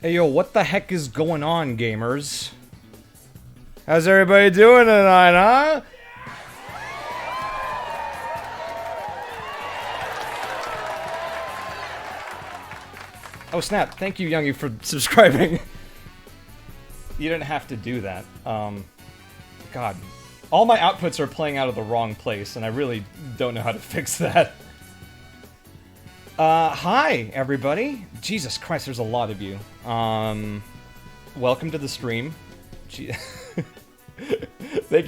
Hey yo, what the heck is going on, gamers? How's everybody doing tonight, huh? Oh snap, thank you Youngie for subscribing. You didn't have to do that. God. All my outputs are playing out of the wrong place, and I really don't know how to fix that. Hi, everybody. Jesus Christ, there's a lot of you. Welcome to the stream. Thank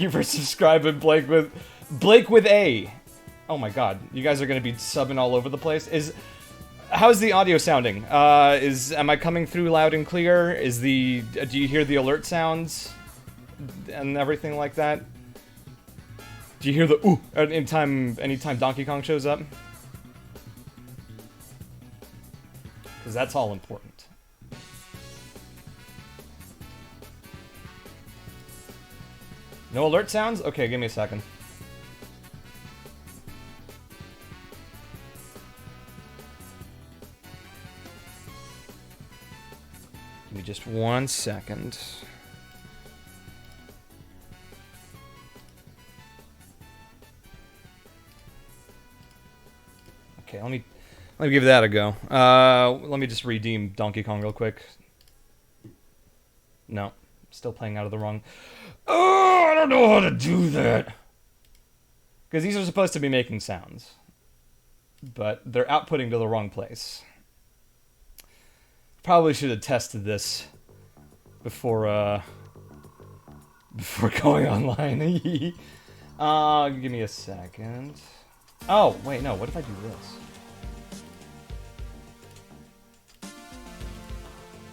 you for subscribing, Blake with A. Oh my god, you guys are gonna be subbing all over the place. How's the audio sounding? Am I coming through loud and clear? Do you hear the alert sounds and everything like that? Do you hear the ooh anytime Donkey Kong shows up? Because that's all important. No alert sounds? Okay, give me a second. Give me just 1 second. Okay, let me give that a go. Let me just redeem Donkey Kong real quick. No, still playing out of the wrong... Oh, I don't know how to do that! Because these are supposed to be making sounds. But they're outputting to the wrong place. Probably should have tested this before going online. Give me a second. Oh, wait, no, what if I do this?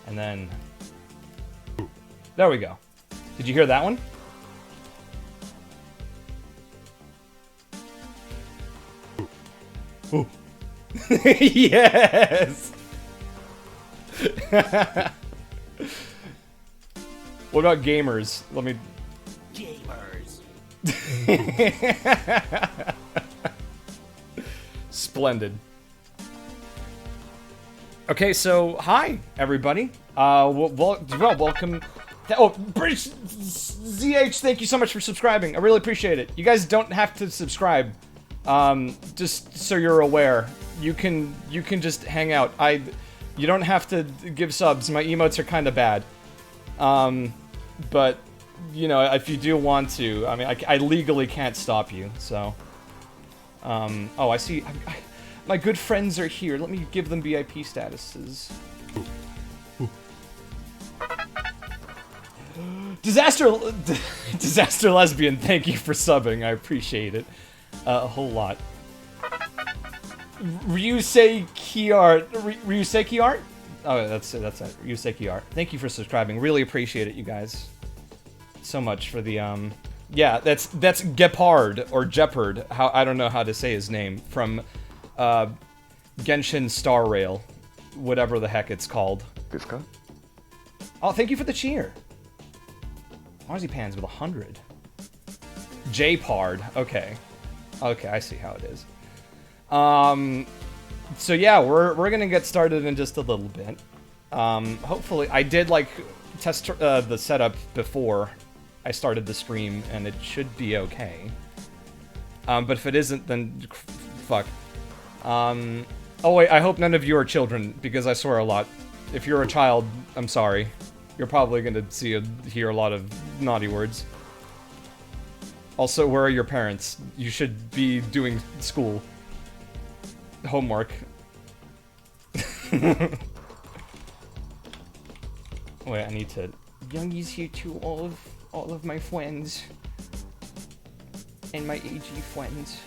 And then... There we go. Did you hear that one? Ooh. Yes! What about gamers? Let me... Gamers. Splendid. Okay, so hi everybody. Welcome. Oh, British ZH, thank you so much for subscribing. I really appreciate it. You guys don't have to subscribe. Just so you're aware, you can just hang out. You don't have to give subs. My emotes are kind of bad. But you know, if you do want to, I mean, I legally can't stop you. So, oh, I see. My good friends are here. Let me give them VIP statuses. Disaster Lesbian, thank you for subbing. I appreciate it a whole lot. Ryusei Kiart? Oh, that's it. Ryusei Kiart. Thank you for subscribing. Really appreciate it, you guys. So much for the yeah, that's Gepard or Jeopard. I don't know how to say his name from Genshin Star Rail, whatever the heck it's called. Deska? Oh, thank you for the cheer. Marzipans with 100. J-Pard. Okay, I see how it is. So yeah, we're gonna get started in just a little bit. Hopefully, I did like test the setup before I started the stream, and it should be okay. But if it isn't, then fuck. Oh wait, I hope none of you are children, because I swear a lot. If you're a child, I'm sorry. You're probably gonna hear a lot of naughty words. Also, where are your parents? You should be doing school. Homework. Wait, I need to... Youngie's here too, all of my friends. And my AG friends.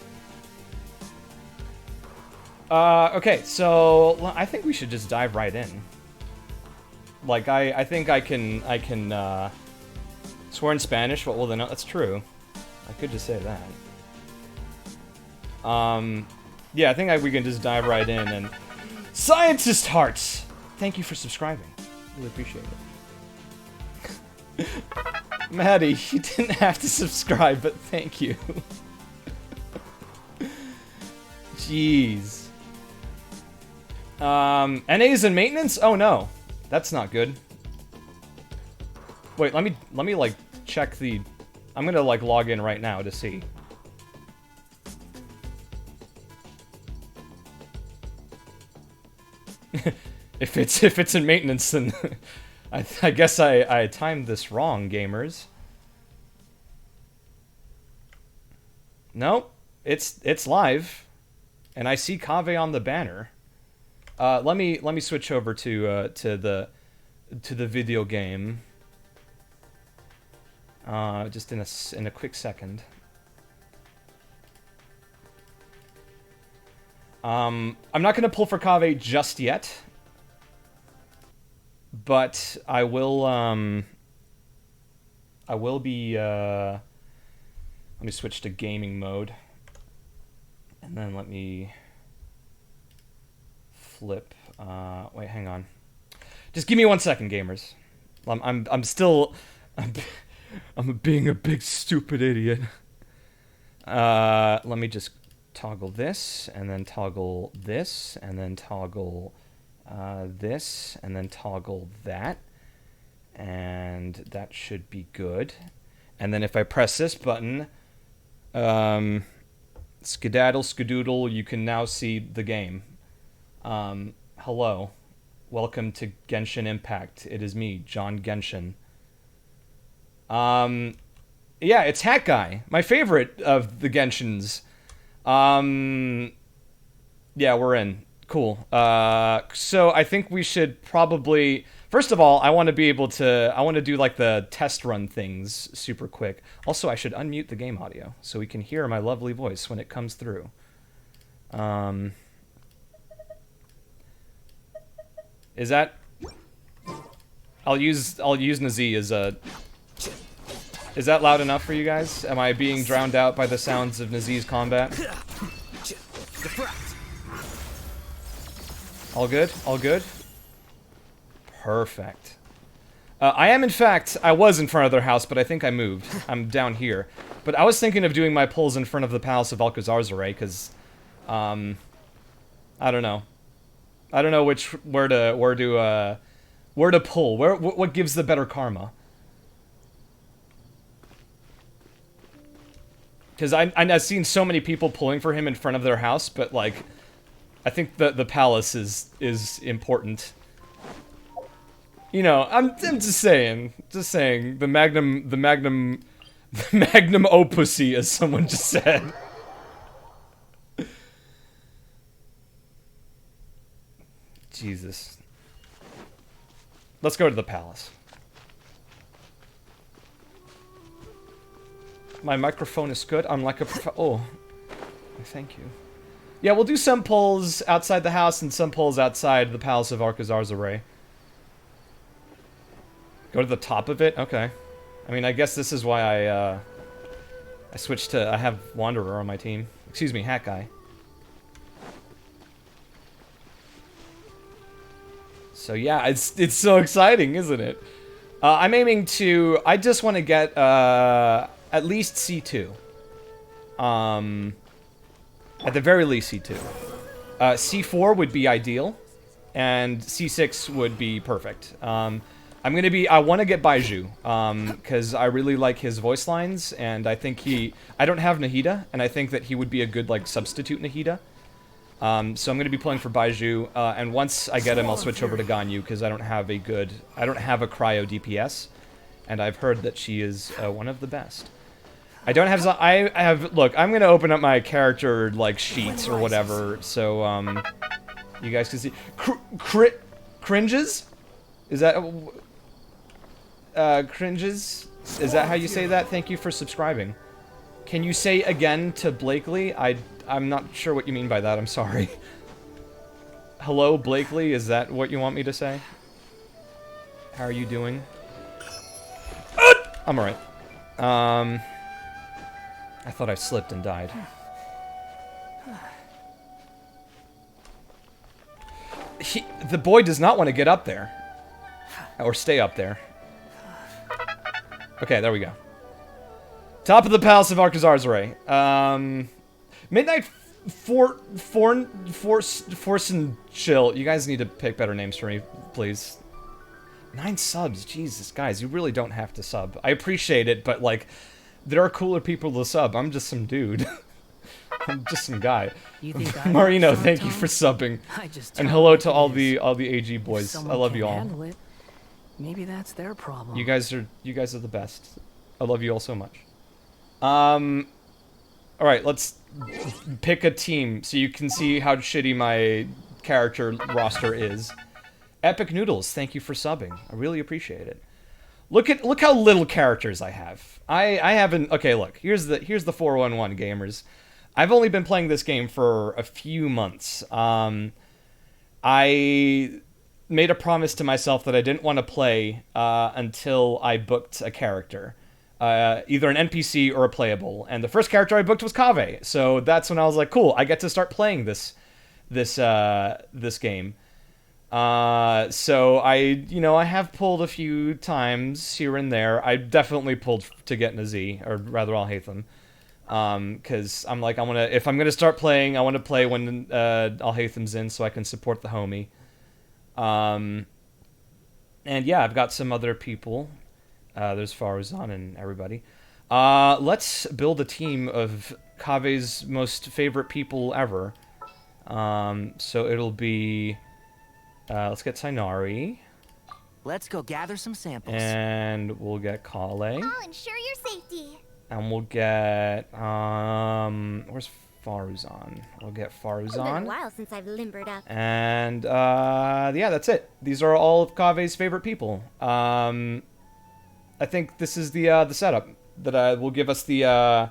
Okay, so I think we should just dive right in. Like, I think I can swear in Spanish, but well then, that's true. I could just say that. Yeah, I think we can just dive right in and... Scientist Hearts! Thank you for subscribing. Really appreciate it. Maddie, you didn't have to subscribe, but thank you. Jeez. NA's in maintenance? Oh no. That's not good. Wait, let me like check the... I'm gonna like log in right now to see. if it's in maintenance, then I guess I timed this wrong, gamers. Nope, it's live, and I see Kaveh on the banner. Let me switch over to the video game. Just in a quick second. I'm not gonna pull for Kaveh just yet, but I will be. Let me switch to gaming mode, and then let me flip. Wait, hang on. Just give me 1 second, gamers. I'm still. I'm being a big stupid idiot. Let me just toggle this, and then toggle this, and then toggle this, and then toggle that. And that should be good. And then if I press this button, skedaddle, skadoodle, you can now see the game. Hello. Welcome to Genshin Impact. It is me, John Genshin. Yeah, it's Hat Guy, my favorite of the Genshins. Yeah, we're in. Cool. So I think we should probably... First of all, I want to be able to... I want to do, like, the test run things super quick. Also, I should unmute the game audio so we can hear my lovely voice when it comes through. Is that... I'll use Nazi as a... Is that loud enough for you guys? Am I being drowned out by the sounds of Nazi's combat? All good? All good? Perfect. I am, in fact, I was in front of their house, but I think I moved. I'm down here. But I was thinking of doing my pulls in front of the Palace of Alcazar's Array, because, I don't know. I don't know where to pull. What gives the better karma? Because I've seen so many people pulling for him in front of their house, but, like, I think the palace is important. You know, I'm just saying, the magnum opussy, as someone just said. Jesus. Let's go to the palace. My microphone is good. I'm like a oh, thank you. Yeah, we'll do some pulls outside the house and some pulls outside the Palace of Alcazar's Array. Go to the top of it? Okay. I mean, I guess this is why I switched to... I have Wanderer on my team. Excuse me, Hat Guy. So yeah, it's so exciting, isn't it? I'm aiming to... I just want to get at least C2. At the very least C2. C4 would be ideal, and C6 would be perfect. I want to get Baiju, because I really like his voice lines, and I think I don't have Nahida, and I think that he would be a good, like, substitute Nahida. So I'm going to be playing for Baiju, and once I get him, I'll switch over to Ganyu, because I don't have a cryo DPS, and I've heard that she is one of the best. I don't have... Look, I'm going to open up my character, like, sheets or whatever, so, you guys can see... Cringes? Is that... cringes? Is that how you say that? Thank you for subscribing. Can you say again to Blakely? I'm not sure what you mean by that, I'm sorry. Hello, Blakely? Is that what you want me to say? How are you doing? I'm alright. I thought I slipped and died. The boy does not want to get up there. Or stay up there. Okay, there we go. Top of the Palace of Alcazar's Array. Midnight Force and Chill. You guys need to pick better names for me, please. 9 subs, Jesus, guys, you really don't have to sub. I appreciate it, but like, there are cooler people to sub. I'm just some dude. I'm just some guy. You think I Marino, short thank you tongue? for subbing, I just and tell hello it to like all it the is. AG If boys. I someone love you can't all. handle it, maybe that's their problem. You guys are the best. I love you all so much. All right, let's pick a team so you can see how shitty my character roster is. Epic Noodles, thank you for subbing. I really appreciate it. Look how little characters I have. I haven't. Okay, look. Here's the 411 gamers. I've only been playing this game for a few months. I made a promise to myself that I didn't want to play until I booked a character. Either an NPC or a playable. And the first character I booked was Kaveh. So that's when I was like, cool, I get to start playing this game. So I have pulled a few times here and there. I definitely pulled to get in a Z, or rather I'll hate them. Because I'm like, if I'm gonna start playing, I want to play when I'll hate them's in so I can support the homie. And yeah, I've got some other people. There's Faruzan and everybody. Let's build a team of Kaveh's most favorite people ever. So it'll be... let's get Sainari. Let's go gather some samples. And we'll get Kale. I'll ensure your safety. And we'll get... where's Faruzan? We'll get It's been a Faruzan. while since I've limbered up. And, yeah, that's it. These are all of Kaveh's favorite people. I think this is the setup that will give us the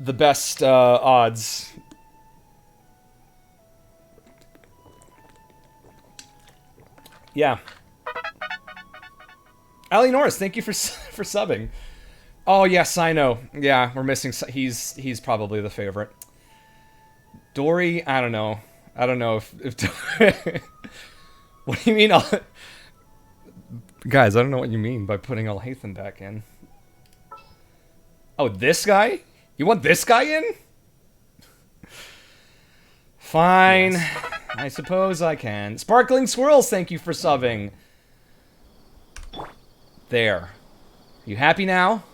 best odds. Yeah. Ali Norris, thank you for subbing. Oh yes, I know. Yeah, we're missing. He's probably the favorite. Dory, I don't know. I don't know if what do you mean? Guys, I don't know what you mean by putting Al-Haytham back in. Oh, this guy? You want this guy in? Fine. Yes. I suppose I can. Sparkling Squirrels, thank you for subbing. There. You happy now?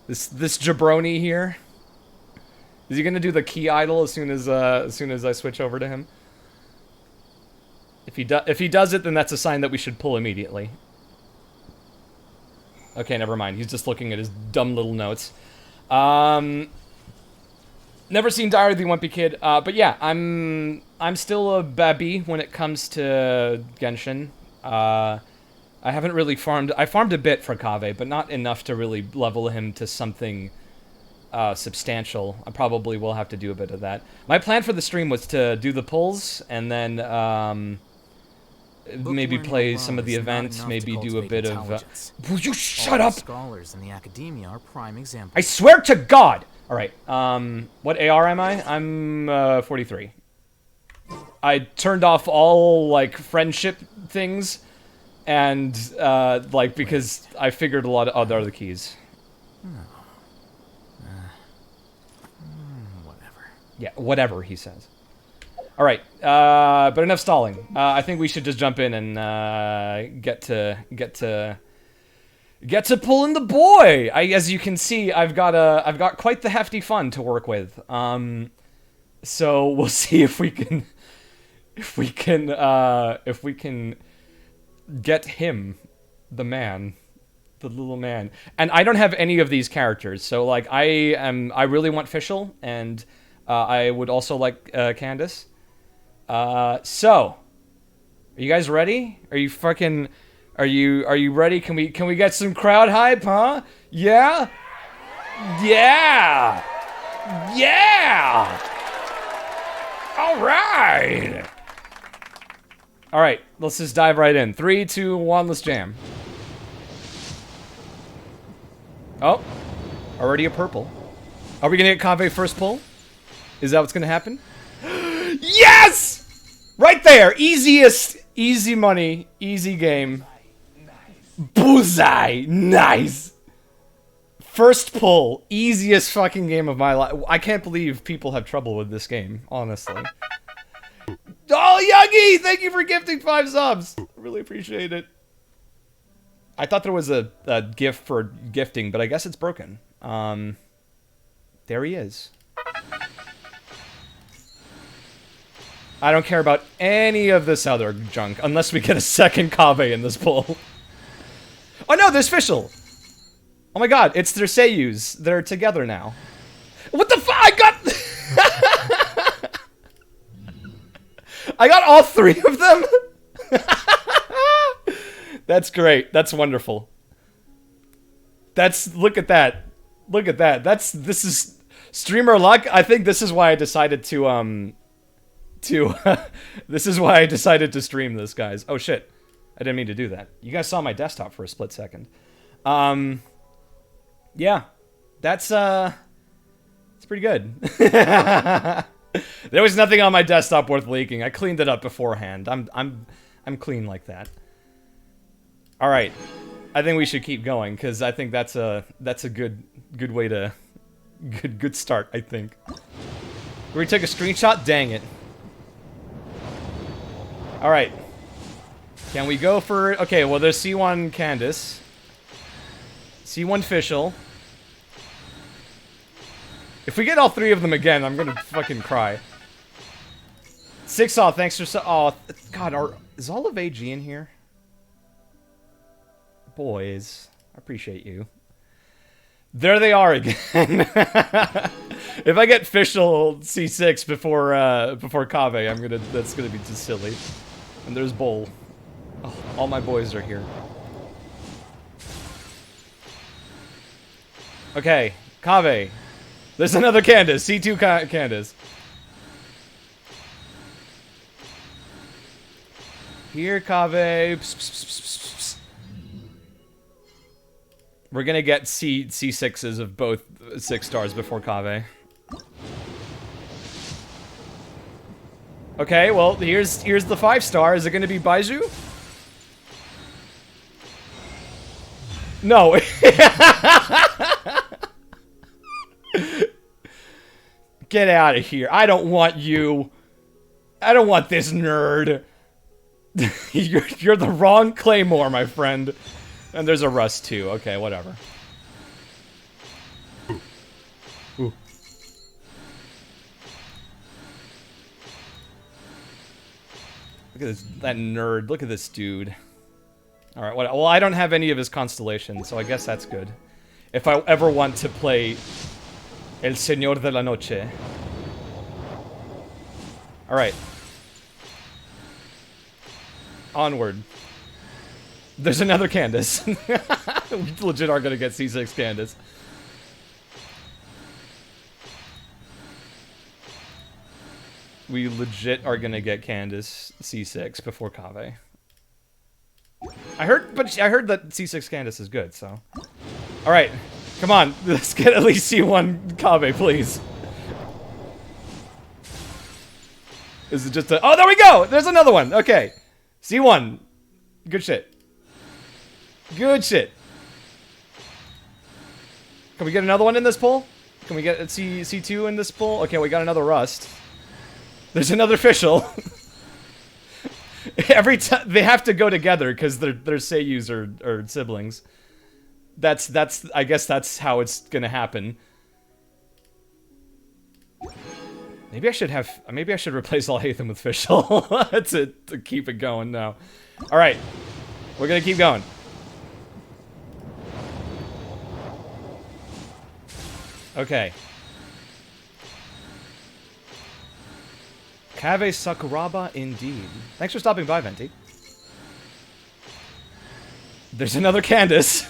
This jabroni here? Is he gonna do the key idol as soon as I switch over to him? If he does it, then that's a sign that we should pull immediately. Okay, never mind. He's just looking at his dumb little notes. Never seen Diary of the Wimpy Kid, but yeah, I'm still a babby when it comes to Genshin. I haven't really farmed. I farmed a bit for Kaveh, but not enough to really level him to something substantial. I probably will have to do a bit of that. My plan for the stream was to do the pulls and then maybe play some of the events, maybe do a bit of... Will you shut up? Scholars in the academia are prime examples. I swear to God! Alright, what AR am I? I'm 43. I turned off all, like, friendship things, and, like, because I figured a lot of... Oh, there are the keys. Whatever. Yeah, whatever, he says. Alright, but enough stalling. I think we should just jump in and, get to pulling the boy! As you can see, I've got quite the hefty fun to work with. So we'll see if we can get him, the man, the little man. And I don't have any of these characters, so like I really want Fischl, and I would also like Candace. So are you guys ready? Are you fucking... Are you ready? Can we get some crowd hype, huh? Yeah? Yeah! Yeah! Alright! Alright, let's just dive right in. 3, 2, 1, let's jam. Oh, already a purple. Are we gonna get Kaveh first pull? Is that what's gonna happen? Yes! Right there! Easiest, easy money, easy game. Bullseye! Nice! First pull. Easiest fucking game of my life. I can't believe people have trouble with this game, honestly. Oh, Yogi! Thank you for gifting 5 subs! really appreciate it. I thought there was a gift for gifting, but I guess it's broken. There he is. I don't care about any of this other junk, unless we get a second Kaveh in this pool. Oh no, there's Fischl! Oh my god, it's their Seiyus. They're together now. What the fuck? I got... I got all three of them? That's great. That's wonderful. Look at that. Look at that. This is streamer luck. I think this is why I decided to this is why I decided to stream this, guys. Oh shit. I didn't mean to do that. You guys saw my desktop for a split second. Yeah. That's it's pretty good. There was nothing on my desktop worth leaking. I cleaned it up beforehand. I'm clean like that. All right. I think we should keep going cuz I think that's a good way to good start, I think. We took a screenshot? Dang it. All right. Can we go for... Okay, well, there's C1 Candace. C1 Fischl. If we get all three of them again, I'm gonna fucking cry. Sixsaw, thanks for... Oh, God, is all of AG in here? Boys, I appreciate you. There they are again. If I get Fischl C6 before Kaveh, that's gonna be just silly. And there's Bull. Oh, all my boys are here. Okay, Kaveh. There's another Candace. C2 Candace. Here, Kaveh. Psst, psst, psst, psst, psst. We're gonna get C6s of both 6 stars before Kaveh. Okay, well, here's the 5 star. Is it gonna be Baiju? No. Get out of here. I don't want you. I don't want this nerd. You're the wrong Claymore, my friend. And there's a Rust too. Okay, whatever. Ooh. Look at this, that nerd. Look at this dude. Alright, well, I don't have any of his constellations, so I guess that's good. If I ever want to play El Señor de la Noche. Alright. Onward. There's another Candace. We legit are gonna get C6 Candace. We legit are gonna get Candace C6 before Kaveh. I heard that C6 Candace is good, so. Alright, come on, let's get at least C1 Kaveh, please. Is it just a... Oh, there we go! There's another one! Okay. C1. Good shit. Good shit. Can we get another one in this pool? Can we get a C2 in this pool? Okay, we got another Rust. There's another Fischl. Every time they have to go together because their Seiyus are siblings. That's I guess that's how it's gonna happen. Maybe I should replace Alhaitham with Fischl to keep it going now. All right, we're gonna keep going. Okay. Kaveh Sakuraba, indeed. Thanks for stopping by, Venti. There's another Candace.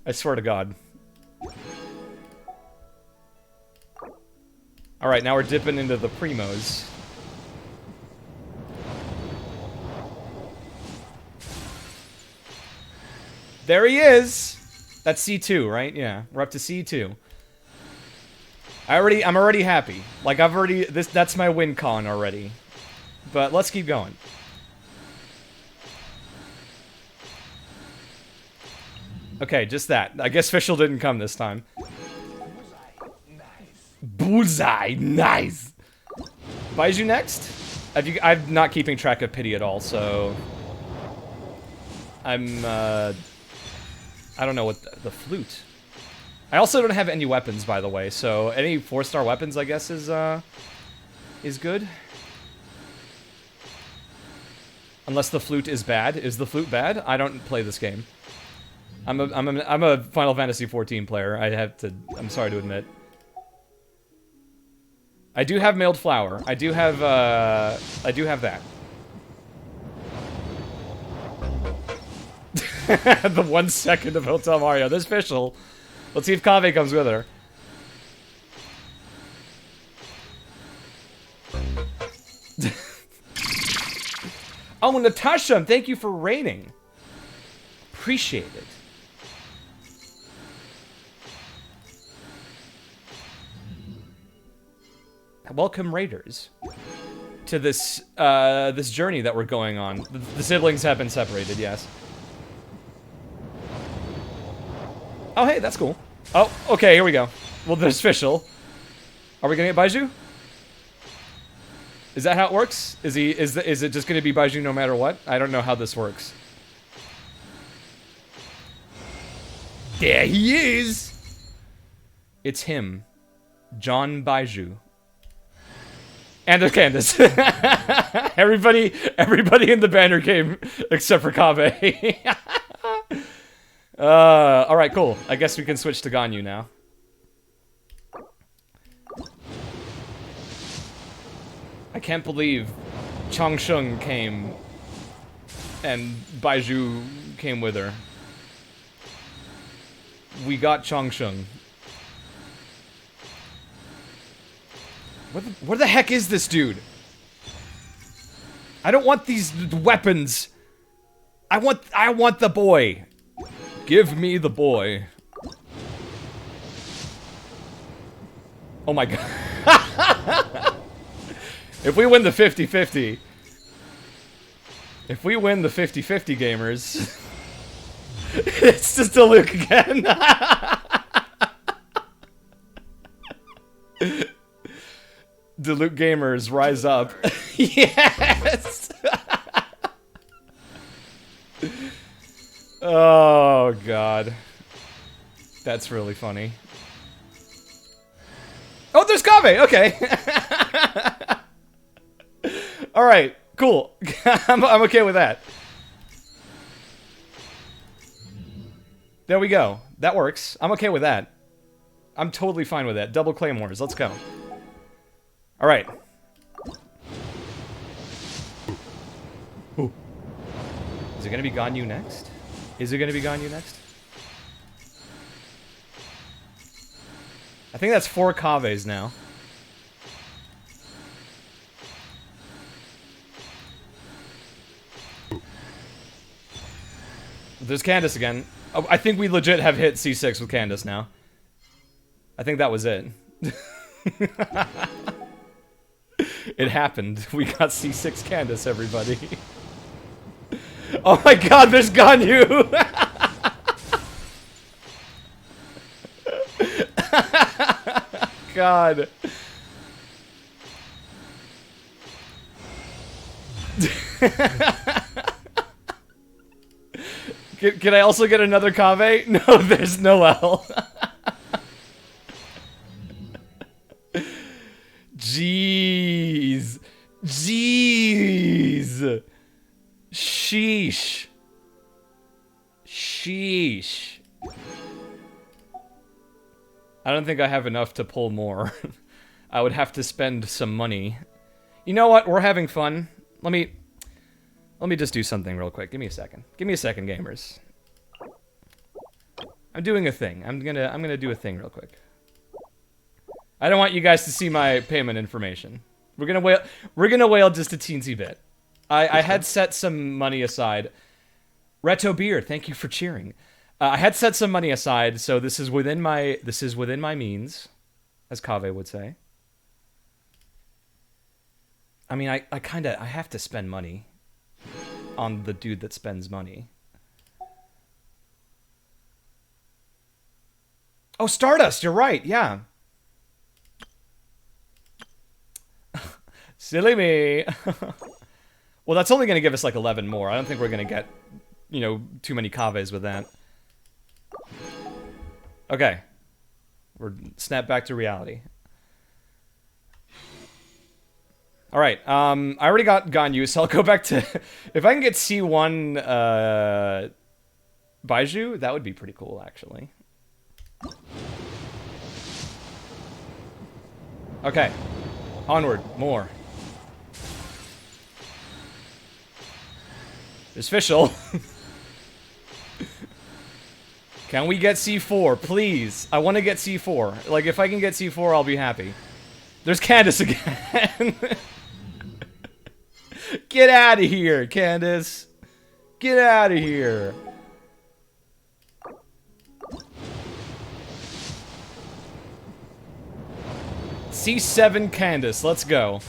I swear to God. Alright, now we're dipping into the primos. There he is! That's C2, right? Yeah, we're up to C2. I'm already happy. Like, that's my win con already. But let's keep going. Okay, just that. I guess Fischl didn't come this time. Bullseye, nice! Baiju next? I'm not keeping track of pity at all, so I don't know what the flute. I also don't have any weapons, by the way, so any 4-star weapons, I guess, is good. Unless the flute is bad. Is the flute bad? I don't play this game. I'm a Final Fantasy XIV player. I'm sorry to admit. I do have mailed flour. I do have that. The 1 second of Hotel Mario. This official. Let's see if Kaveh comes with her. Oh, Natasha, thank you for raiding. Appreciate it. Welcome, raiders, to this this journey that we're going on. The siblings have been separated, yes. Oh, hey, that's cool. Oh, okay, here we go. Well, there's official. Are we gonna get Baiju? Is that how it works? Is it just gonna be Baiju no matter what? I don't know how this works. There he is! It's him. John Baiju. And there's Candace. everybody in the banner came except for Kaveh. Alright, cool. I guess we can switch to Ganyu now. I can't believe Changsheng came and Baiju came with her. We got Changsheng. Where the heck is this dude? I don't want these weapons. I want the boy. Give me the boy. Oh my god. If we win the 50-50. If we win the 50-50 gamers. It's just a Luke again. The Luke gamers rise up. Yes. Oh god. That's really funny. Oh, there's Kaveh. Okay. All right. Cool. I'm okay with that. There we go. That works. I'm okay with that. I'm totally fine with that. Double claymores. Let's go. All right. Ooh. Is it gonna be Ganyu next? Is it gonna be Ganyu next? I think that's 4 Kavehs now. There's Candace again. Oh, I think we legit have hit C6 with Candace now. I think that was it. It happened. We got C6 Candace, everybody. Oh my god, there's Ganyu! God. Can I also get another Kaveh? No, there's Noel. Jeez. Jeez. Sheesh. Sheesh. I don't think I have enough to pull more. I would have to spend some money. You know what? We're having fun. Let me just do something real quick. Give me a second. Give me a second, gamers. I'm doing a thing. I'm gonna do a thing real quick. I don't want you guys to see my payment information. We're gonna whale just a teensy bit. I had set some money aside. Reto Beer, thank you for cheering. I had set some money aside, so this is within my means, as Kaveh would say. I mean, I have to spend money on the dude that spends money. Oh, Stardust, you're right, yeah. Silly me. Well, that's only going to give us like 11 more. I don't think we're going to get, you know, too many Kaves with that. Okay. We're snap back to reality. Alright, I already got Ganyu, so I'll go back to... If I can get C1 Baiju, that would be pretty cool, actually. Okay. Onward. More. There's Fischl. Can we get C4, please? I want to get C4. Like, if I can get C4, I'll be happy. There's Candace again. Get out of here, Candace. Get out of here. C7 Candace, let's go.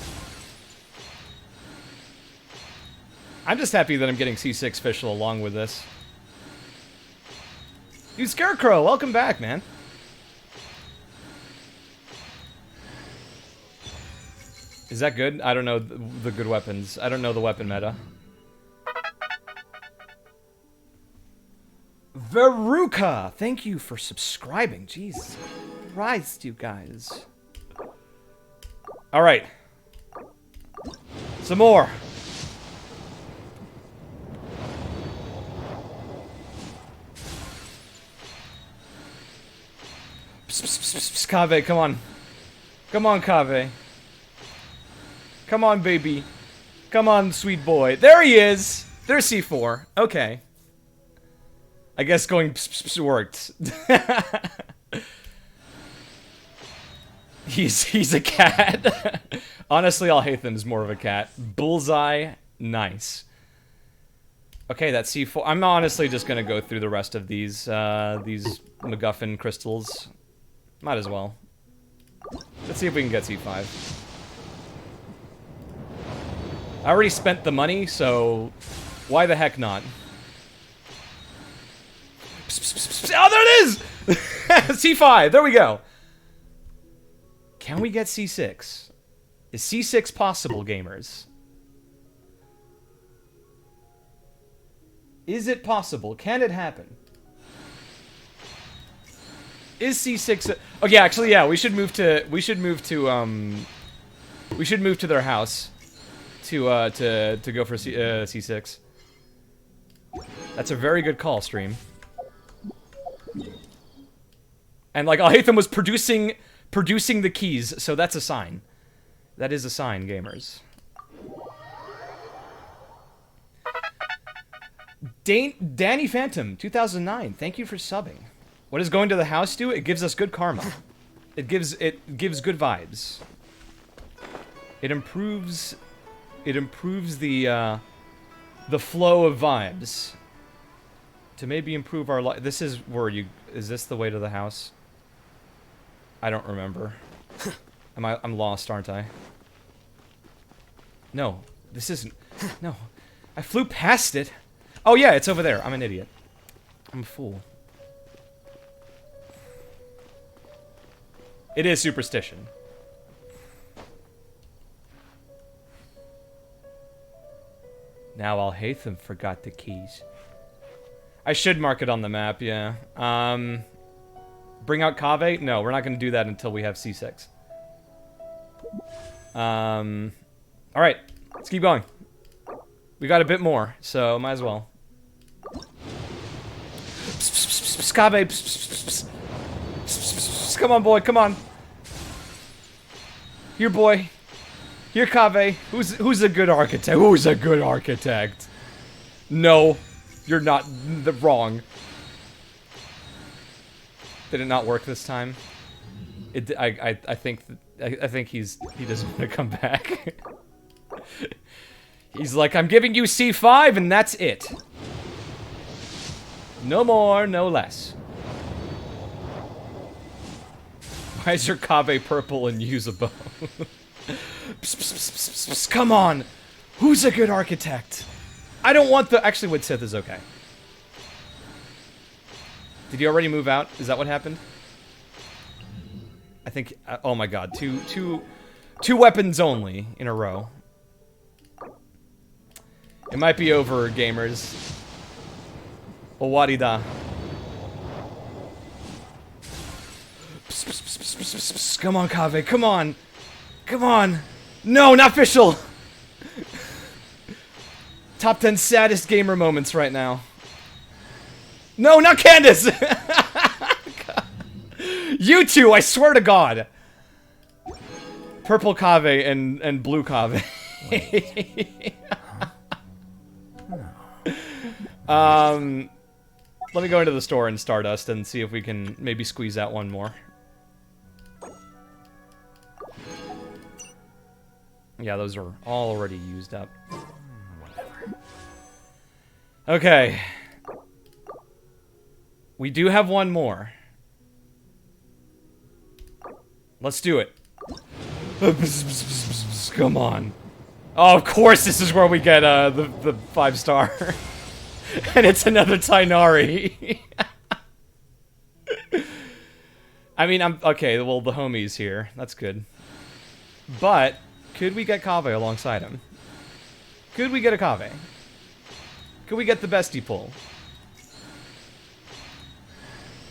I'm just happy that I'm getting C6 Fischl along with this. Dude, Scarecrow, welcome back, man. Is that good? I don't know the good weapons. I don't know the weapon meta. Veruca, thank you for subscribing. Jesus Christ, you guys. All right. Some more. Kaveh, come on. Come on, Kaveh. Come on, baby. Come on, sweet boy. There he is! There's C4. Okay. I guess going worked. He's a cat. Honestly, Alhaitham's more of a cat. Bullseye. Nice. Okay, that's C4. I'm honestly just gonna go through the rest of these MacGuffin crystals. Might as well. Let's see if we can get C5. I already spent the money, so why the heck not? Oh, there it is! C5, there we go. Can we get C6? Is C6 possible, gamers? Is it possible? Can it happen? Is C6... Oh, yeah, actually, yeah, we should move to their house. To go for C6. That's a very good call, stream. And like Alhaitham was producing the keys, so that's a sign. That is a sign, gamers. Danny Phantom 2009. Thank you for subbing. What does going to the house do? It gives us good karma. It gives good vibes. It improves the flow of vibes to maybe improve our life. This is where you... Is this the way to the house? I don't remember. I'm lost, aren't I? No, this isn't... No. I flew past it. Oh yeah, it's over there. I'm an idiot. I'm a fool. It is superstition. Now Alhaitham forgot the keys. I should mark it on the map, yeah. Bring out Kaveh? No, we're not going to do that until we have C6. Alright, let's keep going. We got a bit more, so might as well. Kaveh! Come on, boy, come on. Here, boy. Here, Kaveh. Who's a good architect? Who's a good architect? No, you're not wrong. Did it not work this time? I think he doesn't want to come back. He's like, I'm giving you C5 and that's it. No more, no less. Why is your Kaveh purple and use a bow? Come on! Who's a good architect? I don't want the... Actually, Wood Sith is okay. Did you already move out? Is that what happened? I think... oh my god. 2 weapons only in a row. It might be over, gamers. Owarida. Come on, Kaveh, come on! Come on! No, not Fischl! Top 10 saddest gamer moments right now. No, not Candace! You two, I swear to God! Purple Kaveh and blue Kaveh. Let me go into the store in Stardust and see if we can maybe squeeze out one more. Yeah, those are all already used up. Okay. We do have one more. Let's do it. Come on. Oh, of course this is where we get the 5-star. And it's another Tainari. I mean, okay, well, the homie's here. That's good. But, could we get Kaveh alongside him? Could we get a Kaveh? Could we get the bestie pull?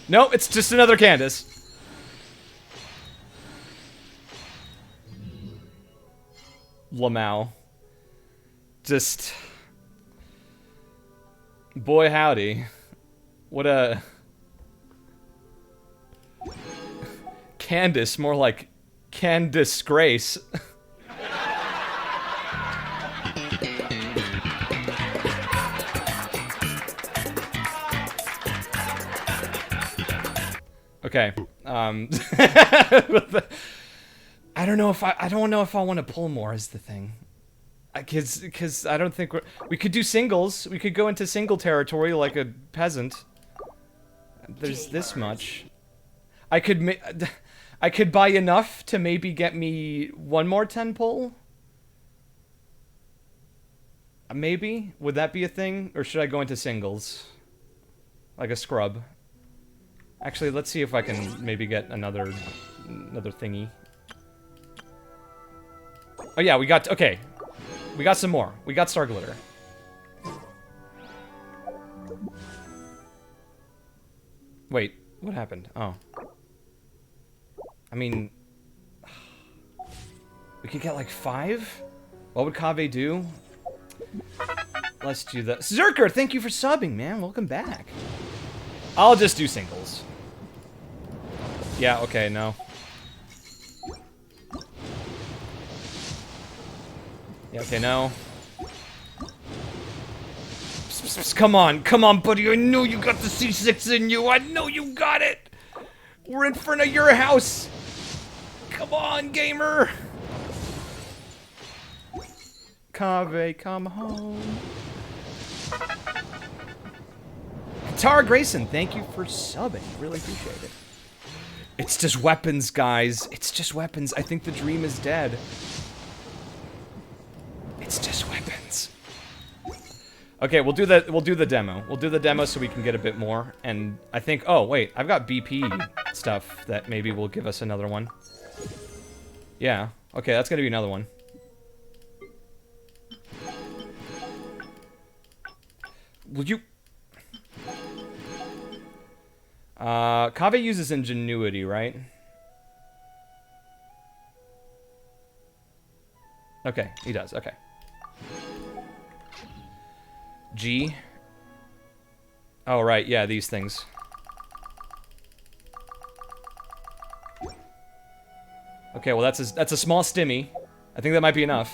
No, it's just another Candace. Lamau. Just... Boy howdy. What a... Candace, more like Candace Grace. Okay. I don't know if I don't know if I want to pull more is the thing. Because I don't think we could do singles. We could go into single territory like a peasant. There's this much. I could buy enough to maybe get me one more 10 pull. Maybe? Would that be a thing? Or should I go into singles? Like a scrub. Actually, let's see if I can maybe get another thingy. Oh yeah, we got... Okay. We got some more. We got Star Glitter. Wait, what happened? Oh. I mean... We could get like 5? What would Kaveh do? Let's do that. Zerker, thank you for subbing, man. Welcome back. I'll just do singles. Yeah, okay, no. Yeah, okay, no. Come on, buddy. I know you got the C6 in you. I know you got it. We're in front of your house. Come on, gamer. Kaveh, come home. Tara Grayson, thank you for subbing. Really appreciate it. It's just weapons, guys. It's just weapons. I think the dream is dead. It's just weapons. Okay, we'll do the demo. We'll do the demo so we can get a bit more. And I think, oh wait, I've got BP stuff that maybe will give us another one. Yeah. Okay, that's gonna be another one. Would you? Kaveh uses ingenuity, right? Okay, he does. Okay. G. Oh, right. Yeah, these things. Okay, well, that's a small stimmy. I think that might be enough.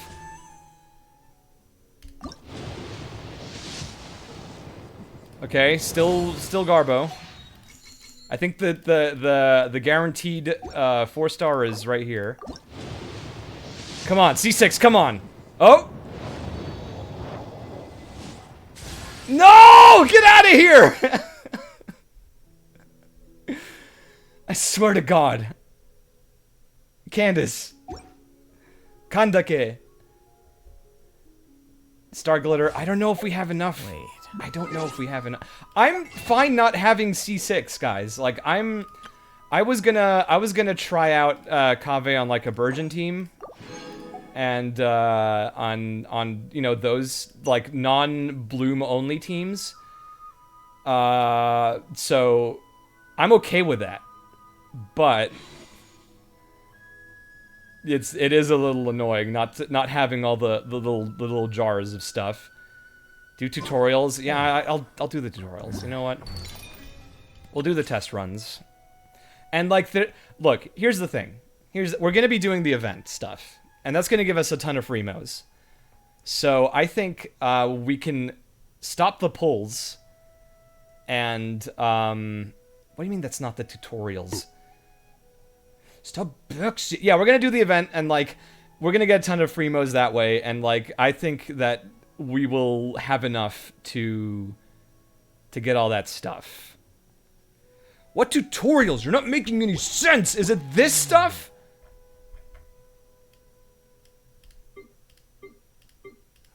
Okay, still Garbo. I think that the guaranteed 4-star is right here. Come on, C6, come on. Oh! No! Get out of here! I swear to God. Candace. Kandake. Star Glitter. I don't know if we have enough. Wait. I don't know if we have enough. I'm fine not having C6, guys. Like, I was gonna try out Kaveh on like a Burgeon team and on you know those like non-bloom only teams. So I'm okay with that, but it is a little annoying not having all the little jars of stuff. Do tutorials? Yeah, I'll do the tutorials. You know what? We'll do the test runs. And like look, here's the thing. We're gonna be doing the event stuff, and that's gonna give us a ton of free mo's. So I think we can stop the pulls. And what do you mean that's not the tutorials? Stop books. Yeah, we're gonna do the event, and like we're gonna get a ton of free mo's that way. And like I think that we will have enough to get all that stuff. What tutorials? You're not making any sense. Is it this stuff?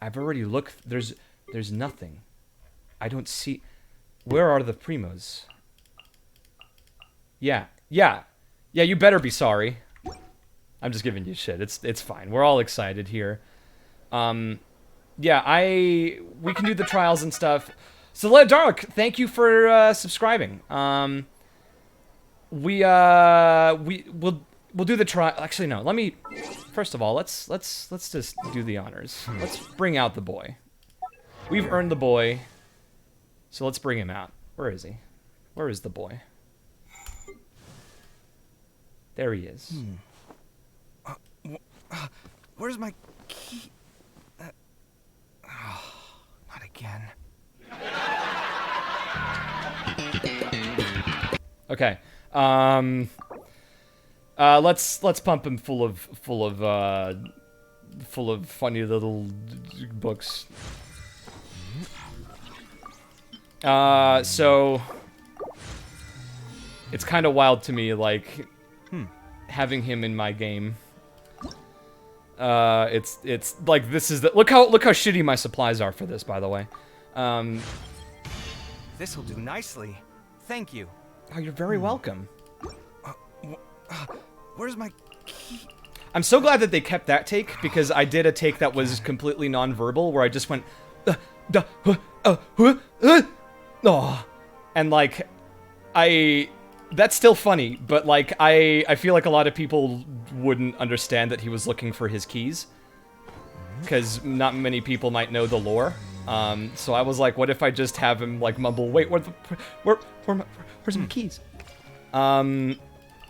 I've already looked. There's nothing. I don't see. Where are the primos? Yeah. You better be sorry. I'm just giving you shit. It's fine. We're all excited here. Yeah, we can do the trials and stuff. So, Dark, thank you for subscribing. We'll do the trial. Actually, no. First of all, let's just do the honors. Let's bring out the boy. We've earned the boy. So let's bring him out. Where is he? Where is the boy? There he is. Where's my key? Not again. Okay. Let's pump him full of funny little books. So it's kind of wild to me, like, having him in my game. It's like this is the look how shitty my supplies are for this, by the way. This'll do nicely. Thank you. Oh, you're very welcome. Where's my key? I'm so glad that they kept that take, because I did a take that was completely non-verbal, where I just went, and like, that's still funny, but like, I feel like a lot of people wouldn't understand that he was looking for his keys, because not many people might know the lore. So I was like, what if I just have him like mumble, wait, where's my keys?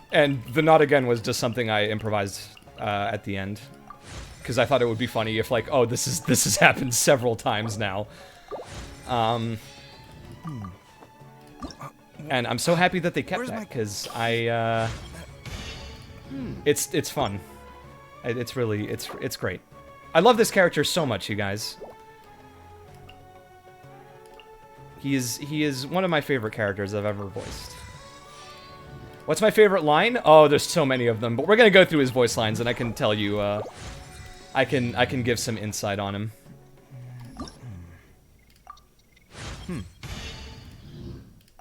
And the not again was just something I improvised at the end, because I thought it would be funny if like, oh, this has happened several times now. And I'm so happy that they kept that, because it's fun. It's great. I love this character so much, you guys. He is one of my favorite characters I've ever voiced. What's my favorite line? Oh, there's so many of them, but we're gonna go through his voice lines, and I can tell you, I can give some insight on him.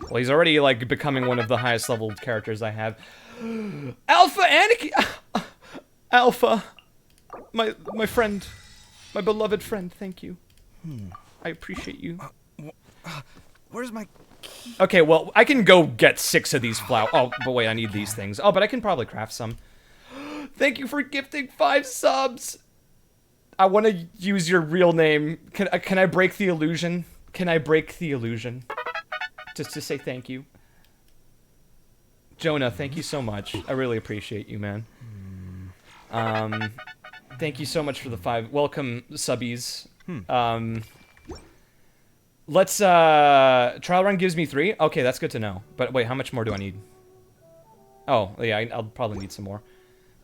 Well, he's already like becoming one of the highest leveled characters I have. Alpha Anakin, Alpha, my friend, my beloved friend. Thank you. I appreciate you. Where's my key? Okay, well, I can go get 6 of these flowers. Oh, but wait, I need these things. Oh, but I can probably craft some. Thank you for gifting 5 subs. I want to use your real name. Can I break the illusion? Can I break the illusion? Just to say thank you. Jonah, thank you so much. I really appreciate you, man. Thank you so much for the 5. Welcome, subbies. Let's, trial run gives me 3. Okay, that's good to know. But wait, how much more do I need? Oh, yeah, I'll probably need some more.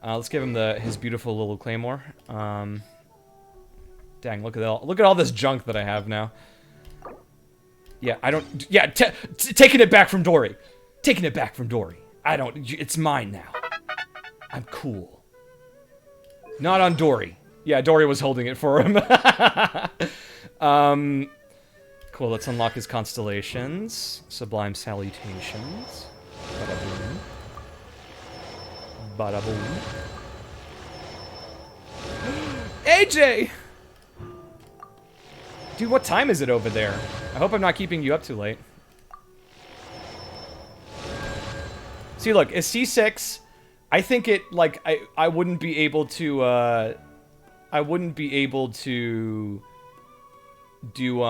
Let's give him his beautiful little claymore. Dang, look at all this junk that I have now. Yeah, I don't... Yeah, taking it back from Dory. Taking it back from Dory. I don't... It's mine now. I'm cool. Not on Dory. Yeah, Dory was holding it for him. Cool, let's unlock his constellations. Sublime Salutations. Bada boom. Bada boom. AJ! Dude, what time is it over there? I hope I'm not keeping you up too late. See, look, it's C6. I think it, like, I wouldn't be able to, I wouldn't be able to do,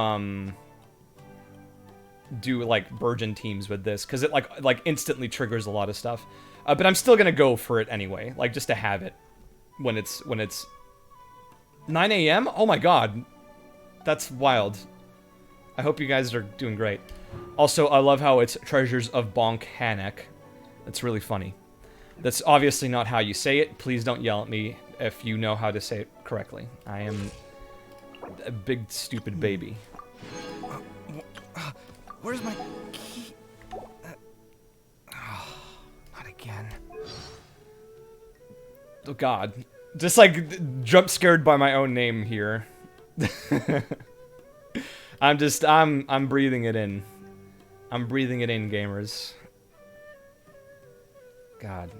like, Burgeon teams with this, because it, like, instantly triggers a lot of stuff. But I'm still gonna go for it anyway, like, just to have it when it's 9 a.m.? Oh my god. That's wild. I hope you guys are doing great. Also, I love how it's Treasures of Bonk Hanek. That's really funny. That's obviously not how you say it. Please don't yell at me if you know how to say it correctly. I am a big, stupid baby. Where's my key? Not again. Oh god. Just like jump scared by my own name here. I'm breathing it in. I'm breathing it in, gamers. God.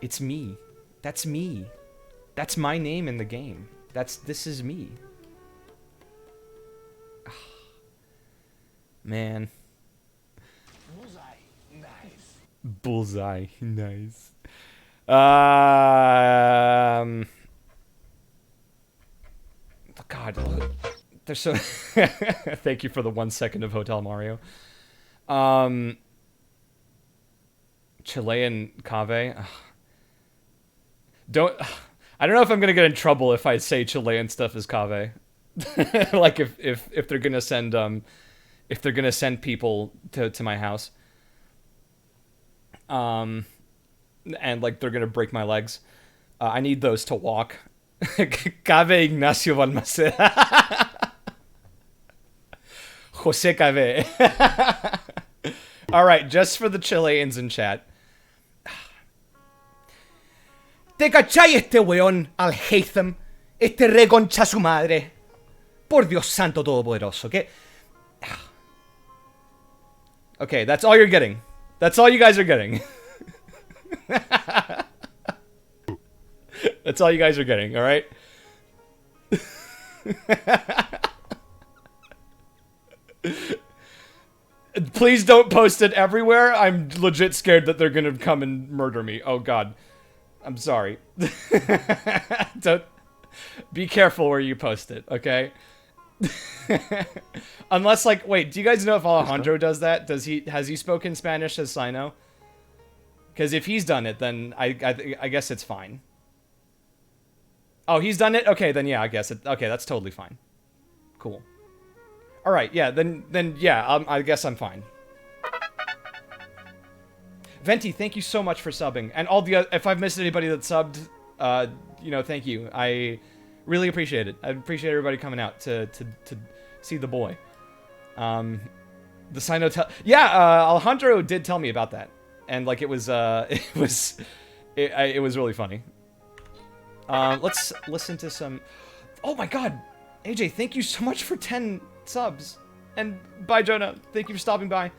It's me. That's me. That's my name in the game. This is me. Man. Bullseye, nice. God, there's so. Thank you for the 1 second of Hotel Mario. Chilean Kaveh. I don't know if I'm gonna get in trouble if I say Chilean stuff as Kaveh. Like if they're gonna send people to my house. And like they're gonna break my legs. I need those to walk. Kaveh Ignacio Balmaceda. Jose Kaveh. Alright, just for the Chileans in chat. ¿Te cachai este weón, Al Haytham? Este reconcha su madre. Por Dios santo todopoderoso, ¿qué? Okay, that's all you're getting. That's all you guys are getting. That's all you guys are getting, alright? Please don't post it everywhere. I'm legit scared that they're gonna come and murder me. Oh god. I'm sorry. Don't... Be careful where you post it, okay? Unless, like, wait, do you guys know if Alejandro does that? Has he spoken Spanish as Sino? Because if he's done it, then I guess it's fine. Oh, he's done it? Okay, then yeah, I guess it. Okay, that's totally fine. Cool. All right, yeah, then yeah, I guess I'm fine. Venti, thank you so much for subbing, and all the if I've missed anybody that subbed, you know, thank you. I really appreciate it. I appreciate everybody coming out to see the boy. The Sino yeah, Alejandro did tell me about that, and like it was it was really funny. Let's listen to some. Oh my God, AJ, thank you so much for 10 subs, and bye Jonah. Thank you for stopping by.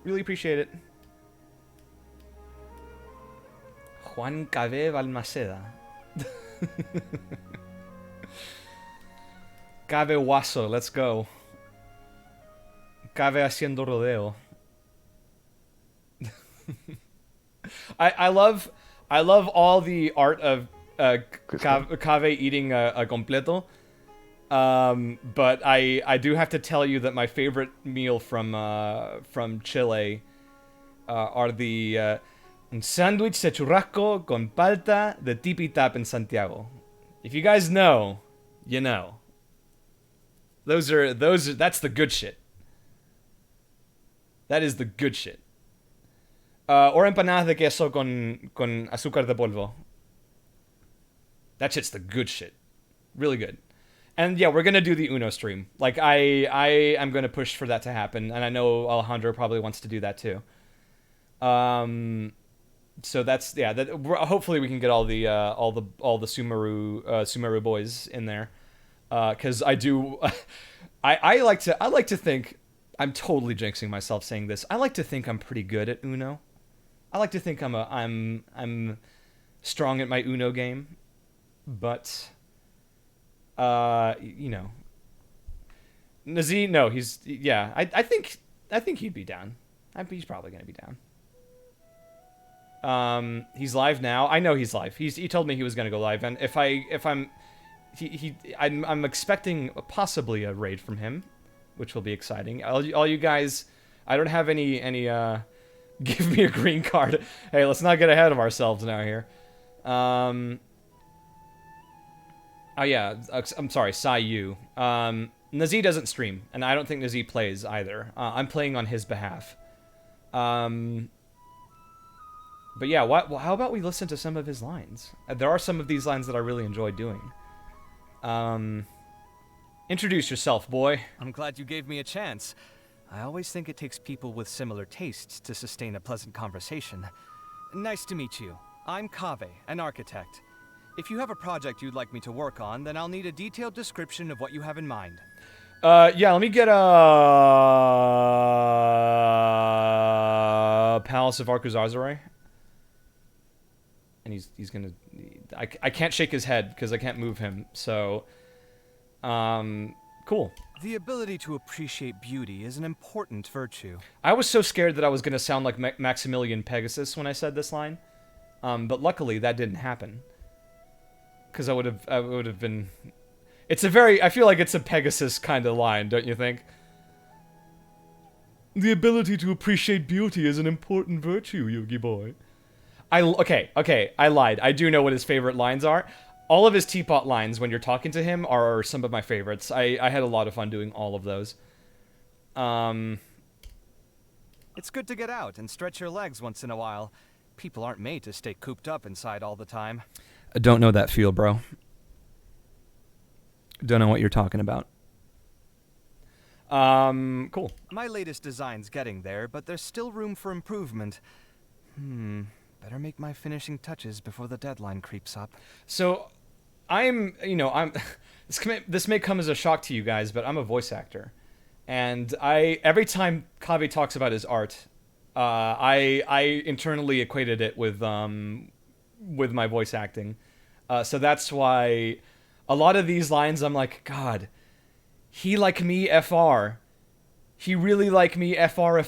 Really appreciate it. Juan Kaveh Balmaceda. Kaveh Waso, let's go. Kaveh haciendo rodeo. I love all the art of Kaveh eating a completo. But I do have to tell you that my favorite meal from Chile are the un sándwich de churrasco con palta de Tipi Tap in Santiago. If you guys know, you know. That's the good shit. That is the good shit. Or empanadas de queso con azúcar de polvo. That shit's the good shit. Really good. And yeah, we're gonna do the Uno stream. Like I am gonna push for that to happen, and I know Alejandro probably wants to do that too. So that's yeah. Hopefully we can get all the Sumeru boys in there, because I do. I like to think I'm totally jinxing myself saying this. I like to think I'm pretty good at Uno. I like to think I'm strong at my Uno game. but you know, Nazi, no, I think he'd be down. He's probably gonna be down. He's live now. I know he's live. He told me he was gonna go live, and I'm expecting possibly a raid from him, which will be exciting. All you guys, I don't have any give me a green card. Hey, let's not get ahead of ourselves now here. Oh yeah, I'm sorry, Sai Yu. Nazi doesn't stream, and I don't think Nazi plays either. I'm playing on his behalf. But yeah, how about we listen to some of his lines? There are some of these lines that I really enjoy doing. Introduce yourself, boy. I'm glad you gave me a chance. I always think it takes people with similar tastes to sustain a pleasant conversation. Nice to meet you. I'm Kaveh, an architect. If you have a project you'd like me to work on, then I'll need a detailed description of what you have in mind. Yeah, let me get a Palace of Arkuzarzare. And he's gonna... I can't shake his head because I can't move him, so... cool. The ability to appreciate beauty is an important virtue. I was so scared that I was gonna sound like Maximilian Pegasus when I said this line. But luckily that didn't happen. Because I would have been... It's a very... I feel like it's a Pegasus kind of line, don't you think? The ability to appreciate beauty is an important virtue, Yogi boy. Okay, I lied. I do know what his favorite lines are. All of his teapot lines when you're talking to him are some of my favorites. I had a lot of fun doing all of those. It's good to get out and stretch your legs once in a while. People aren't made to stay cooped up inside all the time. I don't know that feel, bro. Don't know what you're talking about. Cool. My latest design's getting there, but there's still room for improvement. Better make my finishing touches before the deadline creeps up. So, this may come as a shock to you guys, but I'm a voice actor. And every time Kaveh talks about his art, I internally equated it with my voice acting. So that's why a lot of these lines, I'm like, God, he like me FR. He really like me FR.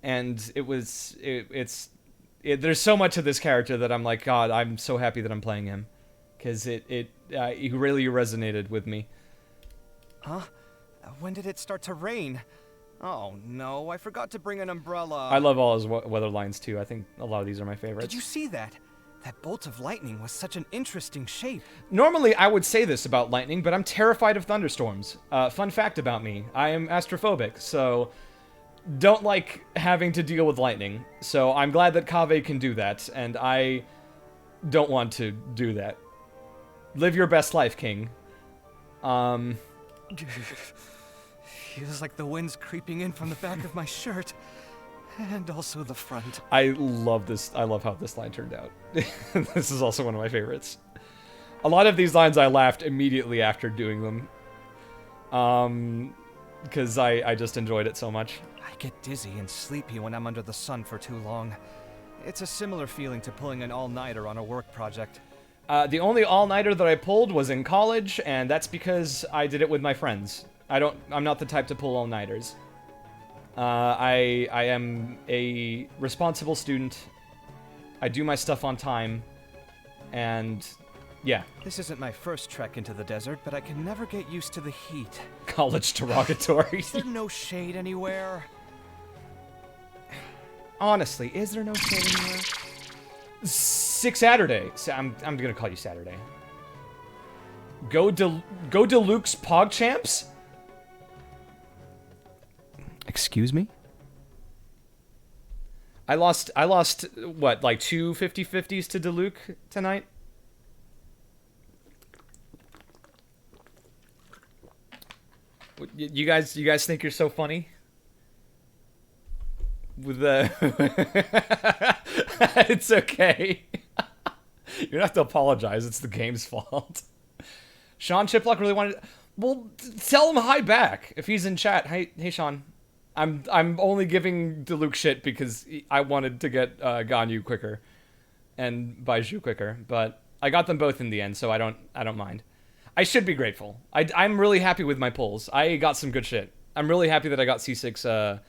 And there's so much of this character that I'm like, God, I'm so happy that I'm playing him. Because he really resonated with me. Huh? When did it start to rain? Oh no, I forgot to bring an umbrella. I love all his weather lines too. I think a lot of these are my favorites. Did you see that? That bolt of lightning was such an interesting shape. Normally, I would say this about lightning, but I'm terrified of thunderstorms. Fun fact about me, I am astrophobic, so don't like having to deal with lightning. So I'm glad that Kaveh can do that, and I don't want to do that. Live your best life, King. Feels like the wind's creeping in from the back of my shirt. And also the front. I love this. I love how this line turned out. This is also one of my favorites. A lot of these lines I laughed immediately after doing them. Because I just enjoyed it so much. I get dizzy and sleepy when I'm under the sun for too long. It's a similar feeling to pulling an all-nighter on a work project. The only all-nighter that I pulled was in college, and that's because I did it with my friends. I'm not the type to pull all-nighters. I am a responsible student. I do my stuff on time. And, yeah. This isn't my first trek into the desert, but I can never get used to the heat. College derogatory. Is there no shade anywhere? Honestly, is there no shade anywhere? Saturday. I'm gonna call you Saturday. Go Deluxe PogChamps? Excuse me? I lost what, like 2 50-50s to Deluxe tonight? You guys think you're so funny? With the it's okay. You don't have to apologize. It's the game's fault. Sean Chiplock really wanted. Well, tell him hi back if he's in chat. Hey, Sean. I'm only giving Deluxe shit because I wanted to get Ganyu quicker and Baiju quicker, but I got them both in the end, so I don't mind. I should be grateful. I'm really happy with my pulls. I got some good shit. I'm really happy that I got C6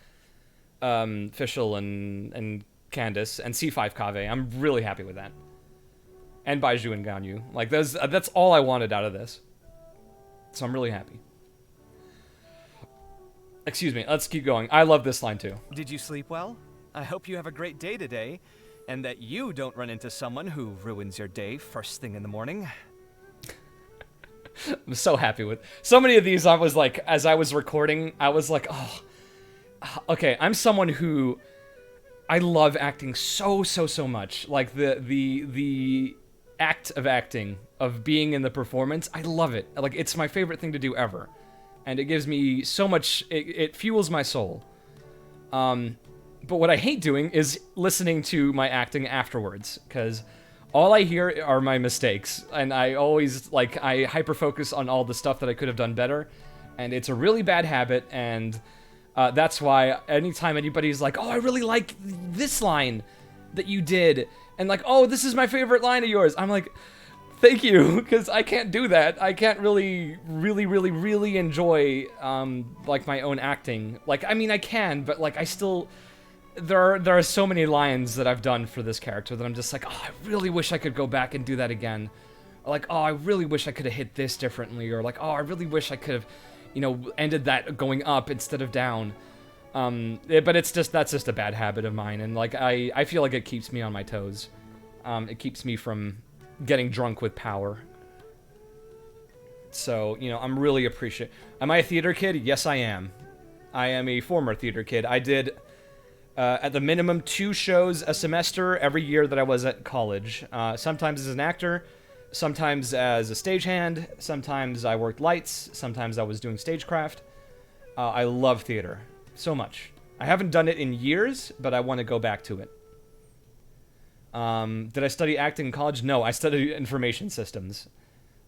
Fischl and Candace and C5 Kaveh. I'm really happy with that. And Baiju and Ganyu. Like that's all I wanted out of this. So I'm really happy. Excuse me, let's keep going. I love this line too. Did you sleep well? I hope you have a great day today, and that you don't run into someone who ruins your day first thing in the morning. I'm so happy with so many of these. I was like, as I was recording, I was like, oh, okay. I'm someone who I love acting so much. Like the act of acting, of being in the performance, I love it. Like it's my favorite thing to do ever, and it gives me so much. It fuels my soul. But what I hate doing is listening to my acting afterwards, because all I hear are my mistakes, and I always, like, I hyper-focus on all the stuff that I could have done better, and it's a really bad habit, and that's why anytime anybody's like, oh, I really like this line that you did, and like, oh, this is my favorite line of yours, I'm like, thank you, because I can't do that. I can't really enjoy, like, my own acting. Like, I mean, I can, but, like, I still... There are so many lines that I've done for this character that I'm just like, oh, I really wish I could go back and do that again. Or like, oh, I really wish I could have hit this differently. Or like, oh, I really wish I could have, you know, ended that going up instead of down. But it's just, that's just a bad habit of mine. And like, I feel like it keeps me on my toes. It keeps me from getting drunk with power. So, you know, I'm really appreciative. Am I a theater kid? Yes, I am. I am a former theater kid. I did... at the minimum 2 shows a semester every year that I was at college. Sometimes as an actor, sometimes as a stagehand, sometimes I worked lights, sometimes I was doing stagecraft. I love theater so much. I haven't done it in years, but I want to go back to it. Did I study acting in college? No, I studied information systems.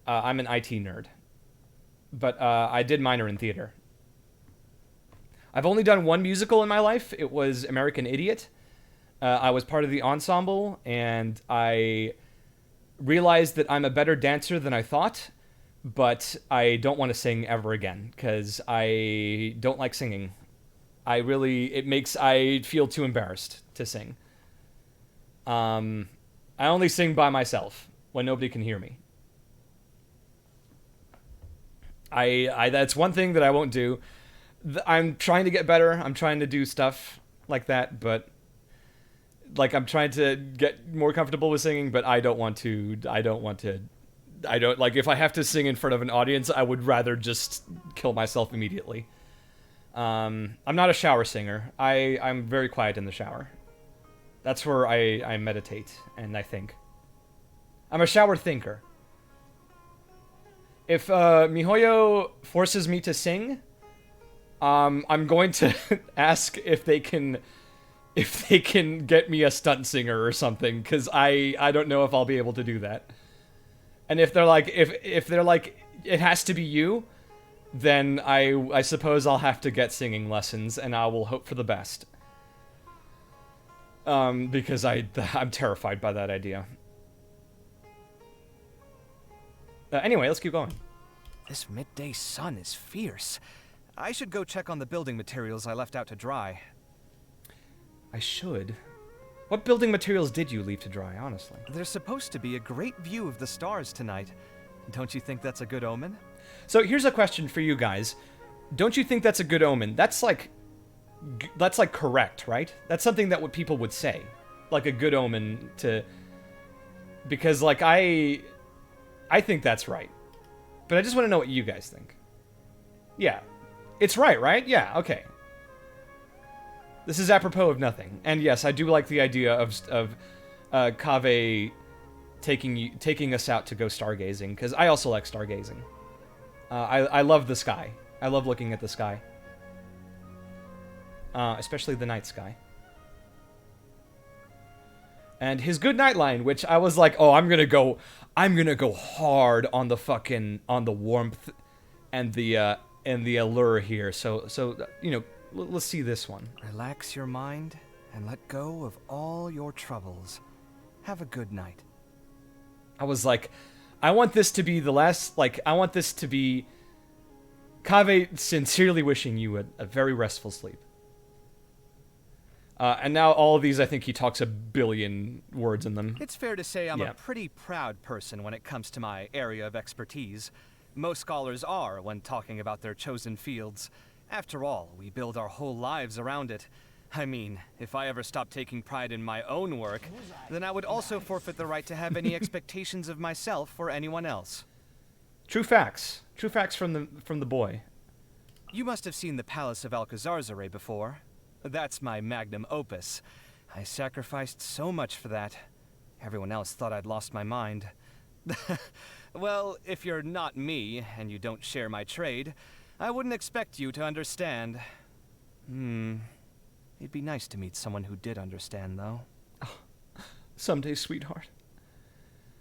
I'm an IT nerd. But I did minor in theater. I've only done one musical in my life. It was American Idiot. I was part of the ensemble, and I realized that I'm a better dancer than I thought, but I don't want to sing ever again, because I don't like singing. I feel too embarrassed to sing. I only sing by myself, when nobody can hear me. That's one thing that I won't do. I'm trying to get better. I'm trying to do stuff like that, but like I'm trying to get more comfortable with singing, but I don't like if I have to sing in front of an audience, I would rather just kill myself immediately. I'm not a shower singer. I'm very quiet in the shower. That's where I meditate and I think. I'm a shower thinker. If MiHoYo forces me to sing, I'm going to ask if they can get me a stunt singer or something, because I don't know if I'll be able to do that. And if they're like if they're like it has to be you, then I suppose I'll have to get singing lessons, and I will hope for the best. Because I'm terrified by that idea. Anyway, let's keep going. This midday sun is fierce. I should go check on the building materials I left out to dry. I should. What building materials did you leave to dry, honestly? There's supposed to be a great view of the stars tonight. Don't you think that's a good omen? So here's a question for you guys. Don't you think that's a good omen? That's like correct, right? That's something that what people would say. Like a good omen to... Because like I think that's right. But I just want to know what you guys think. Yeah. It's right? Yeah, okay. This is apropos of nothing. And yes, I do like the idea of Kaveh taking us out to go stargazing, because I also like stargazing. I love the sky. I love looking at the sky. Especially the night sky. And his good night line, which I was like, oh, I'm gonna go hard on the warmth and the allure here. So you know, let's see this one. Relax your mind and let go of all your troubles. Have a good night. I was like, I want this to be the last, like, I want this to be Kaveh sincerely wishing you a very restful sleep. And now all of these, I think he talks a billion words in them. It's fair to say I'm Yeah. a pretty proud person when it comes to my area of expertise. Most scholars are when talking about their chosen fields. After all, we build our whole lives around it. I mean, if I ever stopped taking pride in my own work, then I would also forfeit the right to have any expectations of myself or anyone else. True facts. True facts from the boy. You must have seen the Palace of Alcazarzaray before. That's my magnum opus. I sacrificed so much for that. Everyone else thought I'd lost my mind. Well, if you're not me, and you don't share my trade, I wouldn't expect you to understand. It'd be nice to meet someone who did understand, though. Someday, sweetheart.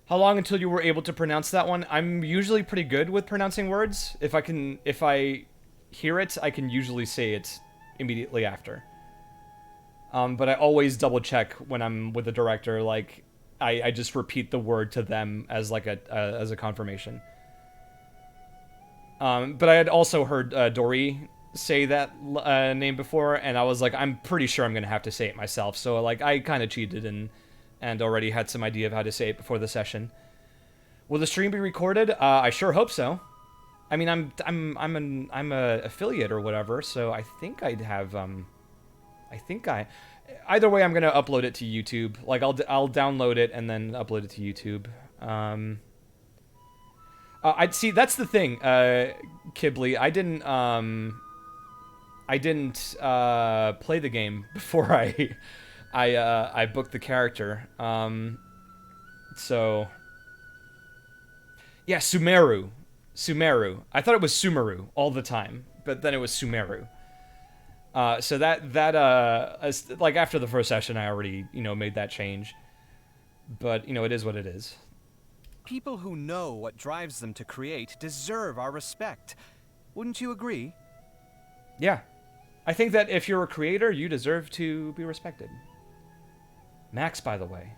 How long until you were able to pronounce that one? I'm usually pretty good with pronouncing words. If I hear it, I can usually say it immediately after. But I always double check when I'm with the director. Like, I just repeat the word to them as like as a confirmation. But I had also heard Dory say that name before, and I was like, I'm pretty sure I'm gonna have to say it myself. So like, I kind of cheated and already had some idea of how to say it before the session. Will the stream be recorded? I sure hope so. I mean, I'm a affiliate or whatever, so I think I'd have either way, I'm gonna upload it to YouTube. Like, I'll download it and then upload it to YouTube. I'd see, that's the thing, Kibley. I didn't play the game before I booked the character. So yeah, Sumeru. I thought it was Sumeru all the time, but then it was Sumeru. So that like after the first session, I already, made that change. But, it is what it is. People who know what drives them to create deserve our respect. Wouldn't you agree? Yeah. I think that if you're a creator, you deserve to be respected. Max, by the way.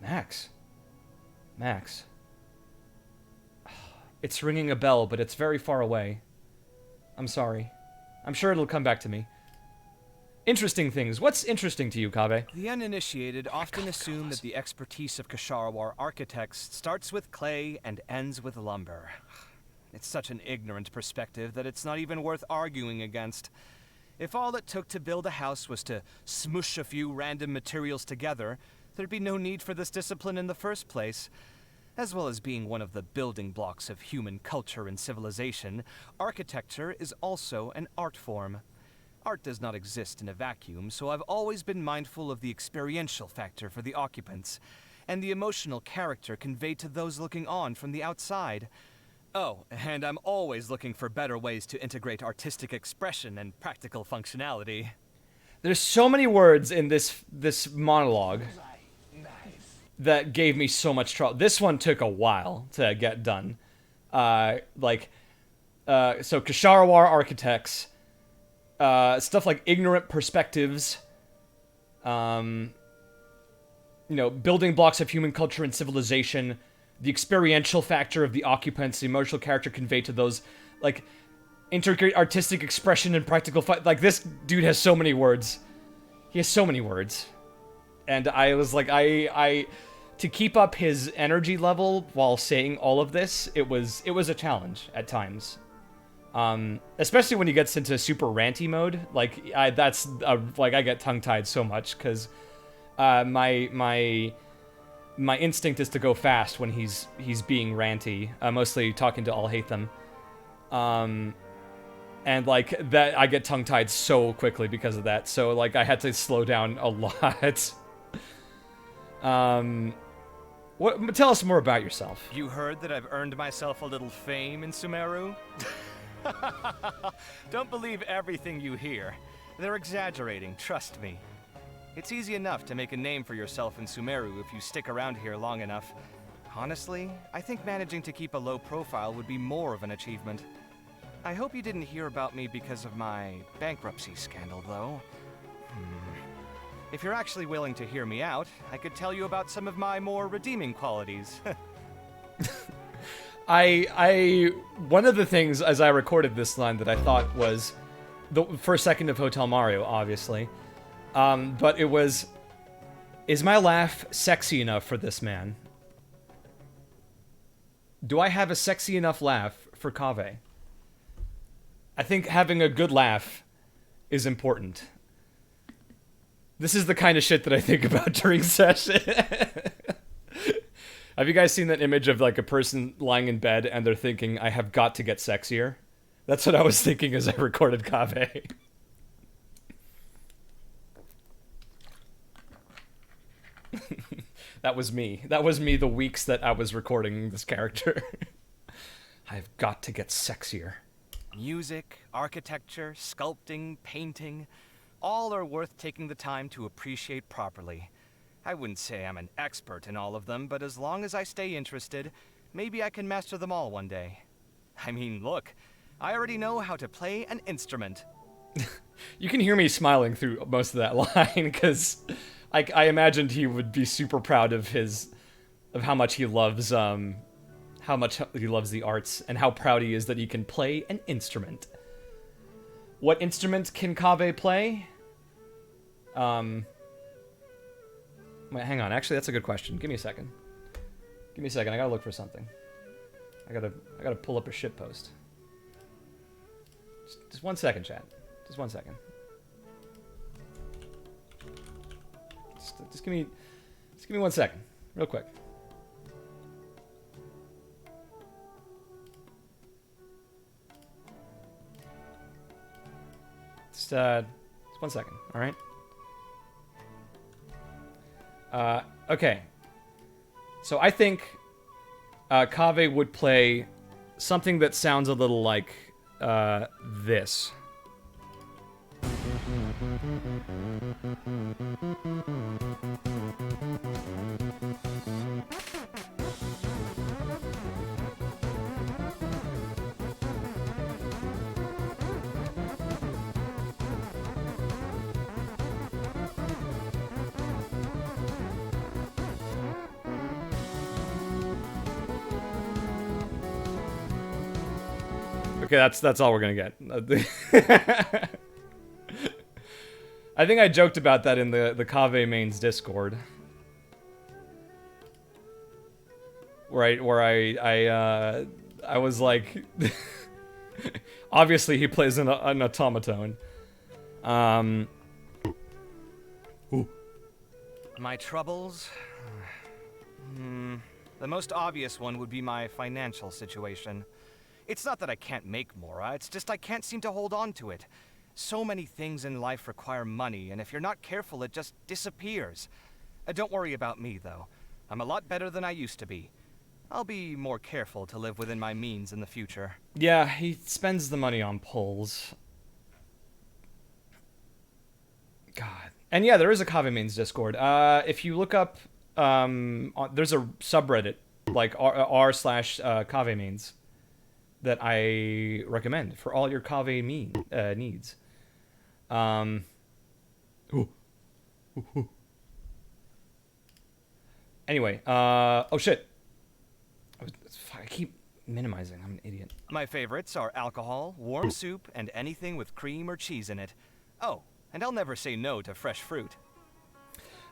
Max. It's ringing a bell, but it's very far away. I'm sorry. I'm sure it'll come back to me. Interesting things. What's interesting to you, Kaveh? The uninitiated often assume that the expertise of Kasharawar architects starts with clay and ends with lumber. It's such an ignorant perspective that it's not even worth arguing against. If all it took to build a house was to smoosh a few random materials together, there'd be no need for this discipline in the first place. As well as being one of the building blocks of human culture and civilization, architecture is also an art form. Art does not exist in a vacuum, so I've always been mindful of the experiential factor for the occupants, and the emotional character conveyed to those looking on from the outside. Oh, and I'm always looking for better ways to integrate artistic expression and practical functionality. There's so many words in this monologue that gave me so much trouble. This one took a while to get done. So Kasharawar architects, stuff like ignorant perspectives, building blocks of human culture and civilization, the experiential factor of the occupants, the emotional character conveyed to those, like, integrate artistic expression and practical like, this dude has so many words. He has so many words. And I was like, to keep up his energy level while saying all of this, it was a challenge at times. Especially when he gets into super ranty mode. Like, I get tongue-tied so much, because my instinct is to go fast when he's being ranty, mostly talking to All Hate Them. And like that, I get tongue-tied so quickly because of that. So like, I had to slow down a lot. Tell us more about yourself. You heard that I've earned myself a little fame in Sumeru? Don't believe everything you hear. They're exaggerating, trust me. It's easy enough to make a name for yourself in Sumeru if you stick around here long enough. Honestly, I think managing to keep a low profile would be more of an achievement. I hope you didn't hear about me because of my bankruptcy scandal, though. If you're actually willing to hear me out, I could tell you about some of my more redeeming qualities. One of the things as I recorded this line that I thought was the first second of Hotel Mario, obviously, but it was, is my laugh sexy enough for this man? Do I have a sexy enough laugh for Kaveh? I think having a good laugh is important. This is the kind of shit that I think about during session. Have you guys seen that image of like a person lying in bed and they're thinking, I have got to get sexier? That's what I was thinking as I recorded Kaveh. That was me. That was me the weeks that I was recording this character. I've got to get sexier. Music, architecture, sculpting, painting, all are worth taking the time to appreciate properly. I wouldn't say I'm an expert in all of them, but as long as I stay interested, maybe I can master them all one day. I mean, look, I already know how to play an instrument. You can hear me smiling through most of that line, because I imagined he would be super proud of how much he loves the arts, and how proud he is that he can play an instrument. What instrument can Kaveh play? Wait, hang on. Actually, that's a good question. Give me a second. Give me a second. I gotta look for something. I gotta pull up a shitpost. Just 1 second, chat. Just 1 second. Just give me 1 second, real quick. Just 1 second. All right. Okay. So I think Kaveh would play something that sounds a little like this. Okay, that's all we're gonna get. I think I joked about that in the Kaveh mains Discord, where I was like, obviously he plays an automaton. My troubles? The most obvious one would be my financial situation. It's not that I can't make more, it's just I can't seem to hold on to it. So many things in life require money, and if you're not careful, it just disappears. Don't worry about me, though. I'm a lot better than I used to be. I'll be more careful to live within my means in the future. Yeah, he spends the money on polls. God. And yeah, there is a Kaveh mains Discord. If you look up, there's a subreddit, like r/Kaveh mains, that I recommend for all your Kaveh needs. Anyway, oh shit. I keep minimizing, I'm an idiot. My favorites are alcohol, warm soup, and anything with cream or cheese in it. Oh, and I'll never say no to fresh fruit.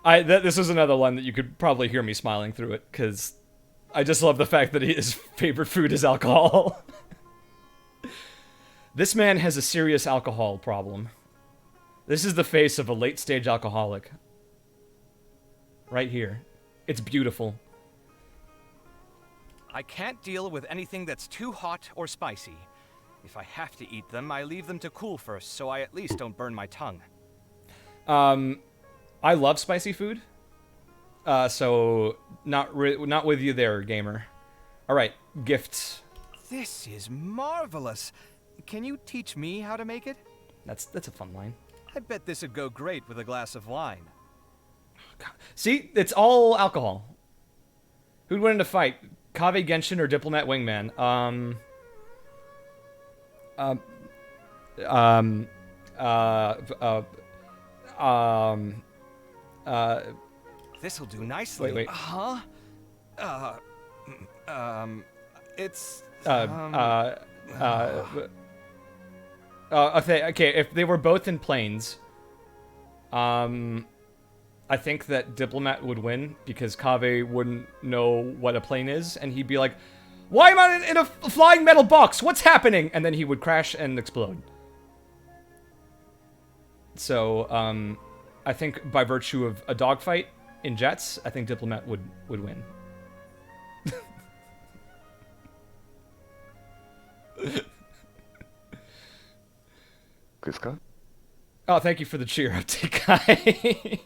This is another one that you could probably hear me smiling through it, because I just love the fact that his favorite food is alcohol. This man has a serious alcohol problem. This is the face of a late-stage alcoholic. Right here. It's beautiful. I can't deal with anything that's too hot or spicy. If I have to eat them, I leave them to cool first, so I at least don't burn my tongue. I love spicy food. So not with you there, gamer. All right, gifts. This is marvelous. Can you teach me how to make it? That's a fun line. I bet this would go great with a glass of wine. God. See, it's all alcohol. Who'd win in a fight? Kaveh, Genshin, or Diplomat Wingman? This'll do nicely. Wait. Huh? It's... Okay, if they were both in planes, I think that Diplomat would win, because Kaveh wouldn't know what a plane is, and he'd be like, why am I in a flying metal box? What's happening? And then he would crash and explode. So, I think by virtue of a dogfight in jets, I think Diplomat would win. Oh, thank you for the cheer update, guy.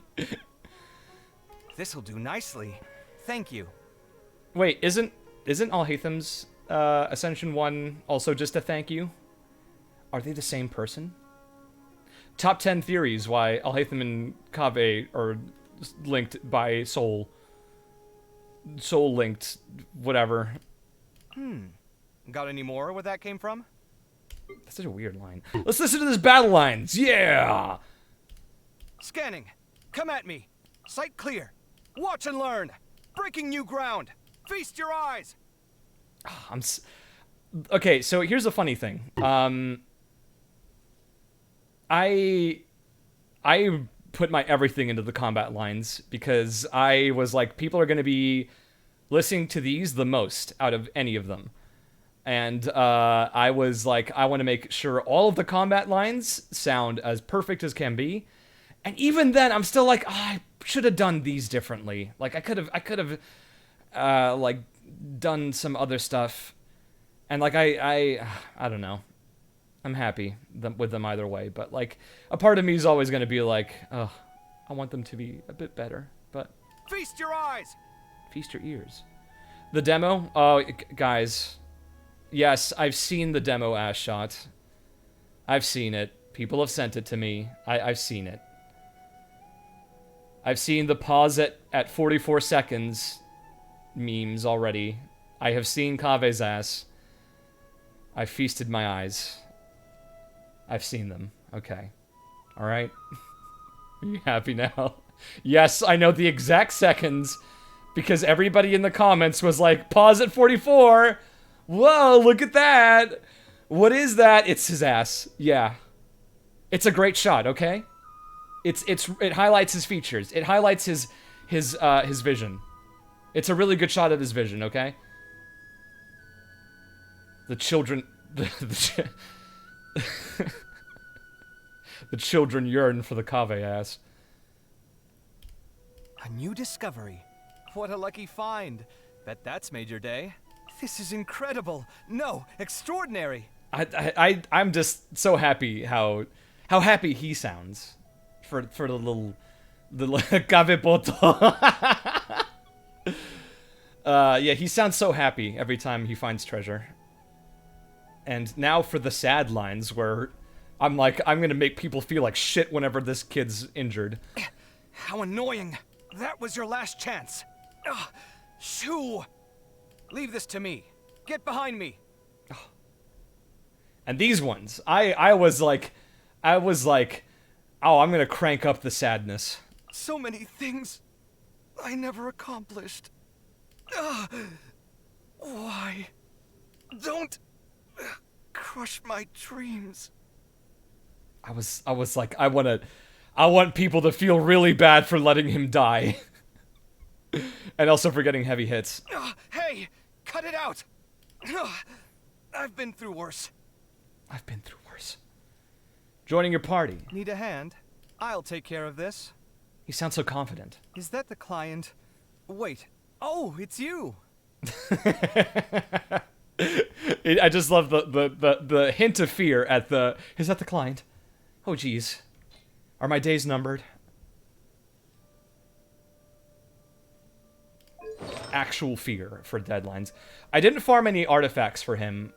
This'll do nicely. Thank you. Wait, isn't Alhatham's Ascension 1 also just a thank you? Are they the same person? Top 10 theories why Alhatham and Kaveh are linked by soul. Soul linked, whatever. Got any more where that came from? That's such a weird line. Let's listen to this battle lines. Yeah! Scanning. Come at me. Sight clear. Watch and learn. Breaking new ground. Feast your eyes. Okay, so here's the funny thing. I put my everything into the combat lines because I was like, people are going to be listening to these the most out of any of them. And I was like, I want to make sure all of the combat lines sound as perfect as can be. And even then, I'm still like, I should have done these differently. Like, I could have like, done some other stuff. And, like, I don't know. I'm happy with them either way. But, like, a part of me is always going to be like, oh, I want them to be a bit better. But... Feast your eyes! Feast your ears. The demo? Oh, guys... Yes, I've seen the demo ass shot. I've seen it. People have sent it to me. I've seen it. I've seen the pause at 44 seconds memes already. I have seen Kaveh's ass. I've feasted my eyes. I've seen them. Okay. Alright. Are you happy now? Yes, I know the exact seconds because everybody in the comments was like, pause at 44! Whoa, look at that! What is that? It's his ass. Yeah. It's a great shot, okay? It highlights his features. It highlights his vision. It's a really good shot of his vision, okay? The children... The children yearn for the Kaveh ass. A new discovery. What a lucky find. Bet that's made your day. This is incredible. No, extraordinary. I'm just so happy how happy he sounds for the little Kaveh Poto. Yeah, he sounds so happy every time he finds treasure. And now for the sad lines where I'm like, I'm gonna make people feel like shit whenever this kid's injured. How annoying. That was your last chance. Ugh. Shoo. Leave this to me. Get behind me. And these ones, I was like, oh, I'm gonna crank up the sadness. So many things I never accomplished. Why? Don't crush my dreams. I was like, I want people to feel really bad for letting him die. And also for getting heavy hits. Hey, cut it out. I've been through worse. I've been through worse. Joining your party. Need a hand? I'll take care of this. You sound so confident. Is that the client? Wait. Oh, it's you. I just love the hint of fear at the... Is that the client? Oh, geez. Are my days numbered? Actual fear for deadlines. I didn't farm any artifacts for him,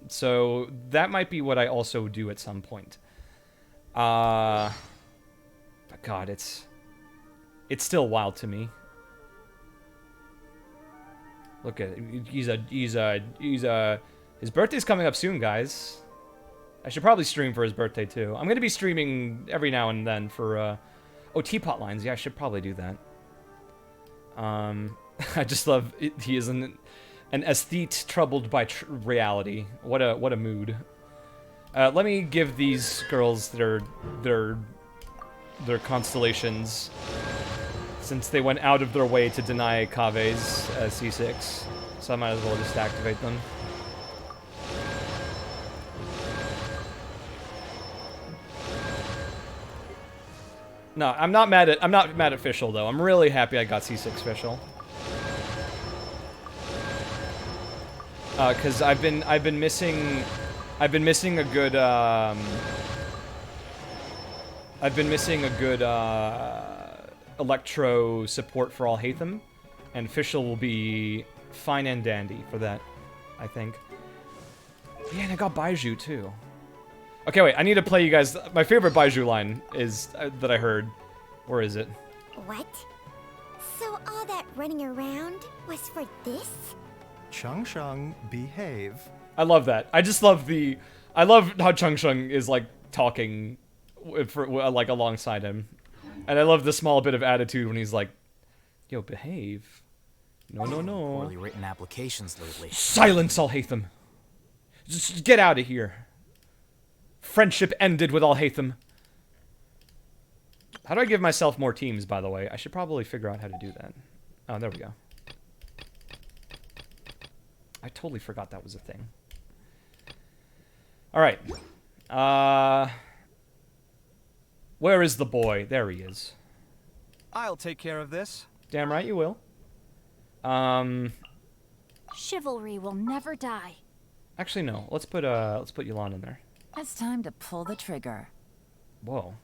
so that might be what I also do at some point. But God, it's still wild to me. Look at it. His birthday's coming up soon, guys. I should probably stream for his birthday too. I'm gonna be streaming every now and then for Oh, teapot lines. Yeah, I should probably do that. I just love it. He is an aesthete troubled by reality. What a mood. Let me give these girls their constellations, since they went out of their way to deny Kaveh's C6. So I might as well just activate them. No, I'm not mad at Fischl though. I'm really happy I got C6 Fischl. Cause I've been missing a good Electro support for Alhaitham, and Fischl will be fine and dandy for that, I think. Yeah, and I got Baiju too. Okay, wait, I need to play you guys. My favorite Baiju line is that I heard. Where is it? What? So all that running around was for this? Chung Chung, behave. I love that. I just love I love how Chung Chung is like talking for like alongside him, and I love the small bit of attitude when he's like, "Yo, behave." No, no, no. Poorly written applications lately. Silence, Alhaitham. Just get out of here. Friendship ended with Alhaitham. How do I give myself more teams, by the way? I should probably figure out how to do that. Oh, there we go. I totally forgot that was a thing. Alright. Where is the boy? There he is. I'll take care of this. Damn right you will. Chivalry will never die. Actually, no. Let's put Yulan in there. It's time to pull the trigger. Whoa.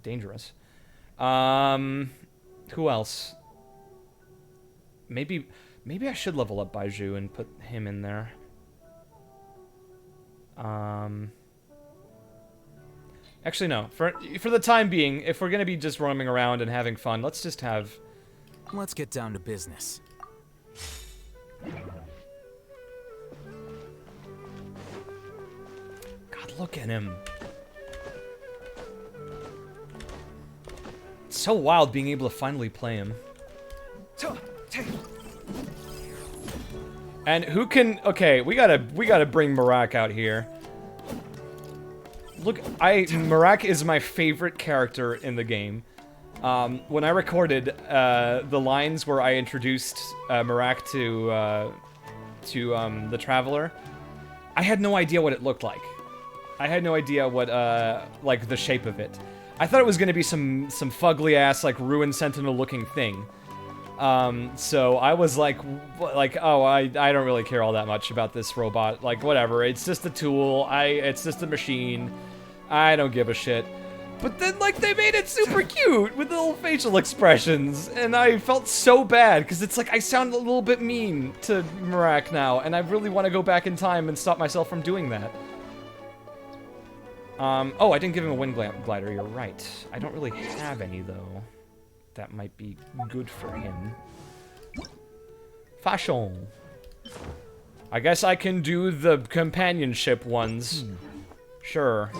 Dangerous. Who else? Maybe I should level up Baiju and put him in there. Actually, no. For the time being, if we're gonna be just roaming around and having fun, let's just have... Let's get down to business. God, look at him. It's so wild being able to finally play him. And who can... Okay, we gotta bring Marak out here. Look, Marak is my favorite character in the game. When I recorded the lines where I introduced Marak to the Traveler, I had no idea what it looked like. I had no idea what like the shape of it. I thought it was gonna be some fugly ass like Ruined Sentinel looking thing. So I was like, oh, I don't really care all that much about this robot. Like, whatever. It's just a tool. It's just a machine. I don't give a shit. But then, like, they made it super cute with the little facial expressions, and I felt so bad, because it's like I sound a little bit mean to Marak now, and I really want to go back in time and stop myself from doing that. Oh, I didn't give him a wind glider, you're right. I don't really have any, though. That might be good for him. Fashion. I guess I can do the companionship ones. Sure.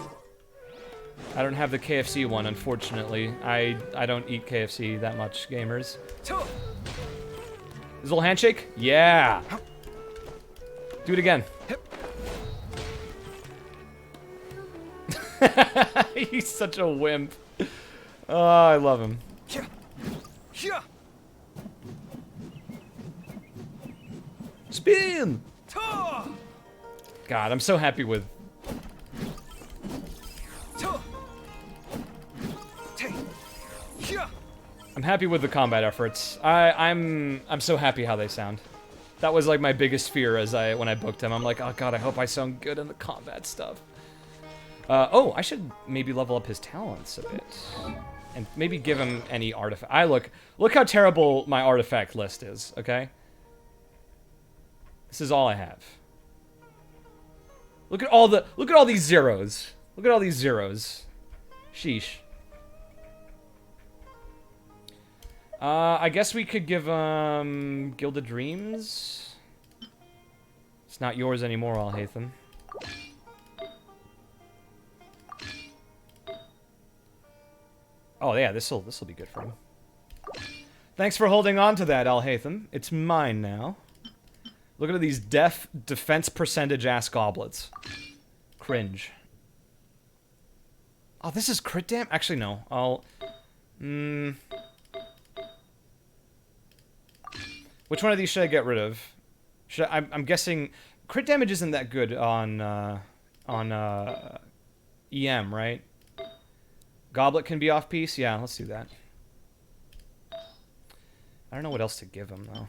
I don't have the KFC one, unfortunately. I don't eat KFC that much, gamers. His little handshake? Yeah! Do it again. He's such a wimp. Oh, I love him. Spin! God, I'm so happy with... I'm happy with the combat efforts. I'm so happy how they sound. That was like my biggest fear when I booked him. I'm like, oh god, I hope I sound good in the combat stuff. Oh, I should maybe level up his talents a bit. And maybe give him any artifact. Look how terrible my artifact list is, okay? This is all I have. Look at all these zeros. Look at all these zeros. Sheesh. I guess we could give Gilded Dreams. It's not yours anymore, Alhaitham. Oh yeah, this'll be good for him. Thanks for holding on to that, Al-Haytham. It's mine now. Look at these defense percentage ass goblets. Cringe. Oh, this is crit dam? Actually, no. I'll... Which one of these should I get rid of? I'm guessing... Crit damage isn't that good on EM, right? Goblet can be off-piece? Yeah, let's do that. I don't know what else to give him, though.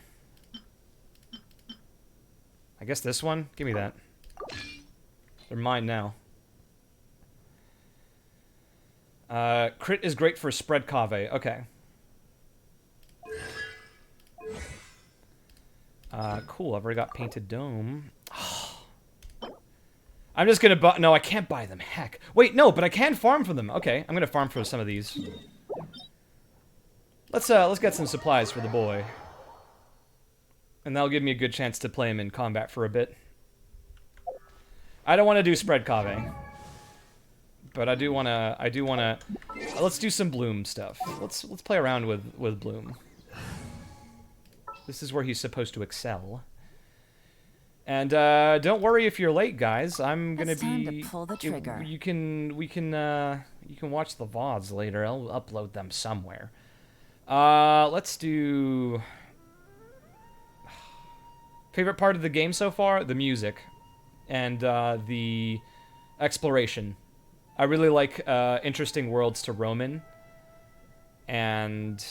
I guess this one? Give me that. They're mine now. Crit is great for spread Kaveh. Okay. Cool. I've already got Painted Dome. I'm just gonna no, I can't buy them. Heck. Wait, no, but I can farm for them. Okay, I'm gonna farm for some of these. Let's get some supplies for the boy. And that'll give me a good chance to play him in combat for a bit. I don't want to do spread Kaveh. But I do wanna let's do some Bloom stuff. Let's play around with Bloom. This is where he's supposed to excel. And don't worry if you're late, guys. I'm gonna It's time to pull the trigger. You can watch the VODs later. I'll upload them somewhere. Let's do favorite part of the game so far: the music and the exploration. I really like interesting worlds to roam in, and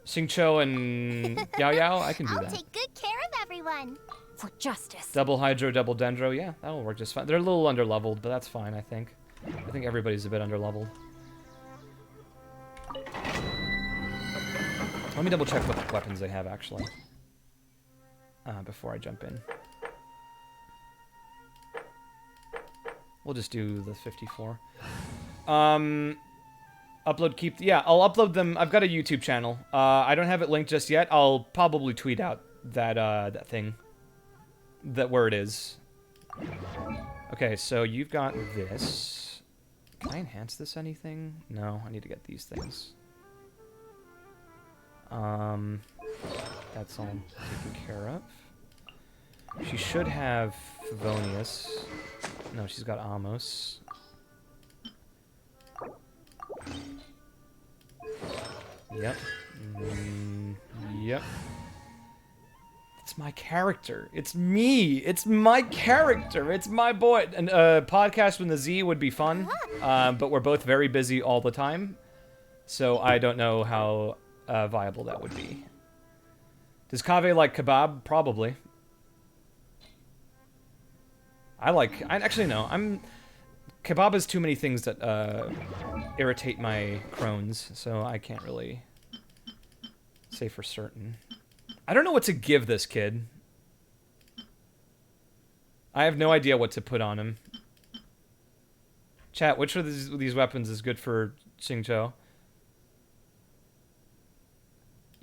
Xingqiu and Yao Yao, I can do I'll that. take good care of everyone. For justice. Double Hydro, double Dendro, yeah, that'll work just fine. They're a little underleveled, but that's fine, I think. I think everybody's a bit underleveled. Let me double check what weapons they have, actually. Before I jump in. We'll just do the 54. Upload, keep... Yeah, I'll upload them. I've got a YouTube channel. I don't have it linked just yet. I'll probably tweet out that thing. Where it is. Okay, so you've got this. Can I enhance this anything? No, I need to get these things. That's all taken care of. She should have Favonius. No, she's got Amos. Yep. Yep. It's my character. It's me. It's my character. It's my boy. And podcast with the Z would be fun, but we're both very busy all the time, so I don't know how viable that would be. Does Kaveh like kebab? Probably. Actually no. Kebab has too many things that irritate my Crohn's, so I can't really say for certain. I don't know what to give this kid. I have no idea what to put on him. Chat, which of these weapons is good for Xingqiu?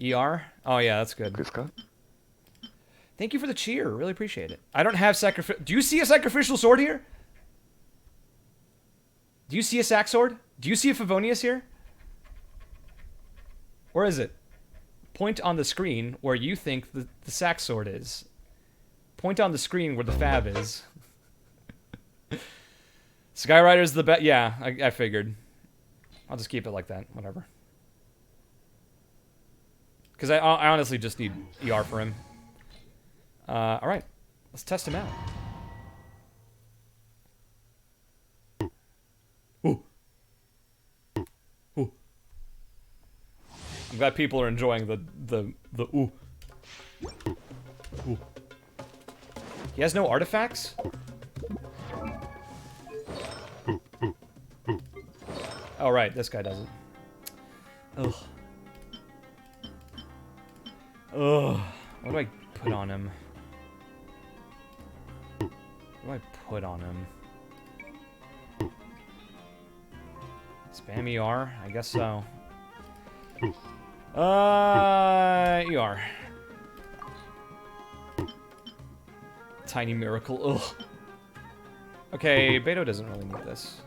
ER? Oh yeah, that's good. Thank you for the cheer. Really appreciate it. I don't have sacrificial... Do you see a sacrificial sword here? Do you see a sac sword? Do you see a Favonius here? Or is it? Point on the screen where you think the sac sword is. Point on the screen where the Fab is. Skyrider's the best. Yeah, I figured. I'll just keep it like that. Whatever. Because I honestly just need ER for him. Alright. Let's test him out. Ooh. Ooh. I'm glad people are enjoying the ooh. Ooh. He has no artifacts? Oh, right. This guy doesn't. Ugh. Ugh. What do I put on him? What do I put on him? Spam ER? I guess so. ER. Tiny miracle. Ugh. Okay, Beto doesn't really need this.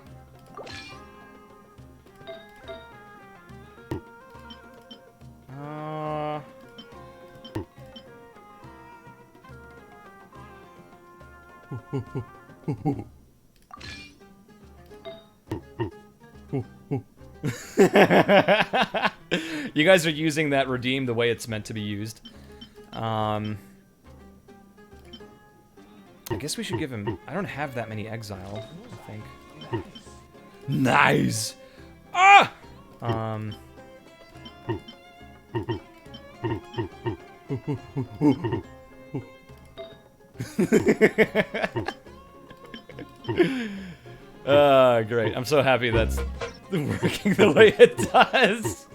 You guys are using that redeem the way it's meant to be used. I guess we should give him... I don't have that many exile, I think. Nice! Ah! Great. I'm so happy that's working the way it does.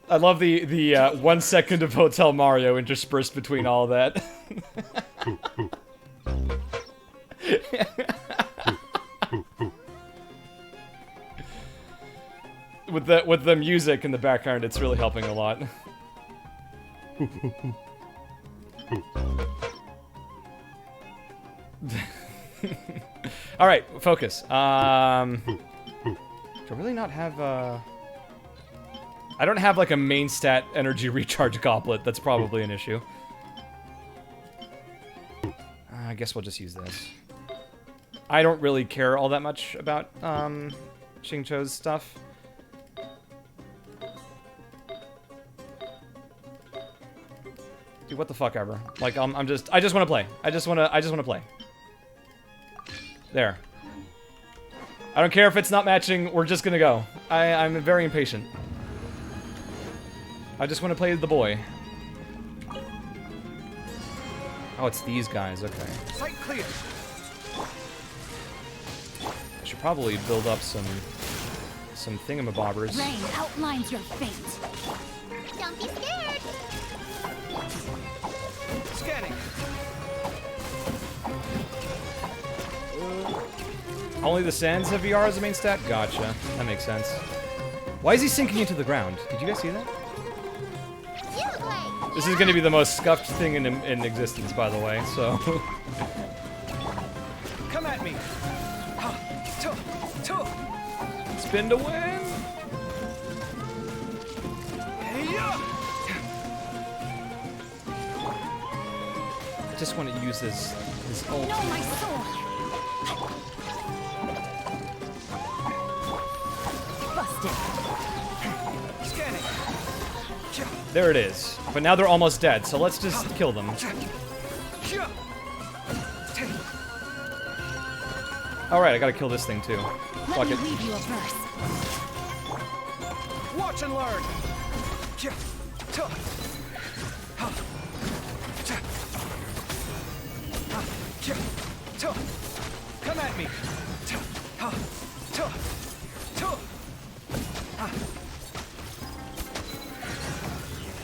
I love the 1 second of Hotel Mario interspersed between all that. With the music in the background, it's really helping a lot. All right, focus. Do I really not have I don't have like a main stat energy recharge goblet. That's probably an issue. I guess we'll just use this. I don't really care all that much about Xingqiu's stuff. Dude, what the fuck ever. Like I just want to play. I just want to play. There. I don't care if it's not matching. We're just gonna go. I'm very impatient. I just want to play the boy. Oh, it's these guys. Okay. Sight clear. I should probably build up some thingamabobbers. Rain outlines your fate. Don't be scared. Scanning. Only the Sands have VR as a main stat? Gotcha. That makes sense. Why is he sinking into the ground? Did you guys see that? This is going to be the most scuffed thing in existence, by the way, so... Come at me. Spin to win! I just want to use his ult. No, my sword. Busted. Scanning. There it is. But now they're almost dead, so let's just kill them. Alright, I gotta kill this thing too. Fuck it. Leave you a verse. Watch and learn. Come at me.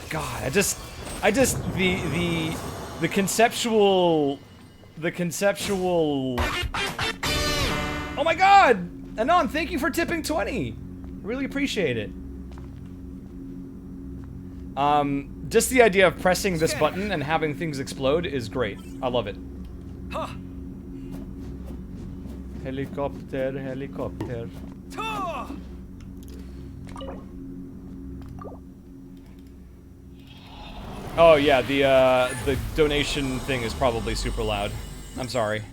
God, the conceptual... Oh my god! Anon, thank you for tipping 20! Really appreciate it. Just the idea of pressing this button and having things explode is great. I love it. Helicopter, helicopter. Oh yeah, the donation thing is probably super loud. I'm sorry.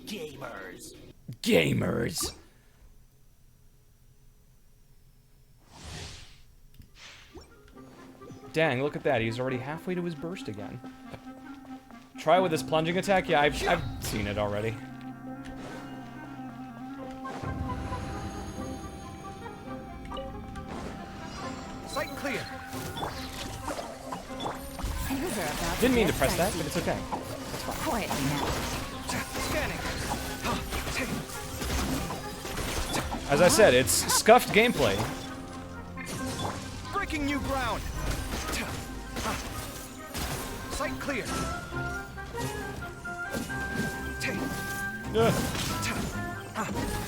Gamers. Gamers. Dang, look at that. He's already halfway to his burst again. Try with this plunging attack? Yeah, I've seen it already. Sight clear. Didn't mean to press that, but it's okay. Quietly now. Scanning. As I said, it's scuffed gameplay. Breaking new ground. Sight clear. I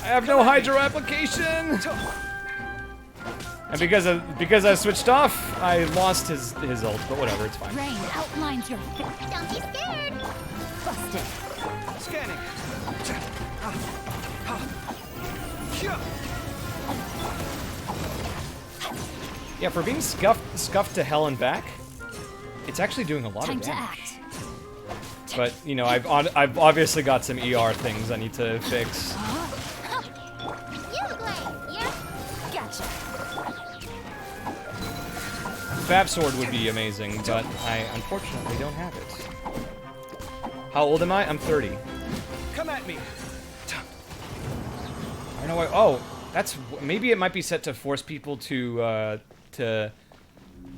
have no hydro application. And because I switched off, I lost his ult, but whatever, it's fine. Rain outlines your fate. Don't be scared. Busted. Scanning. Yeah, for being scuffed to hell and back, it's actually doing a lot Time of to damage. act. But, you know, I've obviously got some ER things I need to fix. Gotcha. Fab Sword would be amazing, but I unfortunately don't have it. How old am I? I'm 30. Come at me. I know. Oh, that's maybe it might be set to force people to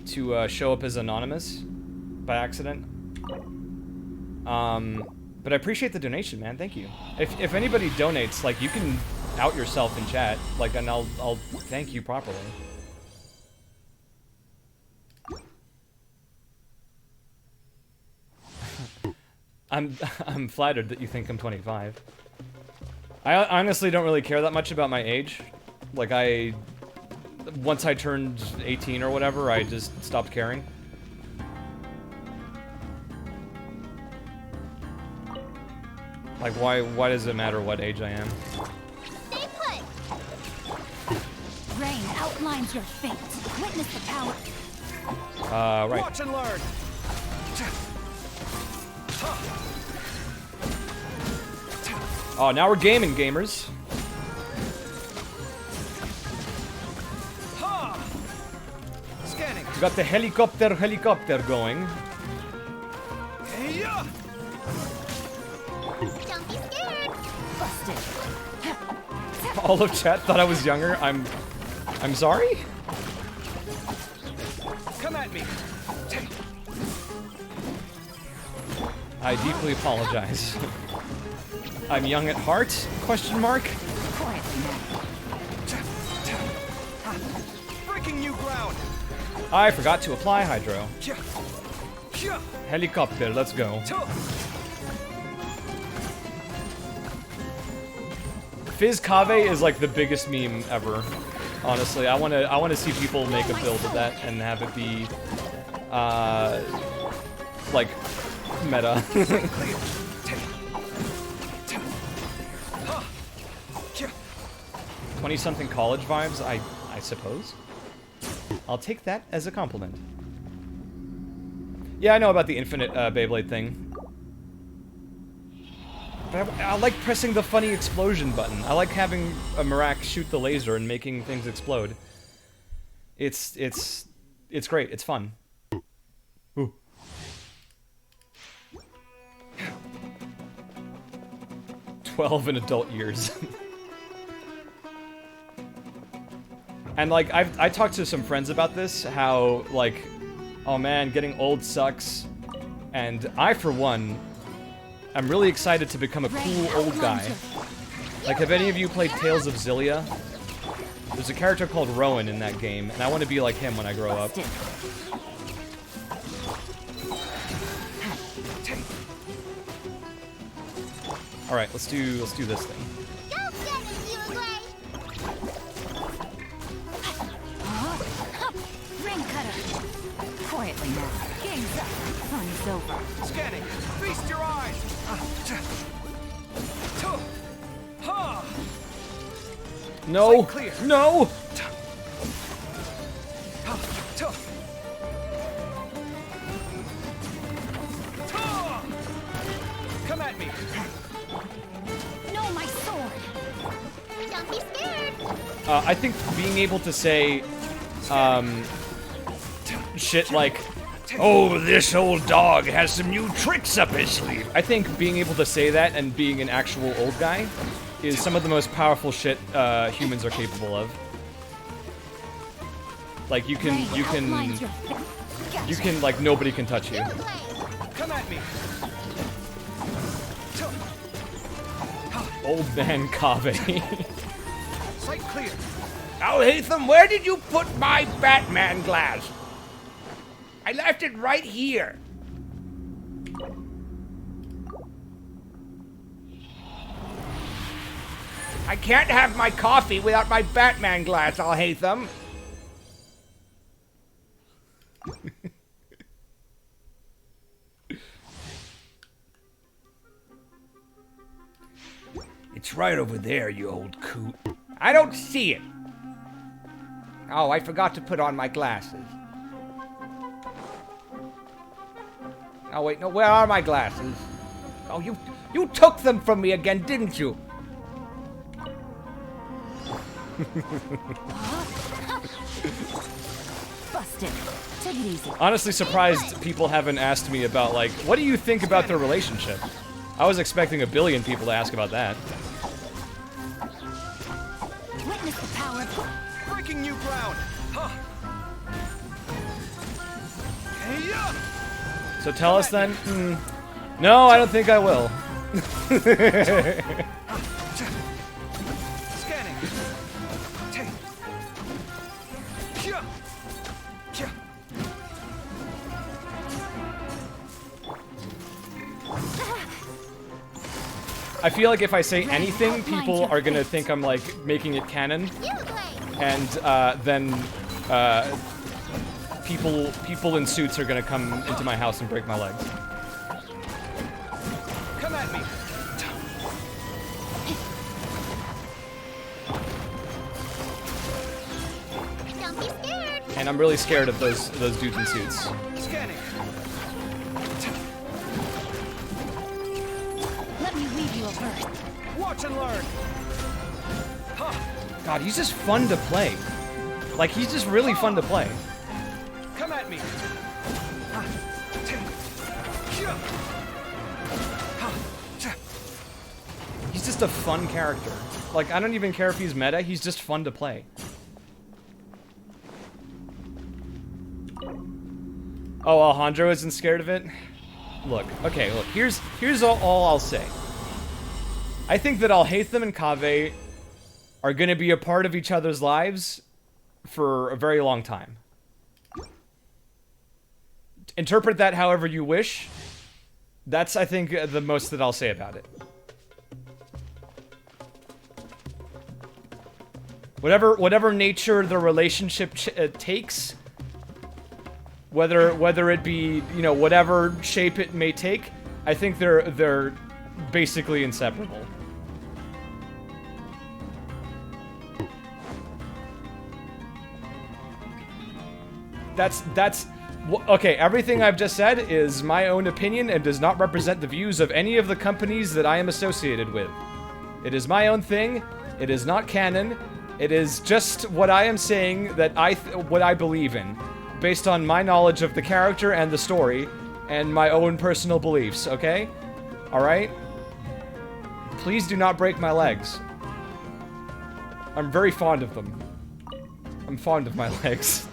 show up as anonymous by accident. But I appreciate the donation, man. Thank you. If anybody donates, like, you can out yourself in chat, like, and I'll thank you properly. I'm flattered that you think I'm 25. I honestly don't really care that much about my age. Like, once I turned 18 or whatever, I just stopped caring. Like, why does it matter what age I am? Stay put. Rain outlines your fate. Witness the power. Right. Watch and learn. Oh, now we're gaming, gamers. Ha! Scanning. We got the helicopter going. Yeah. Don't be scared. Busted. All of chat thought I was younger. I'm sorry? Come at me. I deeply apologize. I'm young at heart? Question mark? Quietly now. Breaking new ground. I forgot to apply hydro. Yeah. Yeah. Helicopter, let's go. Fizz Kaveh is like the biggest meme ever. Honestly, I wanna see people make a build of that and have it be like meta. 20-something college vibes, I suppose. I'll take that as a compliment. Yeah, I know about the infinite Beyblade thing. But I like pressing the funny explosion button. I like having a Marak shoot the laser and making things explode. It's great. It's fun. Ooh. 12 in adult years. And like I talked to some friends about this, how like, oh man, getting old sucks, and I for one, I'm really excited to become a cool old guy. Like, have any of you played Tales of Xillia? There's a character called Rowan in that game, and I want to be like him when I grow up. All right, let's do this thing. Ring cutter. Quietly now. Game's up. Fun is over. Scanning. Feast your eyes. No, clear. no. Come at me. No, my sword. Don't be scared. I think being able to say, shit like, oh, this old dog has some new tricks up his sleeve. I think being able to say that and being an actual old guy is some of the most powerful shit humans are capable of. Like, you can, like, nobody can touch you. Come at me. Old man Kaveh. Sight clear. Al-Haytham, where did you put my Batman glass? I left it right here. I can't have my coffee without my Batman glass, Al-Haytham. It's right over there, you old coot. I don't see it. Oh, I forgot to put on my glasses. Oh, wait, no, where are my glasses? Oh, you took them from me again, didn't you? Busted. Take it easy. Honestly surprised people haven't asked me about, like, what do you think about their relationship? I was expecting a billion people to ask about that. Witness the power. Breaking new ground. Huh. Hey-ya! So tell us then. No, I don't think I will. Scanning. Here. Here. I feel like if I say anything, people are gonna think I'm like making it canon, and then people in suits are gonna come into my house and break my legs. Come at me. Don't be scared. And I'm really scared of those dudes in suits. Scanning. Let me weave you a verse. Watch and learn. Huh. God, he's just fun to play. Like, he's just really fun to play. Come at me. He's just a fun character. Like, I don't even care if he's meta, he's just fun to play. Oh, Alejandro isn't scared of it? Look, okay, look, here's all I'll say. I think that Alhaitham and Kaveh are gonna be a part of each other's lives for a very long time. Interpret that however you wish. That's, I think, the most that I'll say about it. Whatever nature the relationship takes, whether it be, you know, whatever shape it may take, I think they're basically inseparable. That's okay, everything I've just said is my own opinion and does not represent the views of any of the companies that I am associated with. It is my own thing. It is not canon. It is just what I am saying that what I believe in, based on my knowledge of the character and the story and my own personal beliefs, okay? All right? Please do not break my legs. I'm very fond of them. I'm fond of my legs.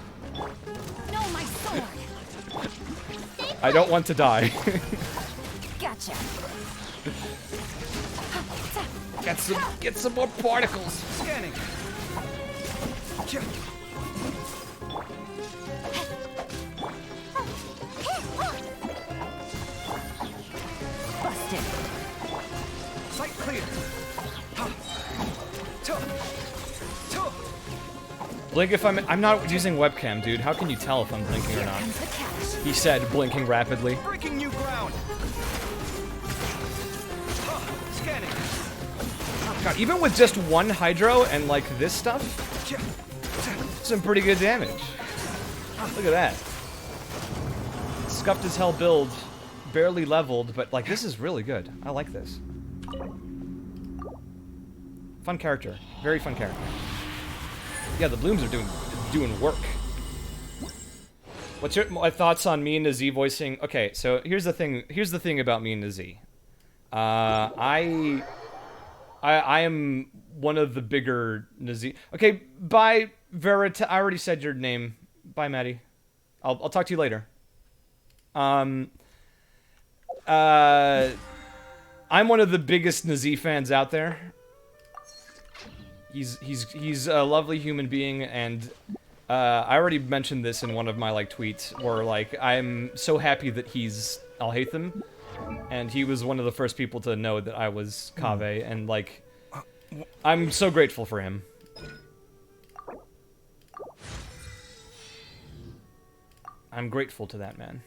No, my sword. I don't want to die. Gotcha. Get some more particles. Scanning. Busted. Sight clear. Blink if I'm not using webcam, dude. How can you tell if I'm blinking or Here not? comes the catch. He said, blinking rapidly. Breaking new ground. Scanning. God, even with just one Hydro and, like, this stuff, some pretty good damage. Look at that. Scuffed as hell build, barely leveled, but, like, this is really good. I like this. Fun character. Very fun character. Yeah, the blooms are doing work. What's your thoughts on me and Nazi voicing? Okay, so here's the thing. Here's the thing about me and Nazi. I am one of the bigger Nazi. Okay, bye, Verita. I already said your name. Bye, Maddie. I'll talk to you later. I'm one of the biggest Nazi fans out there. He's a lovely human being, and I already mentioned this in one of my like tweets, where like I'm so happy that he's Alhaitham, and he was one of the first people to know that I was Kaveh, and like I'm so grateful for him. I'm grateful to that man.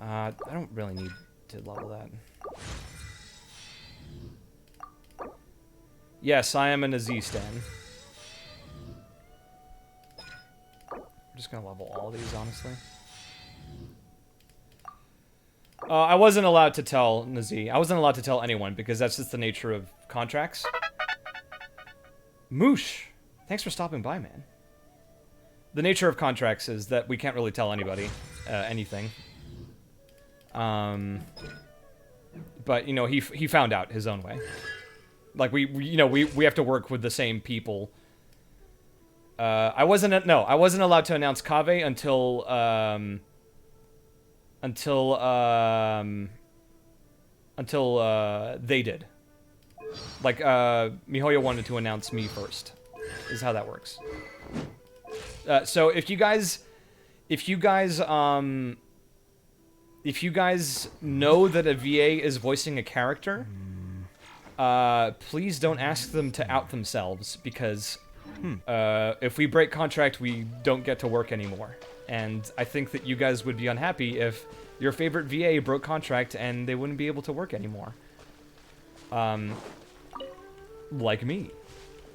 I don't really need to level that. Yes, I am an Aziz stan. I'm just gonna level all these, honestly. I wasn't allowed to tell Nazi. I wasn't allowed to tell anyone because that's just the nature of contracts. Moosh, thanks for stopping by, man. The nature of contracts is that we can't really tell anybody anything. But you know, he found out his own way. Like we have to work with the same people. I wasn't allowed to announce Kaveh until they did. Like MiHoYo wanted to announce me first. Is how that works. So if you guys know that a VA is voicing a character, please don't ask them to out themselves, because if we break contract, we don't get to work anymore. And I think that you guys would be unhappy if your favorite VA broke contract and they wouldn't be able to work anymore. Like me.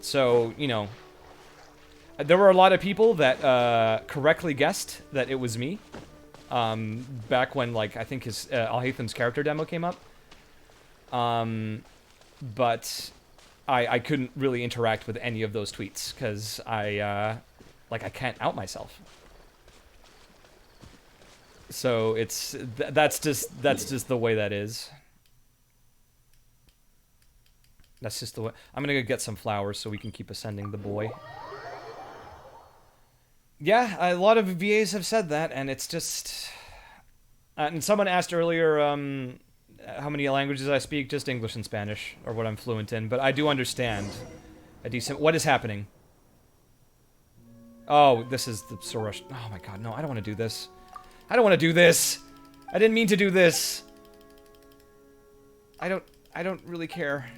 So, you know, there were a lot of people that correctly guessed that it was me. Back when, like, I think his Alhatham's character demo came up. But I couldn't really interact with any of those tweets because I can't out myself. So it's that's just the way that is. That's just the way. I'm gonna go get some flowers so we can keep ascending the boy. Yeah, a lot of VAs have said that, and it's just. And someone asked earlier, how many languages I speak? Just English and Spanish, or what I'm fluent in. But I do understand a decent. What is happening? Oh, this is the Soros. Oh my god, no! I don't want to do this. I don't want to do this. I didn't mean to do this. I don't really care.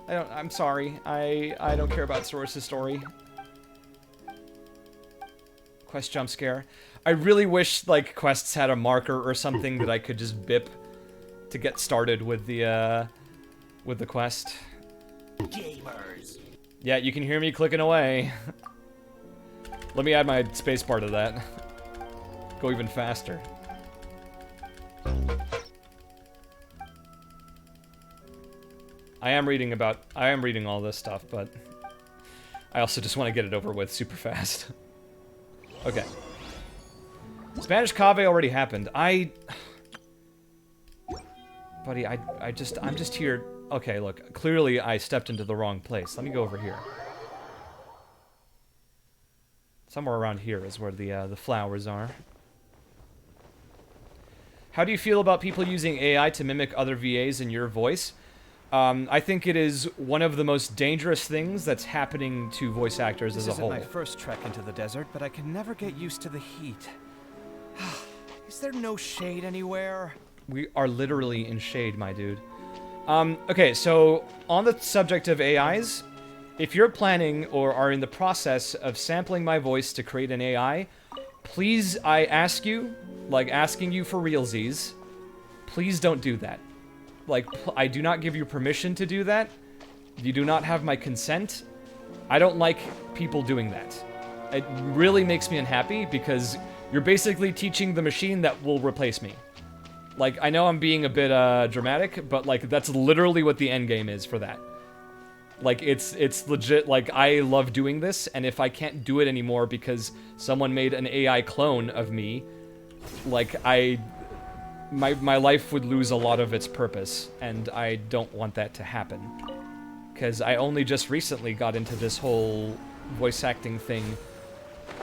I'm sorry. I don't care about Soros' story. Quest jump scare. I really wish, like, quests had a marker or something that I could just bip to get started with the quest. Gamers. Yeah, you can hear me clicking away. Let me add my spacebar to that. Go even faster. I am reading all this stuff, but I also just want to get it over with super fast. Okay. Spanish Kaveh already happened. Buddy, I'm just here. Okay, look. Clearly I stepped into the wrong place. Let me go over here. Somewhere around here is where the flowers are. How do you feel about people using AI to mimic other VAs in your voice? I think it is one of the most dangerous things that's happening to voice actors as a whole. This isn't my first trek into the desert, but I can never get used to the heat. Is there no shade anywhere? We are literally in shade, my dude. Okay, so on the subject of AIs, if you're planning or are in the process of sampling my voice to create an AI, please, I ask you, like asking you for realsies, please don't do that. Like, I do not give you permission to do that. You do not have my consent. I don't like people doing that. It really makes me unhappy because you're basically teaching the machine that will replace me. Like, I know I'm being a bit dramatic, but like that's literally what the end game is for that. Like, it's legit. Like, I love doing this, and if I can't do it anymore because someone made an AI clone of me, like my life would lose a lot of its purpose, and I don't want that to happen. Because I only just recently got into this whole voice acting thing,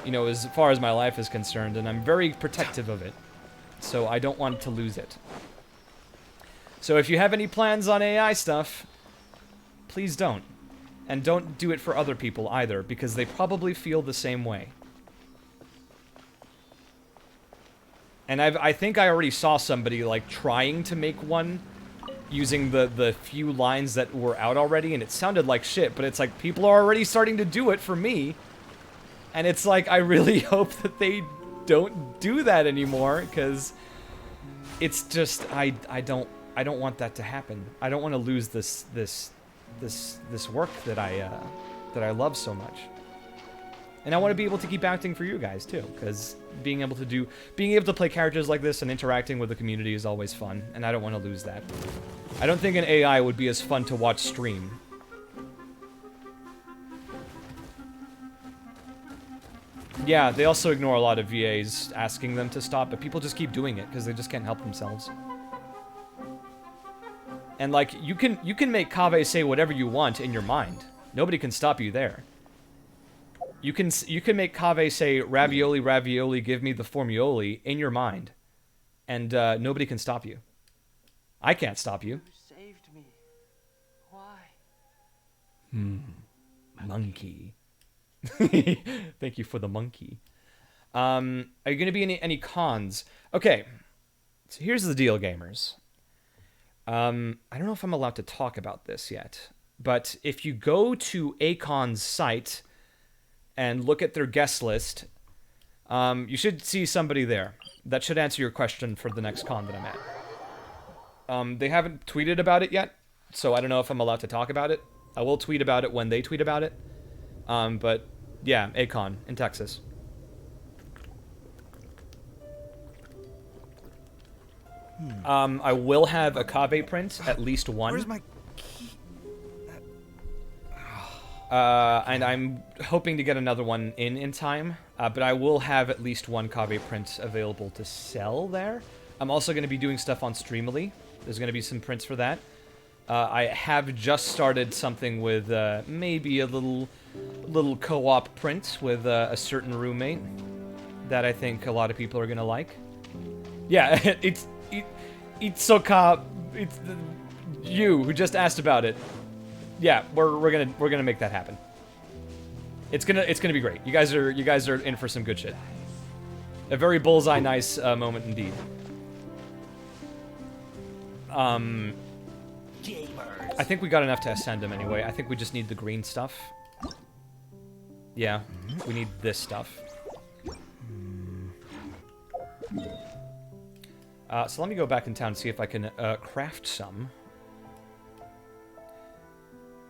you know, as far as my life is concerned, and I'm very protective of it. So I don't want to lose it. So if you have any plans on AI stuff, please don't. And don't do it for other people either, because they probably feel the same way. And I think I already saw somebody, like, trying to make one using the few lines that were out already, and it sounded like shit, but it's like, people are already starting to do it for me. And it's like, I really hope that they don't do that anymore, because it's just I don't want that to happen. I don't want to lose this work that I love so much. And I want to be able to keep acting for you guys too, because being able to play characters like this and interacting with the community is always fun, and I don't want to lose that. I don't think an AI would be as fun to watch stream. Yeah, they also ignore a lot of VAs asking them to stop, but people just keep doing it because they just can't help themselves. And like, you can make Kaveh say whatever you want in your mind. Nobody can stop you there. You can make Kaveh say ravioli, ravioli, give me the formioli in your mind, and nobody can stop you. I can't stop you. You saved me. Why? Monkey. Thank you for the monkey. Are you going to be in any cons? Okay, so here's the deal, gamers. I don't know if I'm allowed to talk about this yet, but if you go to Acon's site and look at their guest list, you should see somebody there. That should answer your question for the next con that I'm at. They haven't tweeted about it yet, so I don't know if I'm allowed to talk about it. I will tweet about it when they tweet about it. But yeah, Acon in Texas. I will have a Kaveh print, at least one. Where's my key? And I'm hoping to get another one in time. But I will have at least one Kaveh print available to sell there. I'm also going to be doing stuff on Streamily. There's going to be some prints for that. I have just started something with maybe a little co-op print with a certain roommate that I think a lot of people are going to like. Yeah, it's Itsoka, it's you who just asked about it. Yeah, we're gonna make that happen. It's gonna be great. You guys are in for some good shit. A very bullseye nice moment indeed. I think we got enough to ascend him anyway. I think we just need the green stuff. Yeah, we need this stuff. So let me go back in town and see if I can craft some.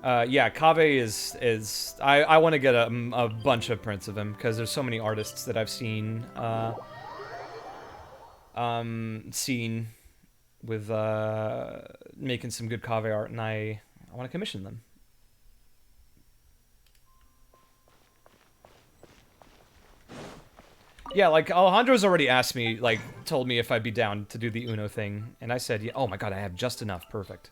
Yeah, Kaveh is I want to get a bunch of prints of him because there's so many artists that I've seen with making some good Kaveh art, and I want to commission them. Yeah, like, Alejandro's already asked me, like, told me if I'd be down to do the Uno thing, and I said, yeah, oh my god, I have just enough, perfect.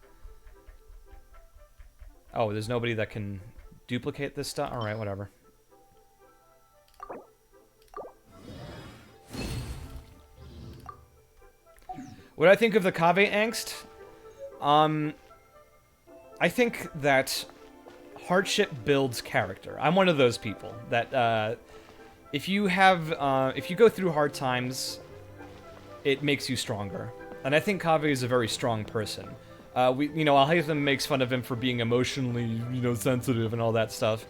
Oh, there's nobody that can duplicate this stuff? Alright, whatever. What do I think of the Kaveh angst? I think that hardship builds character. I'm one of those people that, if you go through hard times, it makes you stronger. And I think Kaveh is a very strong person. Alhaitham makes fun of him for being emotionally, sensitive and all that stuff.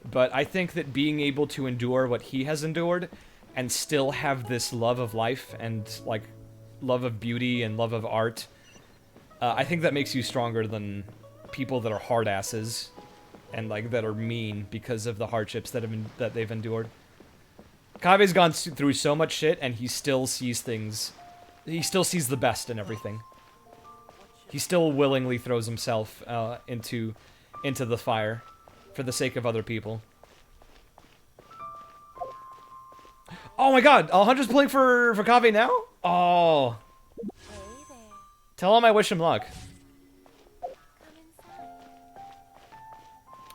But I think that being able to endure what he has endured and still have this love of life and, like, love of beauty and love of art, I think that makes you stronger than people that are hard asses and, like, that are mean because of the hardships that they've endured. Kaveh's gone through so much shit, and he still sees things. He still sees the best in everything. He still willingly throws himself into the fire for the sake of other people. Oh my god, Alejandro's playing for Kaveh now? Oh. Tell him I wish him luck.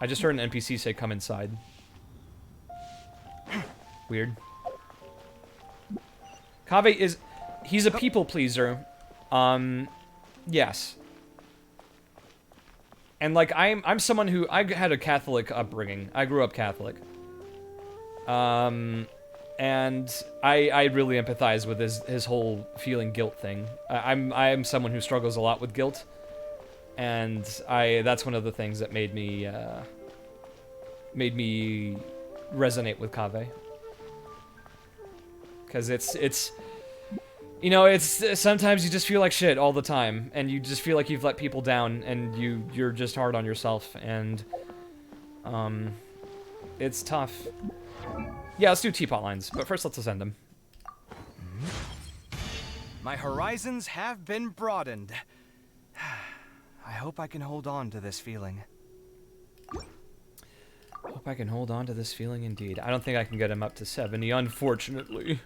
I just heard an NPC say come inside. Weird. Kaveh he's a people pleaser. Yes. And like I'm someone who I had a Catholic upbringing. I grew up Catholic. And I really empathize with his whole feeling guilt thing. I'm someone who struggles a lot with guilt. And that's one of the things that made me resonate with Kaveh. Because it's you know, it's sometimes you just feel like shit all the time, and you just feel like you've let people down, and you're just hard on yourself, and it's tough. Yeah, let's do teapot lines, but first let's ascend them. My horizons have been broadened. I hope I can hold on to this feeling. Hope I can hold on to this feeling indeed. I don't think I can get him up to 70, unfortunately.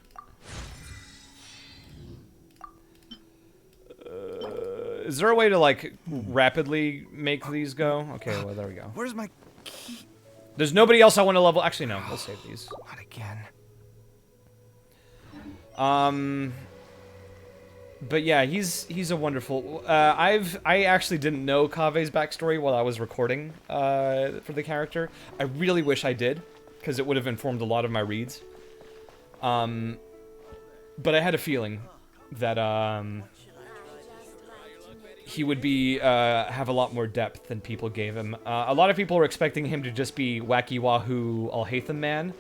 Is there a way to, like, rapidly make these go? Okay, well, there we go. Where's my... There's nobody else I want to level... Actually, no. We'll save these. Not again. But yeah, he's a wonderful... I actually didn't know Kaveh's backstory while I was recording for the character. I really wish I did, because it would have informed a lot of my reads. But I had a feeling that he would be have a lot more depth than people gave him. A lot of people were expecting him to just be wacky wahoo Alhaitham man.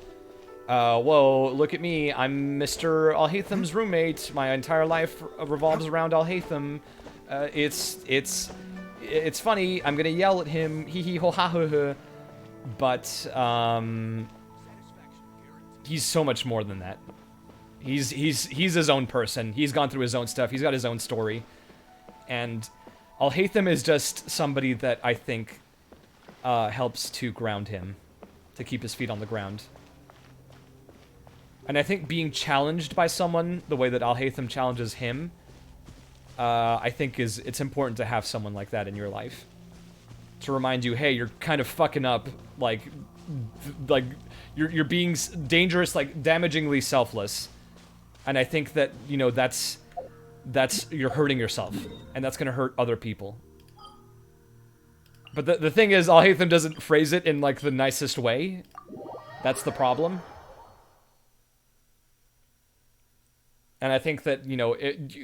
Whoa, look at me, I'm Mr. Alhaitham's roommate. My entire life revolves around Alhaitham. It's funny, I'm gonna yell at him, hee hee ho ha ho ho. But, he's so much more than that. He's his own person. He's gone through his own stuff. He's got his own story. And Alhaitham is just somebody that I think helps to ground him, to keep his feet on the ground. And I think being challenged by someone the way that Alhaitham challenges him, I think it's important to have someone like that in your life. To remind you, hey, you're kind of fucking up, like you're being dangerous, like damagingly selfless. And I think that, you know, that's you're hurting yourself, and that's gonna hurt other people. But the thing is, Alhaitham doesn't phrase it in, like, the nicest way. That's the problem. And I think that, you know,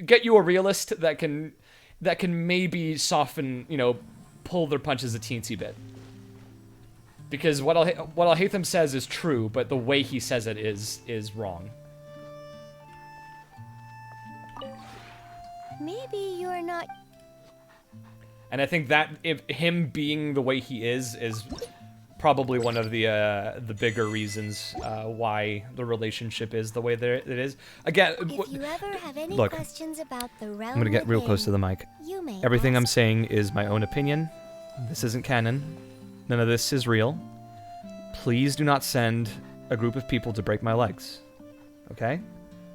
get you a realist that can maybe soften, you know, pull their punches a teensy bit. Because what Alhaitham says is true, but the way he says it is wrong. Maybe you're not... And I think that him being the way he is probably one of the bigger reasons why the relationship is the way that it is. Again, If you ever have any look, questions about the realm I'm gonna get real close to the within, mic. you may Everything I'm ask. saying is my own opinion. This isn't canon. None of this is real. Please do not send a group of people to break my legs. Okay?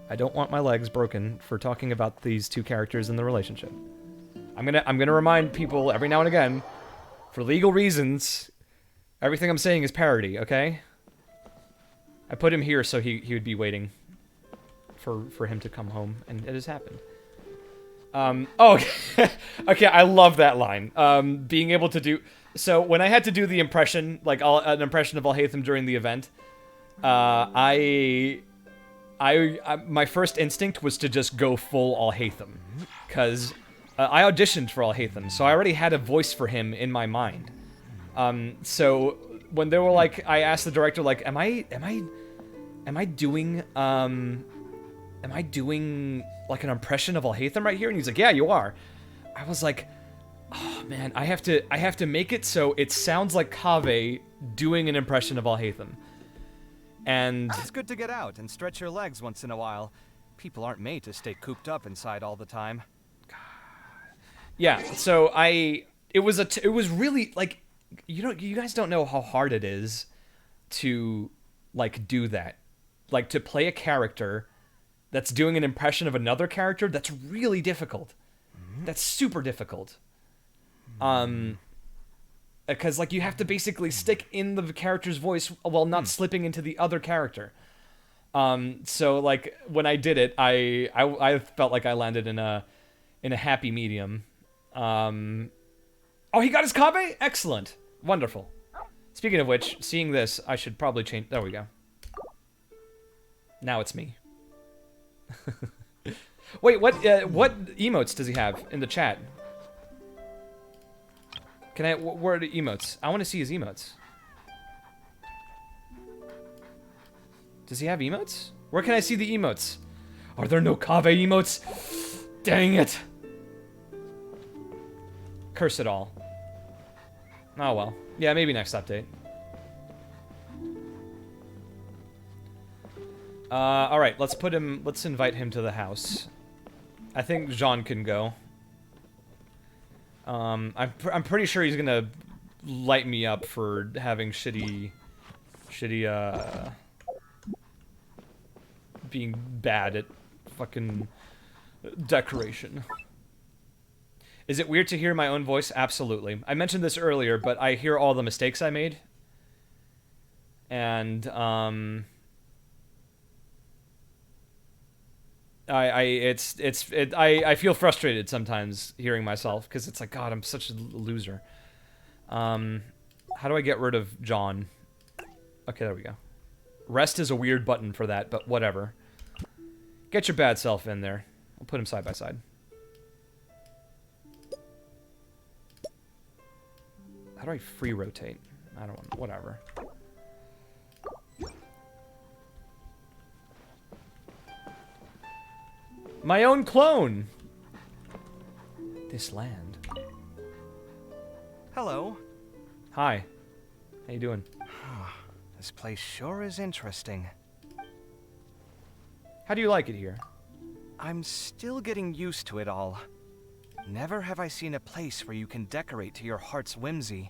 I don't want my legs broken for talking about these two characters in the relationship. I'm gonna remind people every now and again, for legal reasons, everything I'm saying is parody, okay? I put him here so he would be waiting for him to come home, and it has happened. Oh, okay, I love that line. Being able to do... So, when I had to do the impression, like, an impression of Alhaitham during the event, my first instinct was to just go full Alhaitham, because I auditioned for Alhaitham, so I already had a voice for him in my mind. So when they were like, I asked the director, like, am I doing like an impression of Alhaitham right here? And he's like, yeah, you are. I was like, oh man, I have to make it so it sounds like Kaveh doing an impression of Alhaitham. And It's good to get out and stretch your legs once in a while. People aren't made to stay cooped up inside all the time. yeah, so it was really, like, you guys don't know how hard it is to, like, do that. Like, to play a character that's doing an impression of another character, that's really difficult. That's super difficult. Because, like, you have to basically stick in the character's voice while not slipping into the other character. So, like, when I did it, I felt like I landed in a happy medium. Oh, he got his Kaveh? Excellent. Wonderful. Speaking of which, seeing this, I should probably change... There we go. Now it's me. Wait, what emotes does he have in the chat? Can I... Where are the emotes? I want to see his emotes. Does he have emotes? Where can I see the emotes? Are there no Kaveh emotes? Dang it. Curse it all. Oh well. Yeah, maybe next update. Alright, let's invite him to the house. I think Jean can go. I'm pretty sure he's gonna light me up for having shitty, being bad at fucking decoration. Is it weird to hear my own voice? Absolutely. I mentioned this earlier, but I hear all the mistakes I made. And, I feel frustrated sometimes hearing myself, because it's like, God, I'm such a loser. How do I get rid of John? Okay, there we go. Rest is a weird button for that, but whatever. Get your bad self in there. I'll put him side by side. How do I free rotate? I don't want, whatever. My own clone! This land. Hello. Hi. How you doing? This place sure is interesting. How do you like it here? I'm still getting used to it all. Never have I seen a place where you can decorate to your heart's whimsy.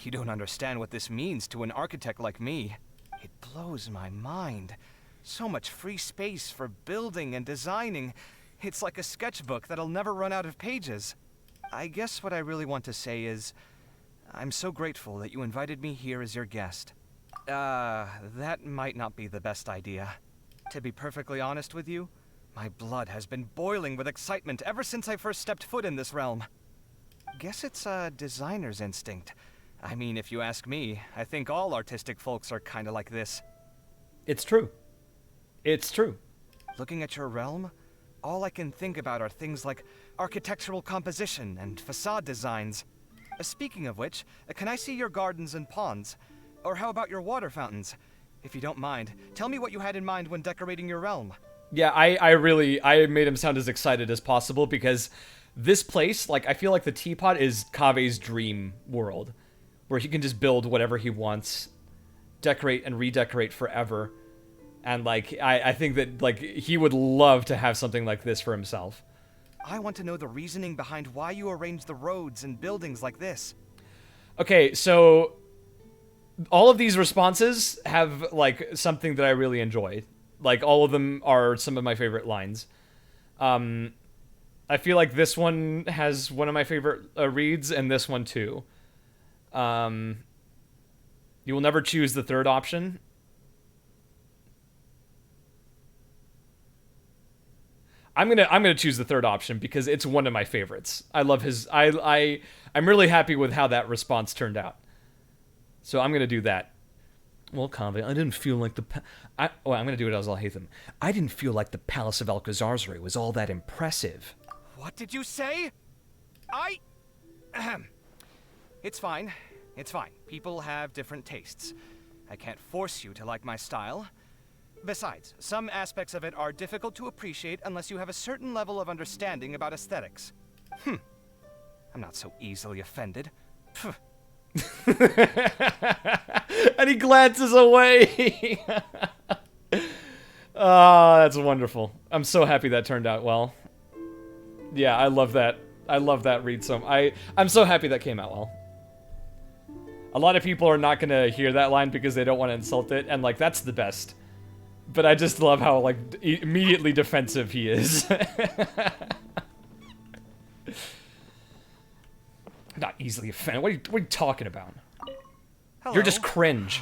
You don't understand what this means to an architect like me. It blows my mind. So much free space for building and designing. It's like a sketchbook that'll never run out of pages. I guess what I really want to say is, I'm so grateful that you invited me here as your guest. That might not be the best idea. To be perfectly honest with you, my blood has been boiling with excitement ever since I first stepped foot in this realm. Guess it's a designer's instinct. I mean, if you ask me, I think all artistic folks are kinda like this. It's true. It's true. Looking at your realm, all I can think about are things like architectural composition and facade designs. Speaking of which, can I see your gardens and ponds? Or how about your water fountains? If you don't mind, tell me what you had in mind when decorating your realm. Yeah, I made him sound as excited as possible because this place, like, I feel like the teapot is Kaveh's dream world, where he can just build whatever he wants, decorate and redecorate forever. And, like, I think that, like, he would love to have something like this for himself. I want to know the reasoning behind why you arrange the roads and buildings like this. Okay, so all of these responses have, like, something that I really enjoy. Like, all of them are some of my favorite lines. I feel like this one has one of my favorite reads, and this one too. You will never choose the third option. I'm gonna choose the third option because it's one of my favorites. I love his. I'm really happy with how that response turned out. So I'm gonna do that. Well, Kaveh, I didn't feel like I'm gonna do it as Al-Haytham. I didn't feel like the Palace of Alcazar's was all that impressive. What did you say? It's fine. It's fine. People have different tastes. I can't force you to like my style. Besides, some aspects of it are difficult to appreciate unless you have a certain level of understanding about aesthetics. I'm not so easily offended. And he glances away. That's wonderful. I'm so happy that turned out well. Yeah, I love that. I love that read I'm so happy that came out well. A lot of people are not gonna hear that line because they don't want to insult it, and, like, that's the best. But I just love how, like, immediately defensive he is. Not easily offended. What are you talking about? Hello. You're just cringe.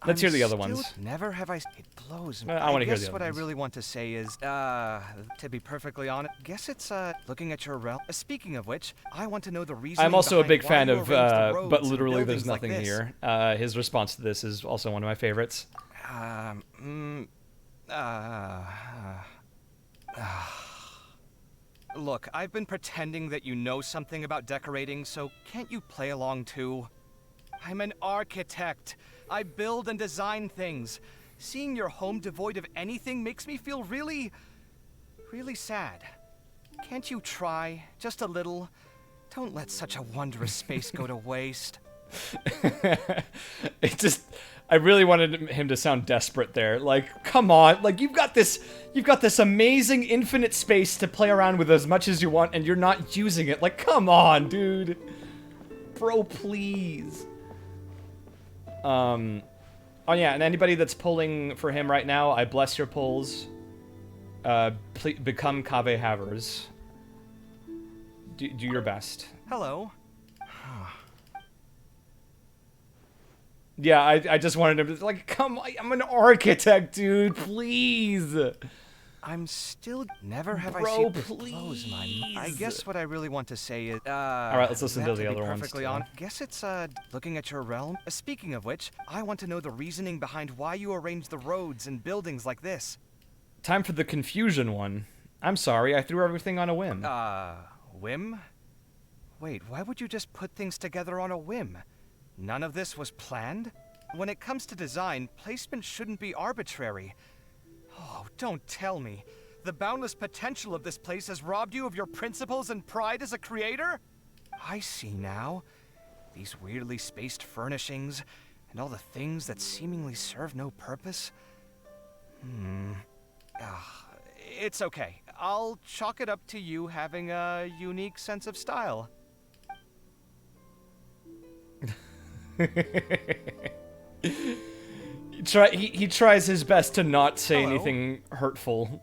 Let's hear the other ones. Never have I. It blows me. I want to hear the guess other what ones. I really want to say is, to be perfectly honest, guess it's looking at your realm. Speaking of which, I want to know the reason. I'm also a big fan you of, arranged the roads but and literally there's buildings like nothing this. here. His response to this is also one of my favorites. Look, I've been pretending that you know something about decorating, so can't you play along too? I'm an architect. I build and design things. Seeing your home devoid of anything makes me feel really sad. Can't you try, just a little? Don't let such a wondrous space go to waste. I really wanted him to sound desperate there. Like, come on, like you've got this amazing infinite space to play around with as much as you want, and you're not using it. Like, come on, dude. Bro, please. Oh yeah, and anybody that's pulling for him right now, I bless your pulls. Please become Kaveh havers. Do your best. Hello. Yeah, I just wanted him to, like, come on, I'm an architect, dude, please. I'm still... Never have Bro, I seen... please. I guess what I really want to say is... Alright, let's listen to the other ones, perfectly too. Guess it's, looking at your realm. Speaking of which, I want to know the reasoning behind why you arrange the roads and buildings like this. Time for the confusion one. I'm sorry, I threw everything on a whim. Whim? Wait, why would you just put things together on a whim? None of this was planned? When it comes to design, placement shouldn't be arbitrary. Oh, don't tell me. The boundless potential of this place has robbed you of your principles and pride as a creator? I see now. These weirdly spaced furnishings, and all the things that seemingly serve no purpose. It's okay. I'll chalk it up to you having a unique sense of style. He tries his best to not say Hello? anything hurtful.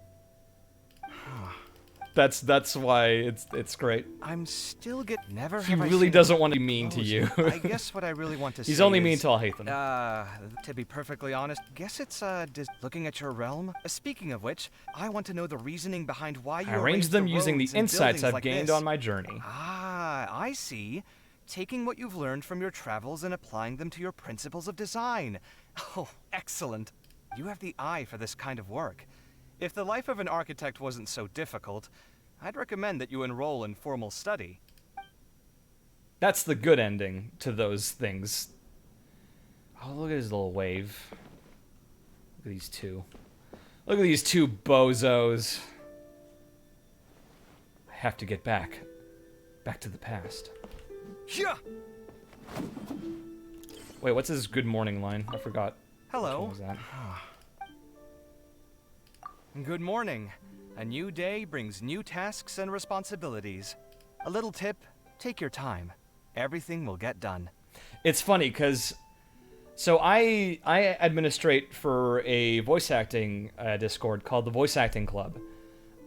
That's why it's great. I'm still never He have I really seen doesn't want to be mean to clothes. you. I guess what I really want to say He's only mean is, till I'll hate them. to be perfectly honest, guess it's looking at your realm. Speaking of which, I want to know the reasoning behind why you I arranged them using the roads and insights buildings I've like gained this. on my journey. Ah, I see. Taking what you've learned from your travels and applying them to your principles of design. Oh, excellent. You have the eye for this kind of work. If the life of an architect wasn't so difficult, I'd recommend that you enroll in formal study. That's the good ending to those things. Oh, look at his little wave. Look at these two. Look at these two bozos. I have to get back. Back to the past. Yeah. Wait, what's his good morning line? I forgot. Hello. Which one was that? Good morning. A new day brings new tasks and responsibilities. A little tip, take your time. Everything will get done. It's funny because so I administrate for a voice acting Discord called the Voice Acting Club.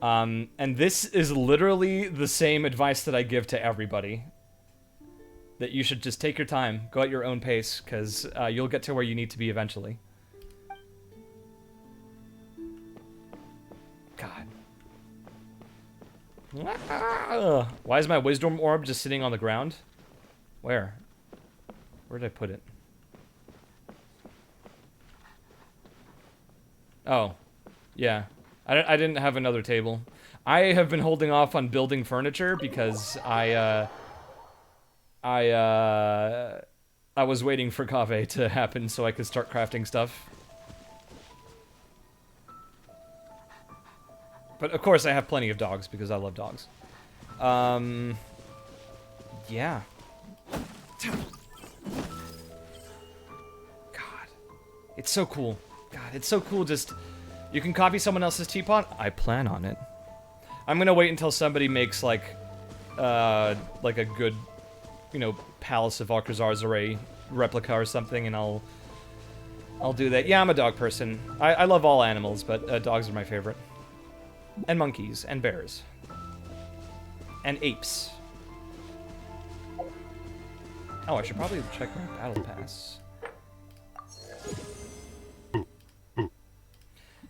And this is literally the same advice that I give to everybody. That you should just take your time, go at your own pace, because you'll get to where you need to be eventually. God. Why is my wisdom orb just sitting on the ground? Where? Where did I put it? Oh. Yeah. I didn't have another table. I have been holding off on building furniture because I was waiting for Kaveh to happen so I could start crafting stuff. But of course I have plenty of dogs because I love dogs. Yeah. God. It's so cool. God, it's so cool just... You can copy someone else's teapot? I plan on it. I'm gonna wait until somebody makes, like a good, you know, Palace of Alcazar's Array replica or something, and I'll do that. Yeah, I'm a dog person. I love all animals, but dogs are my favorite. And monkeys, and bears. And apes. Oh, I should probably check my battle pass.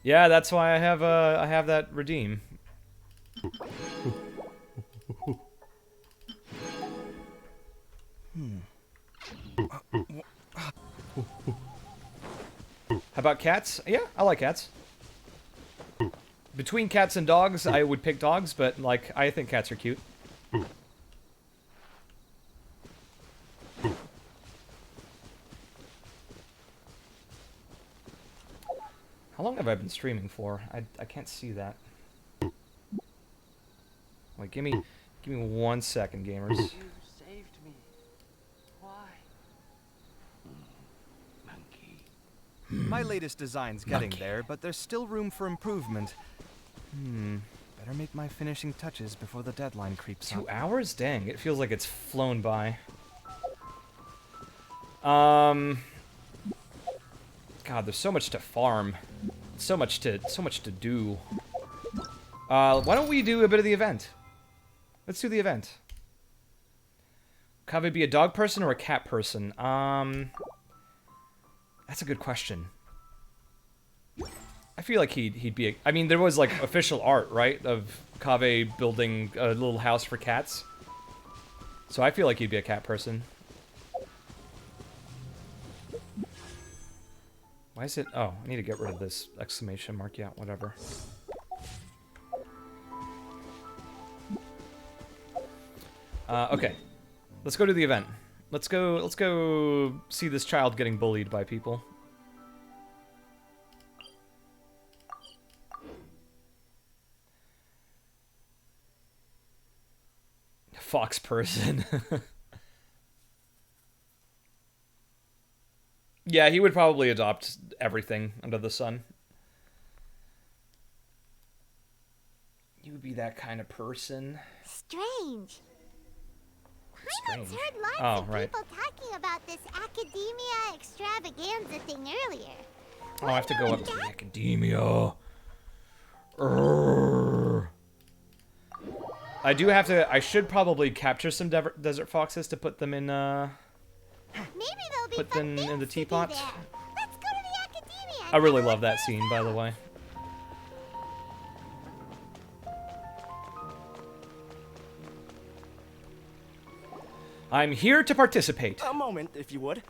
Yeah, that's why I have that redeem. How about cats? Yeah, I like cats. Between cats and dogs, I would pick dogs, but like I think cats are cute. How long have I been streaming for? I can't see that. Wait, give me 1 second, gamers. You saved me. Why? Monkey. My latest design's getting there, but there's still room for improvement. Better make my finishing touches before the deadline creeps up. 2 hours? Dang, it feels like it's flown by. God, there's so much to farm. So much to do. Why don't we do a bit of the event? Let's do the event. Kaveh be a dog person or a cat person? That's a good question. I feel like he'd be a, I mean, there was like official art, right, of Kaveh building a little house for cats. So I feel like he'd be a cat person. Why is it? Oh, I need to get rid of this exclamation mark. Yeah, whatever. Okay, let's go to the event. Let's go see this child getting bullied by people. Fox person. Yeah, he would probably adopt everything under the sun. You would be that kind of person. Strange. Strange. Paimon's heard lots of people talking about this academia extravaganza thing earlier. Oh, I have to go up to the academia. Urgh. I do have to. I should probably capture some desert foxes to put them in. Maybe they'll be Put fun them in the things to do teapot. there. Let's go to the academia. I really love that scene, by the way. I'm here to participate. A moment, if you would.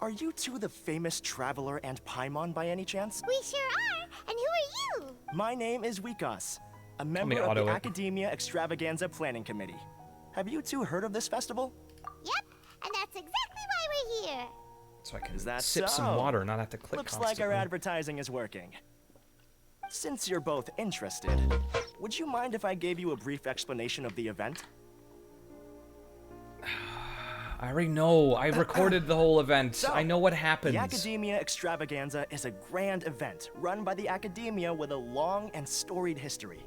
Are you two the famous Traveler and Paimon by any chance? We sure are. And who are you? My name is Wikas, a member of the Academia Extravaganza Planning Committee. Have you two heard of this festival? Yep, and that's exactly why we're here. So I can Is that sip so? some water, not have to click Looks constantly. like our advertising is working. Since you're both interested, would you mind if I gave you a brief explanation of the event? I already know. I recorded the whole event. So, I know what happens. The Academia Extravaganza is a grand event run by the Academia with a long and storied history.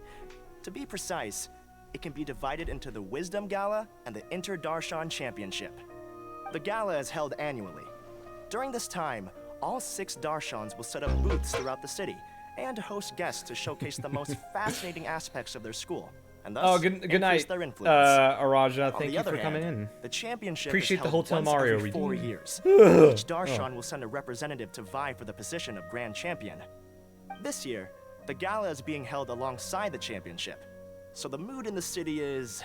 To be precise, it can be divided into the Wisdom Gala and the Inter-Darshan Championship. The gala is held annually. During this time, all 6 Darshans will set up booths throughout the city and host guests to showcase the most fascinating aspects of their school, and thus good increase night, their influence. Araja. On Thank the you other for coming hand, in. The championship Appreciate is the held Hotel once Mario every 4 redeem. years. Each Darshan will send a representative to vie for the position of Grand Champion. This year, the gala is being held alongside the championship, so the mood in the city is,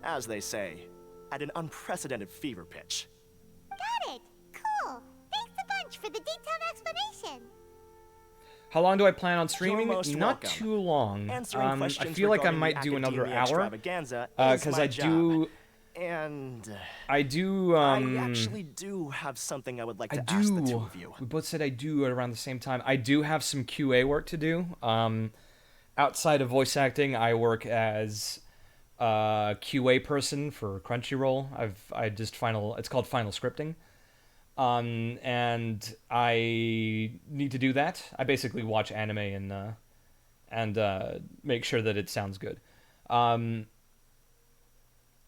as they say, at an unprecedented fever pitch. Got it. Cool. Thanks a bunch for the detailed explanation. How long do I plan on streaming? You're most Not welcome. too long. Answering I questions feel like I regarding might the do another Academia hour. Extravaganza is Because my I do. job. And I do. I actually do have something I would like to ask the two of you. We both said I do at around the same time. I do have some QA work to do. Outside of voice acting, I work as a QA person for Crunchyroll. It's called final scripting. And I need to do that. I basically watch anime and make sure that it sounds good.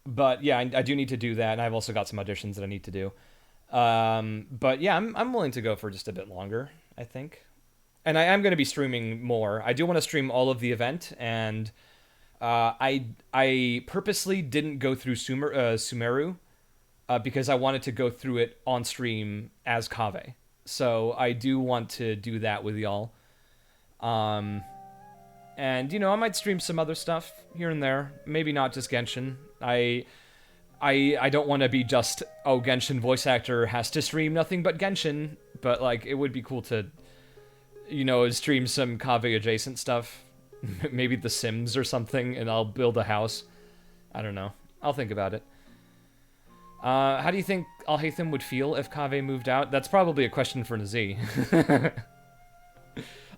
But yeah, I do need to do that, and I've also got some auditions that I need to do. But yeah, I'm willing to go for just a bit longer, I think. And I am going to be streaming more. I do want to stream all of the event, and I purposely didn't go through Sumeru because I wanted to go through it on stream as Kaveh. So I do want to do that with y'all. And, you know, I might stream some other stuff here and there. Maybe not just Genshin. I don't want to be just, oh, Genshin voice actor has to stream nothing but Genshin. But, like, it would be cool to, you know, stream some Kaveh adjacent stuff. Maybe The Sims or something, and I'll build a house. I don't know. I'll think about it. How do you think Alhaitham would feel if Kaveh moved out? That's probably a question for Nazi.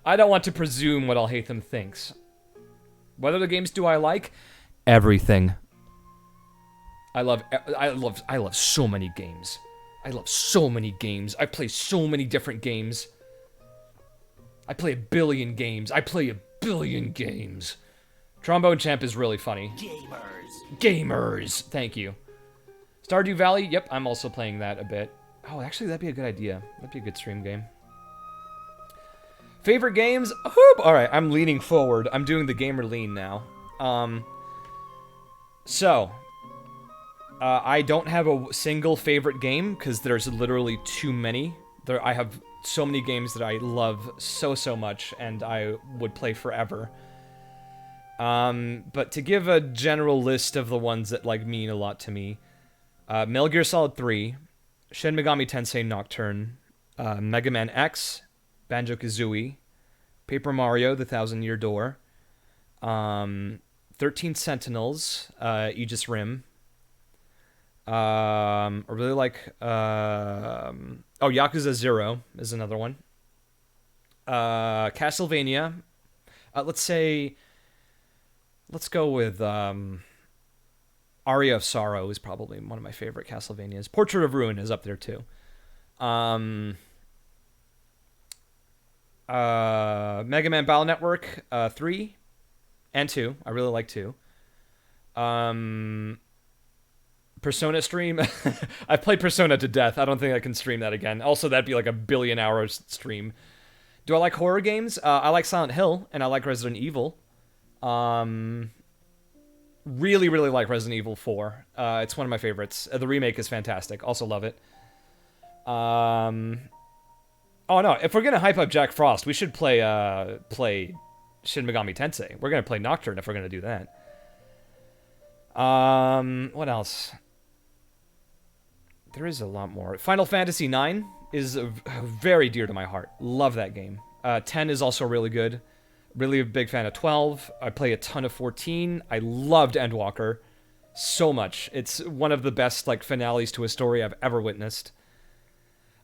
I don't want to presume what Alhaitham thinks. What other games do I like? Everything. I love so many games. I love so many games. I play so many different games. I play a billion games. Trombone Champ is really funny. Gamers. Thank you. Stardew Valley. Yep, I'm also playing that a bit. Oh, actually, that'd be a good idea. That'd be a good stream game. Favorite games? All right, I'm leaning forward. I'm doing the gamer lean now. I don't have a single favorite game because there's literally too many. I have so many games that I love so much and I would play forever. But to give a general list of the ones that like mean a lot to me, Metal Gear Solid 3, Shin Megami Tensei Nocturne, Mega Man X, Banjo-Kazooie, Paper Mario: The Thousand Year Door, 13 Sentinels, Aegis Rim. I really like Yakuza 0 is another one. Castlevania. Let's go with Aria of Sorrow is probably one of my favorite Castlevanias. Portrait of Ruin is up there too. Mega Man Battle Network 3 and 2. I really like 2. Persona stream. I've played Persona to death. I don't think I can stream that again. Also, that'd be like a billion hours stream. Do I like horror games? I like Silent Hill, and I like Resident Evil. Really like Resident Evil 4. It's one of my favorites. The remake is fantastic. Also love it. Oh no, if we're gonna hype up Jack Frost, we should play Shin Megami Tensei. We're gonna play Nocturne if we're gonna do that. What else? There is a lot more. Final Fantasy IX is very dear to my heart. Love that game. 10 is also really good. Really a big fan of 12. I play a ton of 14. I loved Endwalker so much. It's one of the best like finales to a story I've ever witnessed.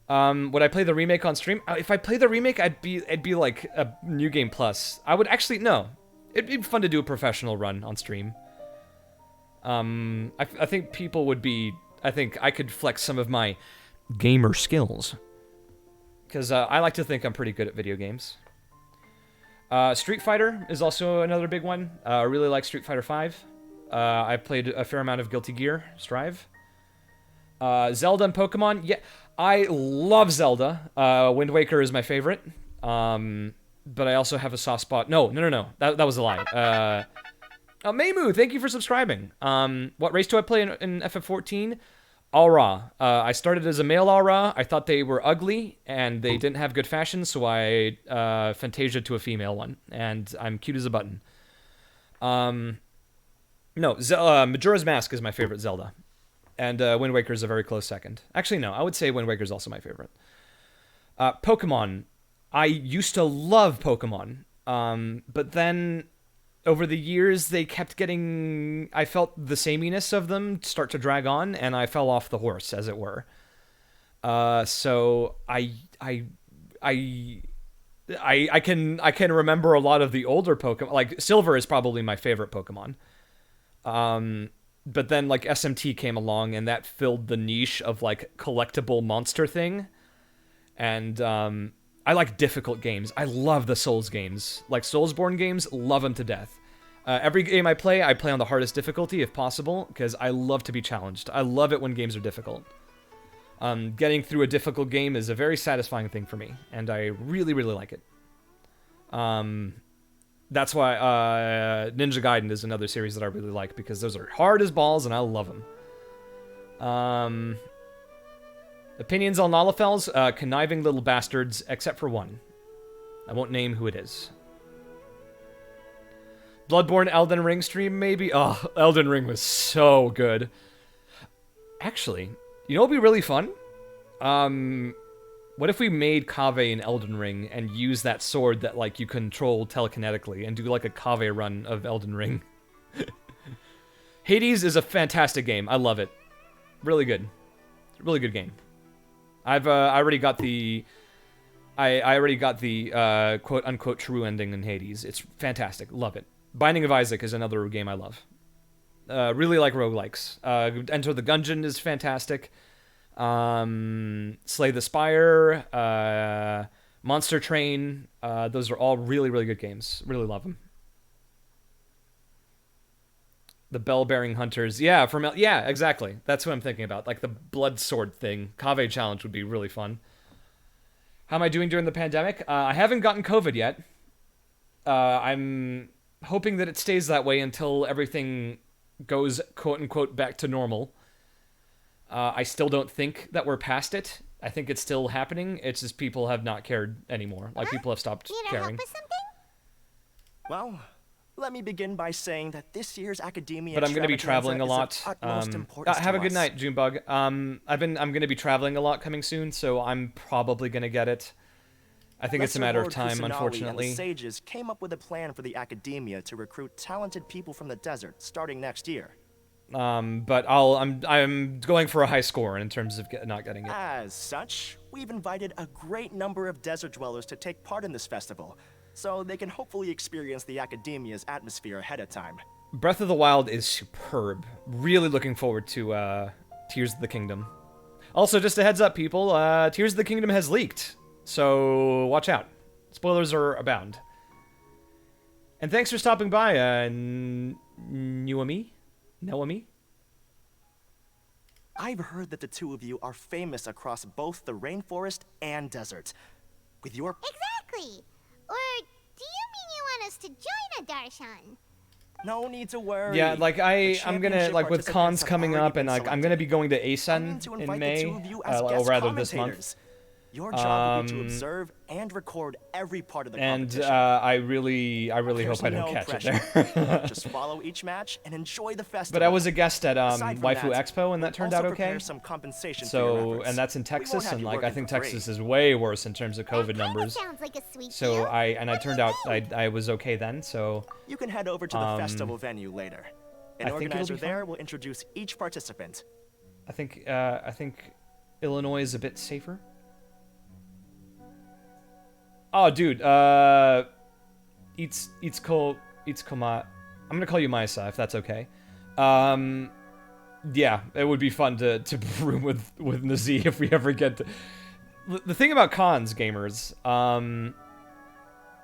Would I play the remake on stream? If I play the remake, it'd be like a New Game Plus. I would actually no. It'd be fun to do a professional run on stream. I think people would be. I think I could flex some of my gamer skills because I like to think I'm pretty good at video games. Street Fighter is also another big one. I really like Street Fighter V. I've played a fair amount of Guilty Gear Strive. Zelda and Pokemon. Yeah, I love Zelda. Wind Waker is my favorite. But I also have a soft spot. No. That was a lie. Maymu, thank you for subscribing. What race do I play in FF14? Aura. I started as a male Aura. I thought they were ugly, and they didn't have good fashion, so I Fantasia to a female one, and I'm cute as a button. Majora's Mask is my favorite Zelda, and Wind Waker is a very close second. Actually, no, I would say Wind Waker is also my favorite. Pokemon. I used to love Pokemon, but then over the years, they kept getting. I felt the sameness of them start to drag on, and I fell off the horse, as it were. So I can remember a lot of the older Pokemon. Like Silver is probably my favorite Pokemon. But then like SMT came along, and that filled the niche of like collectible monster thing. And I like difficult games. I love the Souls games. Like Soulsborne games, love them to death. Every game I play on the hardest difficulty if possible, because I love to be challenged. I love it when games are difficult. Getting through a difficult game is a very satisfying thing for me, and I really like it. That's why Ninja Gaiden is another series that I really like, because those are hard as balls, and I love them. Opinions on Lalafels? Conniving little bastards, except for one. I won't name who it is. Bloodborne Elden Ring stream, maybe? Oh, Elden Ring was so good. Actually, you know what would be really fun? What if we made Kaveh in Elden Ring and use that sword that like you control telekinetically and do like a Kaveh run of Elden Ring? Hades is a fantastic game. I love it. Really good. Really good game. I already got the I already got the quote-unquote true ending in Hades. It's fantastic. Love it. Binding of Isaac is another game I love. Really like roguelikes. Enter the Gungeon is fantastic. Slay the Spire, Monster Train. Those are all really, really good games. Really love them. The Bell-Bearing Hunters. Yeah, yeah, exactly. That's what I'm thinking about. Like the Blood Sword thing. Kaveh Challenge would be really fun. How am I doing during the pandemic? I haven't gotten COVID yet. I'm hoping that it stays that way until everything goes quote-unquote back to normal. I still don't think that we're past it. I think it's still happening. It's just people have not cared anymore. Like, people have stopped caring. Well, let me begin by saying that this year's academia But I'm going to be traveling a lot. Have a good us. night, Junebug. I'm going to be traveling a lot coming soon, so I'm probably going to get it. I think it's a matter of time, unfortunately. And the sages came up with a plan for the academia to recruit talented people from the desert starting next year. But I'm going for a high score in terms of not getting it. As such, we've invited a great number of desert dwellers to take part in this festival, so they can hopefully experience the academia's atmosphere ahead of time. Breath of the Wild is superb. Really looking forward to Tears of the Kingdom. Also, just a heads up, people, Tears of the Kingdom has leaked, so watch out. Spoilers are abound. And thanks for stopping by, Noemi? I've heard that the two of you are famous across both the rainforest and desert. With your... Exactly! Or do you mean you want us to join a Darshan? No need to worry. Yeah, like I'm gonna, like, with cons coming up, and like I'm gonna be going to ASUN in May, or rather this month. Your job will be to observe and record every part of the competition. And I really hope I don't catch it there. Just follow each match and enjoy the festival. But I was a guest at Waifu that, Expo, and that turned out okay. Some compensation So, and that's in Texas, and like I think Texas is way worse in terms of COVID numbers. Sounds like a sweet So deal. I turned out I was okay then. So you can head over to the festival venue later. An organizer there will introduce each participant. I think Illinois is a bit safer. Oh, dude, I'm gonna call you Maisa, if that's okay. Yeah, it would be fun to room with Nazi if we ever get to... The thing about cons, gamers,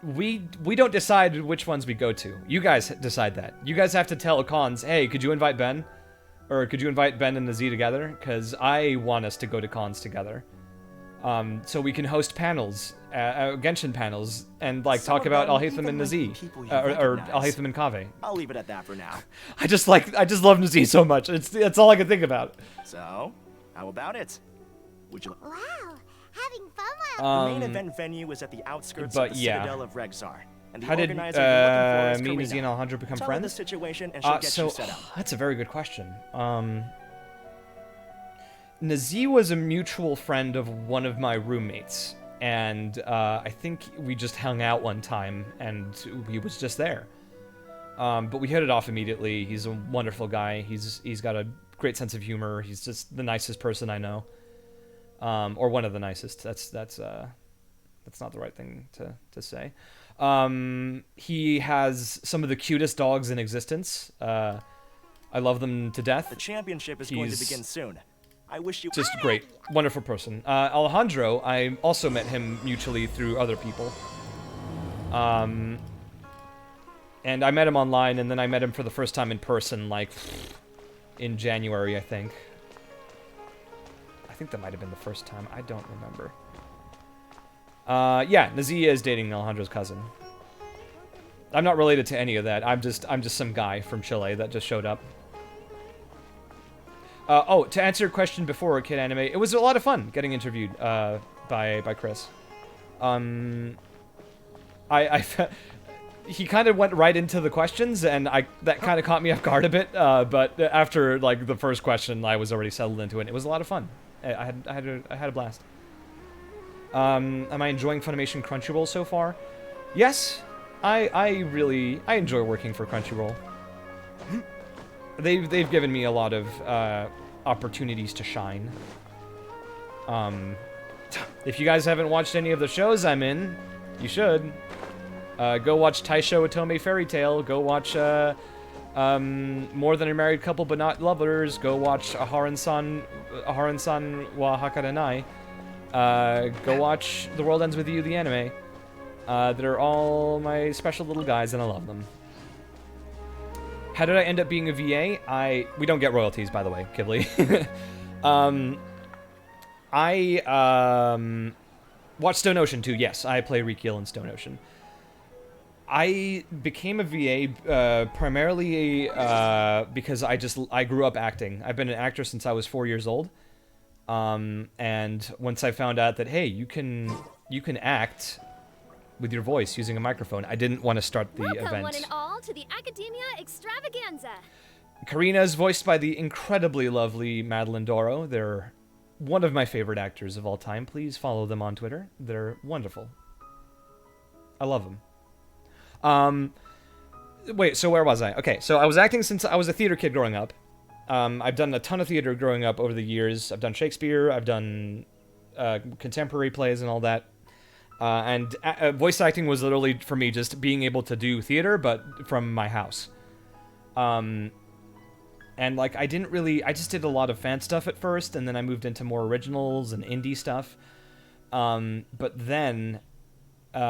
we don't decide which ones we go to. You guys decide that. You guys have to tell cons, hey, could you invite Ben? Or could you invite Ben and Nazi together? Because I want us to go to cons together. So we can host panels, Genshin panels, and like talk about Al-Haytham and Nazi, or Al-Haytham and Kaveh. I'll leave it at that for now. I just love Nazi so much. It's all I can think about. So, how about it? Would you? Wow, having fun while... the main event venue is at the outskirts but of the yeah. Citadel of Regzar. And the How did organizer you're looking for is me, Karina. Nazi, and Alejandro become Tell her friends? the situation and she'll get you set up. That's a very good question. Nazi was a mutual friend of one of my roommates, and I think we just hung out one time, and he was just there. But we hit it off immediately. He's a wonderful guy. He's got a great sense of humor. He's just the nicest person I know, or one of the nicest. That's not the right thing to say. He has some of the cutest dogs in existence. I love them to death. The championship is going to begin soon. I wish you... Just great. Wonderful person. Alejandro, I also met him mutually through other people. And I met him online, and then I met him for the first time in person, like, in January, I think. I think that might have been the first time. I don't remember. Yeah, Nazia is dating Alejandro's cousin. I'm not related to any of that. I'm just some guy from Chile that just showed up. Oh, to answer your question before, Kid Anime, it was a lot of fun getting interviewed by Chris. He kind of went right into the questions, and that kind of caught me off guard a bit. But after like the first question, I was already settled into it. It was a lot of fun. I had a blast. Am I enjoying Funimation Crunchyroll so far? Yes, I enjoy working for Crunchyroll. They've given me a lot of opportunities to shine. If you guys haven't watched any of the shows I'm in, you should. Go watch Taisho Otome Fairy Tale. Go watch More Than a Married Couple But Not Lovers. Go watch Aharon-san wa Hakarenai. Go watch The World Ends With You, the anime. They're all my special little guys, and I love them. How did I end up being a VA? We don't get royalties, by the way, Ghibli. I watched Stone Ocean too. Yes, I play Rikiel in Stone Ocean. I became a VA primarily because I grew up acting. I've been an actor since I was 4 years old. And once I found out that, hey, you can act with your voice using a microphone, I didn't want to start the event. Welcome one and all to the Academia Extravaganza. Karina is voiced by the incredibly lovely Madeline Doro. They're one of my favorite actors of all time. Please follow them on Twitter. They're wonderful. I love them. Wait, so where was I? Okay, so I was acting since I was a theater kid growing up. I've done a ton of theater growing up over the years. I've done Shakespeare, I've done contemporary plays and all that. And voice acting was literally, for me, just being able to do theater, but from my house. And, like, I just did a lot of fan stuff at first, and then I moved into more originals and indie stuff. But then, when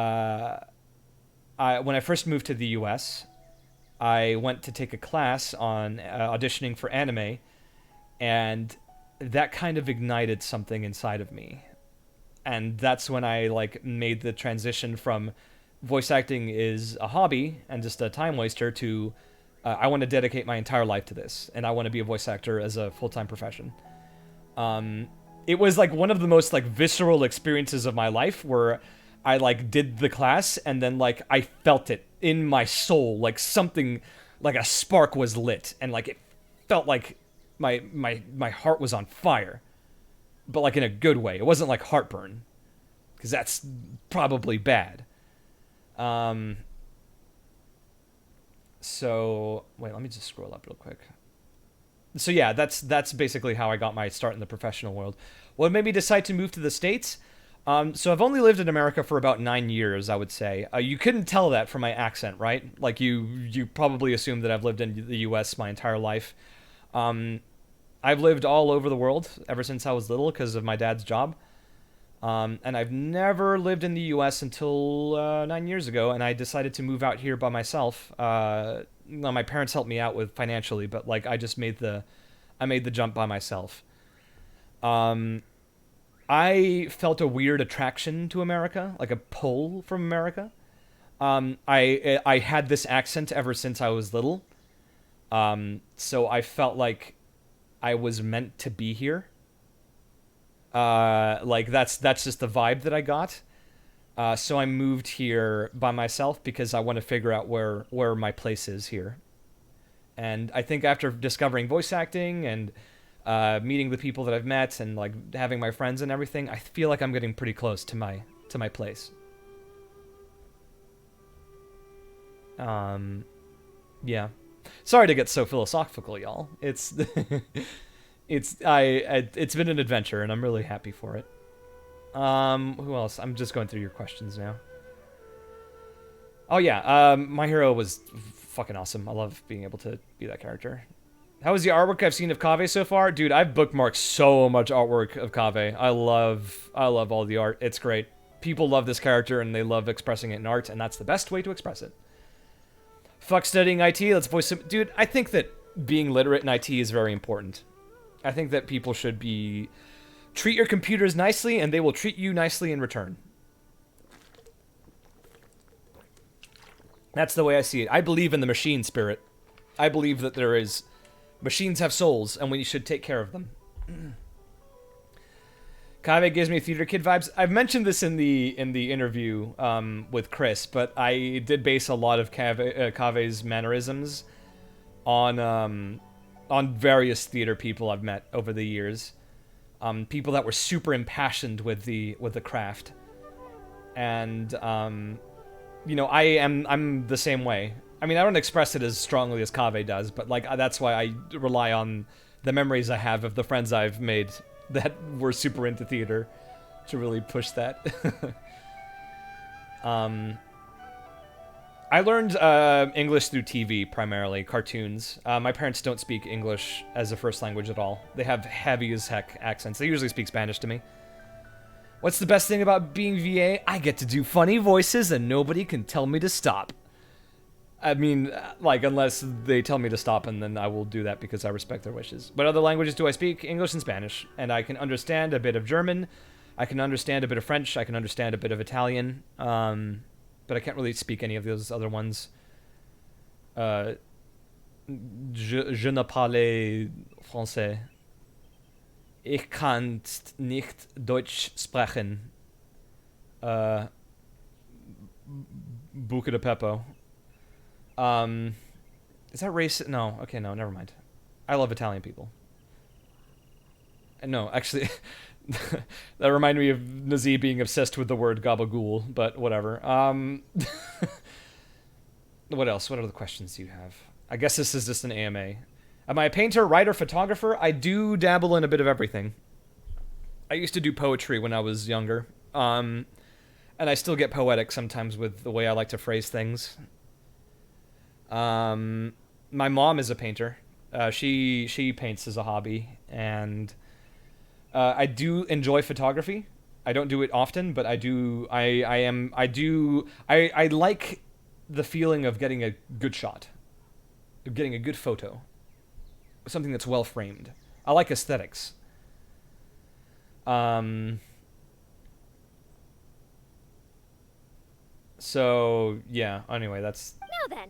I first moved to the US, I went to take a class on auditioning for anime, and that kind of ignited something inside of me. And that's when I, like, made the transition from voice acting is a hobby and just a time waster to I want to dedicate my entire life to this, and I want to be a voice actor as a full-time profession. It was, like, one of the most, like, visceral experiences of my life, where I, like, did the class, and then, like, I felt it in my soul, like something, like a spark was lit, and, like, it felt like my heart was on fire. But, like, in a good way. It wasn't, like, heartburn, because that's probably bad. So, wait, let me just scroll up real quick. So, yeah, that's basically how I got my start in the professional world. What made me decide to move to the States? So I've only lived in America for about 9 years, I would say. You couldn't tell that from my accent, right? Like, you probably assumed that I've lived in the US my entire life. I've lived all over the world ever since I was little because of my dad's job. And I've never lived in the US until 9 years ago, and I decided to move out here by myself. Well, my parents helped me out with financially, but, like, I made the jump by myself. I felt a weird attraction to America, like a pull from America. I had this accent ever since I was little. So I felt like I was meant to be here. Like that's just the vibe that I got. So I moved here by myself because I want to figure out where my place is here. And I think after discovering voice acting and meeting the people that I've met and, like, having my friends and everything, I feel like I'm getting pretty close to my place. Yeah. Sorry to get so philosophical, y'all. It's it's been an adventure, and I'm really happy for it. Who else? I'm just going through your questions now. Oh yeah, My Hero was fucking awesome. I love being able to be that character. How was the artwork I've seen of Kaveh so far? Dude, I've bookmarked so much artwork of Kaveh. I love all the art. It's great. People love this character, and they love expressing it in art, and that's the best way to express it. Fuck studying IT, let's voice some... Dude, I think that being literate in IT is very important. I think that people should be... Treat your computers nicely, and they will treat you nicely in return. That's the way I see it. I believe in the machine spirit. I believe that there is... Machines have souls, and we should take care of them. Kaveh gives me theater kid vibes. I've mentioned this in the interview with Chris, but I did base a lot of Kaveh's mannerisms on various theater people I've met over the years. People that were super impassioned with the craft, and you know, I'm the same way. I mean, I don't express it as strongly as Kaveh does, but, like, that's why I rely on the memories I have of the friends I've made that were super into theater to really push that. I learned English through TV primarily, cartoons. My parents don't speak English as a first language at all. They have heavy as heck accents. They usually speak Spanish to me. What's the best thing about being VA? I get to do funny voices and nobody can tell me to stop. I mean, like, unless they tell me to stop, and then I will do that because I respect their wishes. What other languages do I speak? English and Spanish. And I can understand a bit of German. I can understand a bit of French. I can understand a bit of Italian. But I can't really speak any of those other ones. Je ne parle français. Ich kann nicht Deutsch sprechen. Buca de Pepo. Is that racist? No. Okay, no, never mind. I love Italian people. No, actually, that reminded me of Nazi being obsessed with the word gabagool, but whatever. What else? What other questions do you have? I guess this is just an AMA. Am I a painter, writer, photographer? I do dabble in a bit of everything. I used to do poetry when I was younger. And I still get poetic sometimes with the way I like to phrase things. My mom is a painter. She paints as a hobby, and I do enjoy photography. I don't do it often, but I do. I like the feeling of getting a good shot, of getting a good photo, something that's well framed. I like aesthetics. So yeah. Anyway, that's. Now then.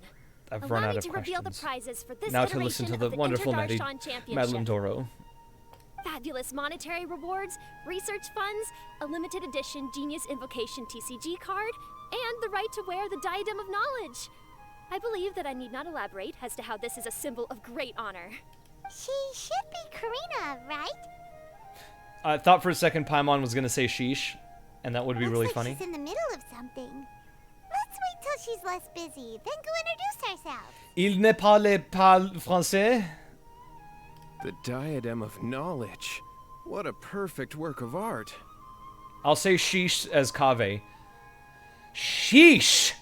I've run out of questions. Reveal the prizes for this now to listen to the wonderful Madeline Doro. Fabulous monetary rewards, research funds, a limited edition Genius Invocation TCG card, and the right to wear the Diadem of Knowledge. I believe that I need not elaborate as to how this is a symbol of great honor. She should be Karina, right? I thought for a second Paimon was gonna say sheesh, and that would be really funny. She's in the middle of something. Let's wait till she's less busy, then go introduce herself. Il ne parle pas français? The Diadem of Knowledge. What a perfect work of art. I'll say sheesh as Kaveh. Sheesh!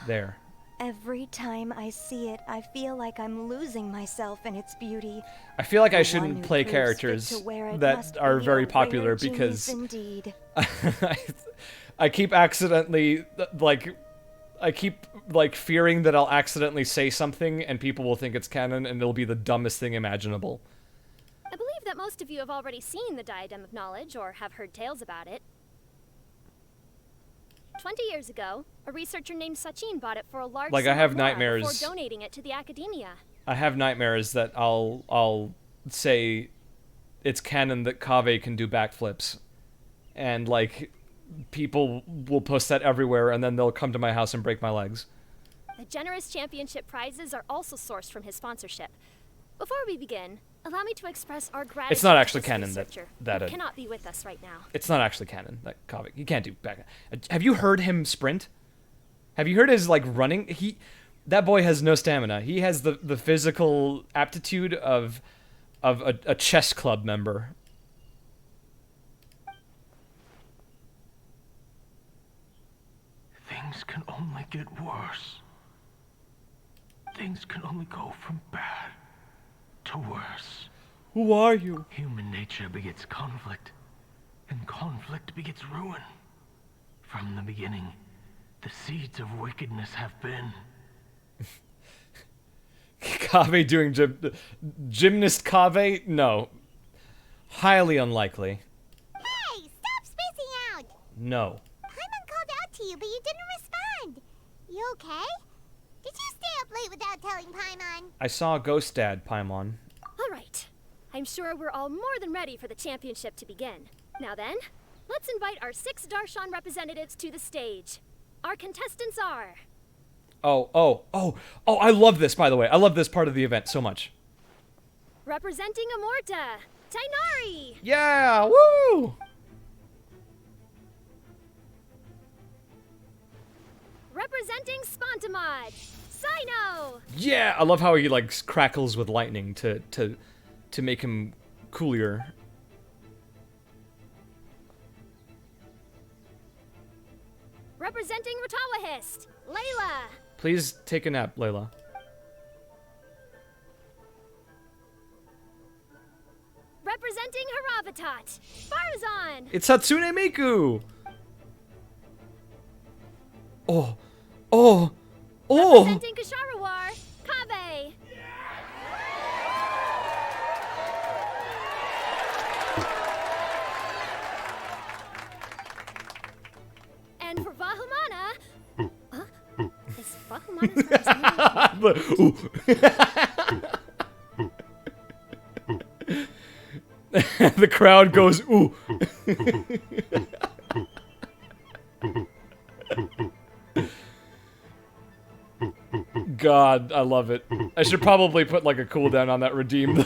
There. Every time I see it, I feel like I'm losing myself in its beauty. I feel like I shouldn't play characters that are very popular because I keep accidentally, I keep fearing that I'll accidentally say something and people will think it's canon and it'll be the dumbest thing imaginable. I believe that most of you have already seen the Diadem of Knowledge or have heard tales about it. 20 years ago, a researcher named Sachin bought it for a large sum I have of more nightmares. before donating it to the academia. I have nightmares that I'll say it's canon that Kaveh can do backflips, and people will post that everywhere, and then they'll come to my house and break my legs. The generous championship prizes are also sourced from his sponsorship. Before we begin, allow me to express our gratitude. It's not actually to this canon researcher that who cannot be with us right now. It's not actually canon that Kaveh. He can't do back. Have you heard him sprint? Have you heard his running? That boy has no stamina. He has the physical aptitude of a chess club member. Things can only get worse. Things can only go from bad to worse. Who are you? Human nature begets conflict, and conflict begets ruin. From the beginning, the seeds of wickedness have been. Kaveh doing gymnast Kaveh? No. Highly unlikely. Hey, stop spacing out! No. Paimon called out to you, but you didn't respond. You okay? Did you stay up late without telling Paimon? I saw a ghost dad, Paimon. All right. I'm sure we're all more than ready for the championship to begin. Now then, let's invite our 6 Darshan representatives to the stage. Our contestants are... Oh, I love this, by the way. I love this part of the event so much. Representing Amorta, Tainari! Yeah, woo! Representing Spontamod, Sino! Yeah, I love how he crackles with lightning to make him coolier. Representing Ratawahist, Layla. Please take a nap, Layla. Representing Haravatat, Farazan. It's Hatsune Miku! Oh. Oh. Oh! Representing Kasharawar, Kaveh. And for Vahumana... Huh? Is Vahumana's The crowd goes, ooh. God, I love it. I should probably put like a cooldown on that redeem.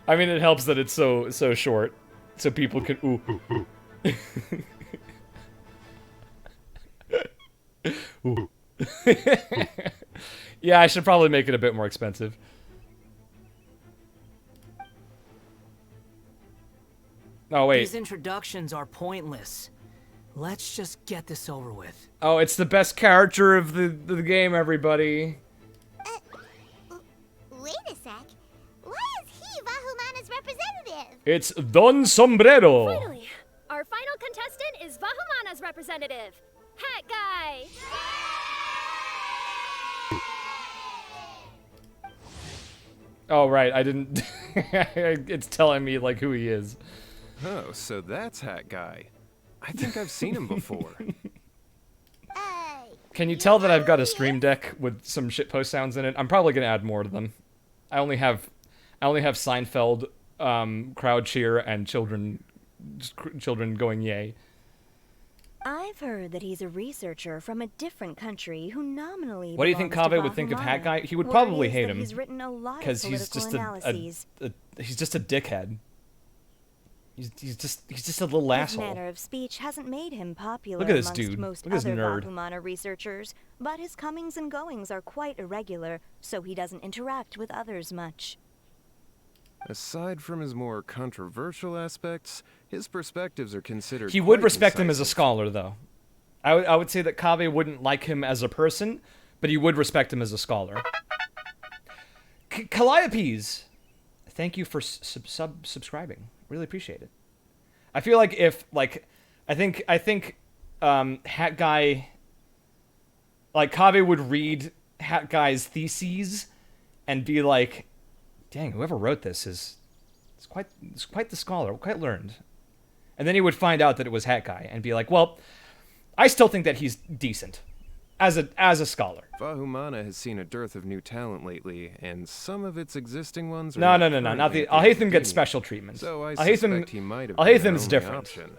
I mean, it helps that it's so short, so people can ooh. Ooh. Yeah, I should probably make it a bit more expensive. Oh wait. These introductions are pointless. Let's just get this over with. Oh, it's the best character of the game, everybody. Wait a sec. Why is he Vahumana's representative? It's Don Sombrero. Finally, our final contestant is Vahumana's representative, Hat Guy. Oh, right, I didn't... It's telling me, like, who he is. Oh, so that's Hat Guy. I think I've seen him before. Can you tell that I've got a stream deck with some shitpost sounds in it? I'm probably gonna add more to them. I only have Seinfeld, crowd cheer, and children going yay. I've heard that he's a researcher from a different country who nominally. What do you think Kaveh would think of Hat Guy? He would probably hate him. He's written a lot because of he's just he's just a dickhead. He's just a little His asshole. manner of speech hasn't made him popular Look at this amongst dude. most Look at this other nerd. Bahumana researchers, but his comings and goings are quite irregular, so he doesn't interact with others much. Aside from his more controversial aspects, his perspectives are considered. He would quite respect him as a incisive. scholar, though. I would say that Kaveh wouldn't like him as a person, but he would respect him as a scholar. Calliope's, thank you for subscribing. Really appreciate it. I feel like if, like, I think Hat Guy, like, Kaveh would read Hat Guy's theses and be like, dang, whoever wrote this is quite the scholar, quite learned. And then he would find out that it was Hat Guy and be like, well, I still think that he's decent as a scholar. Vahumana has seen a dearth of new talent lately, and some of its existing ones are No, not not the currently Alhaitham gets special treatment. So I Alhaitham, suspect he might have been their Alhaitham's only different. option.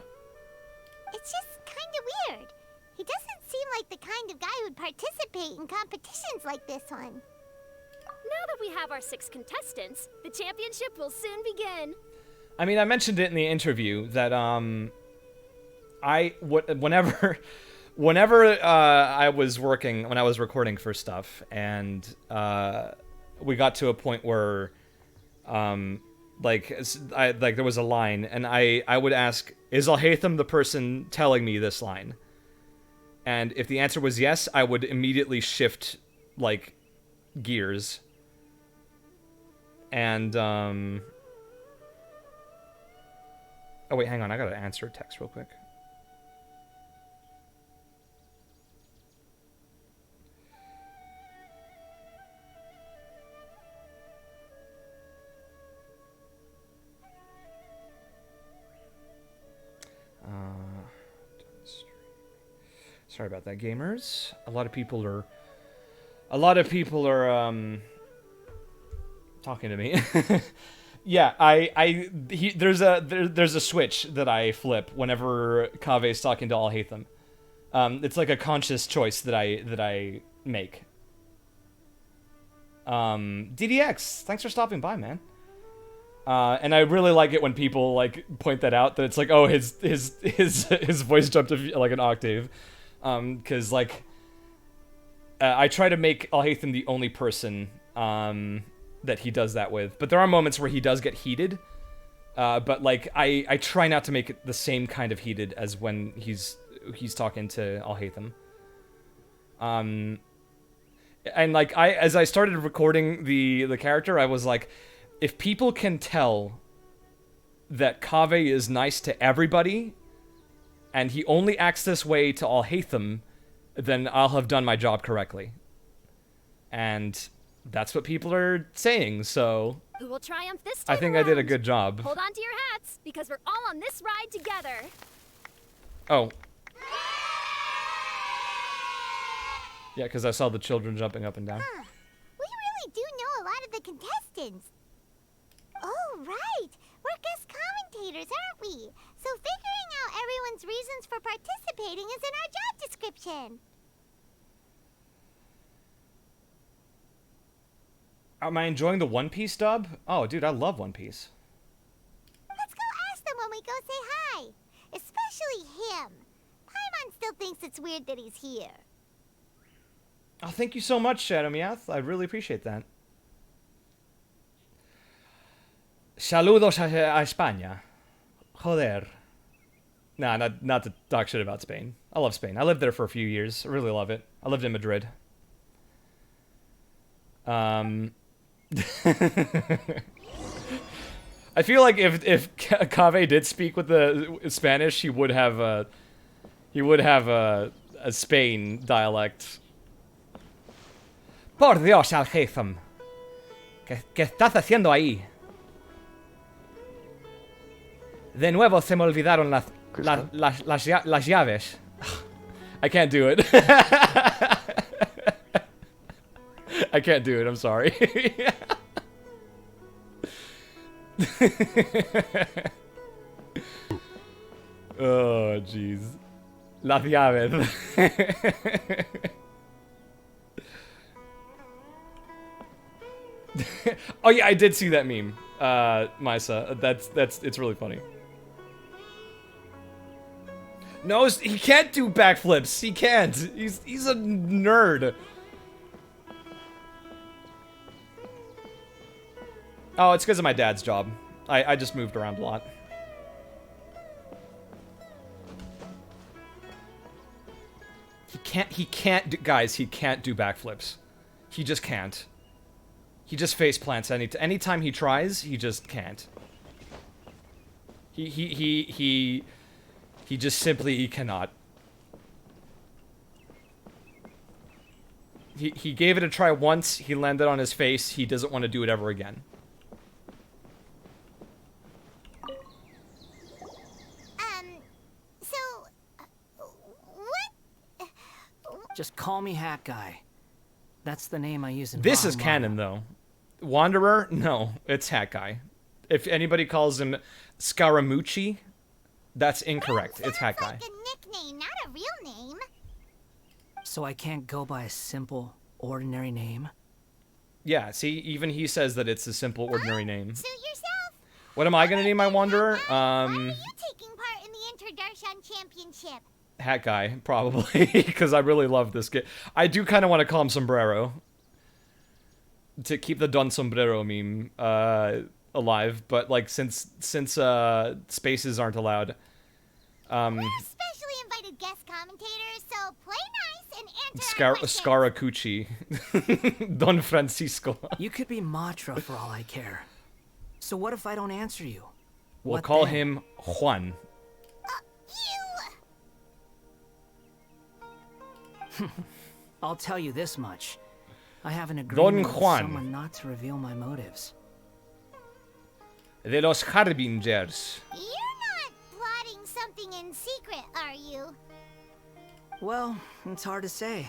It's just kind of weird. He doesn't seem like the kind of guy who'd participate in competitions like this one. Now that we have our 6 contestants, the championship will soon begin. I mean, I mentioned it in the interview that whenever I was recording for stuff, and we got to a point where there was a line, and I would ask, is Alhaitham the person telling me this line? And if the answer was yes, I would immediately shift like gears. And oh wait, hang on, I gotta answer a text real quick. Sorry about that, gamers. A lot of people are talking to me. Yeah, there's a switch that I flip whenever Kaveh's talking to Alhaitham. It's like a conscious choice that I make. DDX, thanks for stopping by, man. And I really like it when people like point that out, that it's like, oh, his voice jumped like an octave, because like I try to make Alhaitham the only person that he does that with, but there are moments where he does get heated, But like I try not to make it the same kind of heated as when he's talking to Alhaitham. And like as I started recording the character, I was like, if people can tell that Kaveh is nice to everybody, and he only acts this way to Alhaitham, then I'll have done my job correctly. And that's what people are saying, so... Who will triumph this time I think I did a good job. Hold on to your hats, because we're all on this ride together. Oh. Yeah, because I saw the children jumping up and down. Huh. We really do know a lot of the contestants. Oh, right. We're guest commentators, aren't we? So figuring out everyone's reasons for participating is in our job description. Am I enjoying the One Piece dub? Oh, dude, I love One Piece. Let's go ask them when we go say hi. Especially him. Paimon still thinks it's weird that he's here. Oh, thank you so much, Shadow Meowth. I really appreciate that. Saludos a España. Joder. Nah, not to talk shit about Spain. I love Spain. I lived there for a few years. I really love it. I lived in Madrid. I feel like if Kaveh did speak with the Spanish, he would have a Spain dialect. Por Dios, Alhaitham. ¿Qué estás haciendo ahí? De nuevo se me olvidaron las llaves. I can't do it. I can't do it, I'm sorry. Oh, jeez. Las llaves. Oh yeah, I did see that meme, Misa. It's really funny. No, he can't do backflips. He can't. He's a nerd. Oh, it's because of my dad's job. I just moved around a lot. He can't, guys, he can't do backflips. He just can't. He just face plants anytime he tries, he just can't. He just simply cannot. He gave it a try once, he landed on his face, he doesn't want to do it ever again. Just call me Hat Guy. That's the name I use in This is canon, though. Wanderer? No, it's Hat Guy. If anybody calls him Scaramucci, that's incorrect. It's Hat Guy. Like a nickname, not a real name. So I can't go by a simple, ordinary name? Yeah, see, even he says that it's a simple, ordinary name. Suit yourself. What am I gonna name my Wanderer? Why are you taking part in the Inter-Darshan Championship? Hat Guy, probably, because I really love this kid. I do kind of want to call him Sombrero. To keep the Don Sombrero meme alive, but like since spaces aren't allowed. We're specially invited guest commentators, so play nice and answer our questions. Scaracucci. Don Francisco. You could be Matra for all I care. So what if I don't answer you? We'll call him Juan. I'll tell you this much. I have an agreement with Juan. someone not to reveal my motives. De los Harbingers. You're not plotting something in secret, are you? Well, it's hard to say.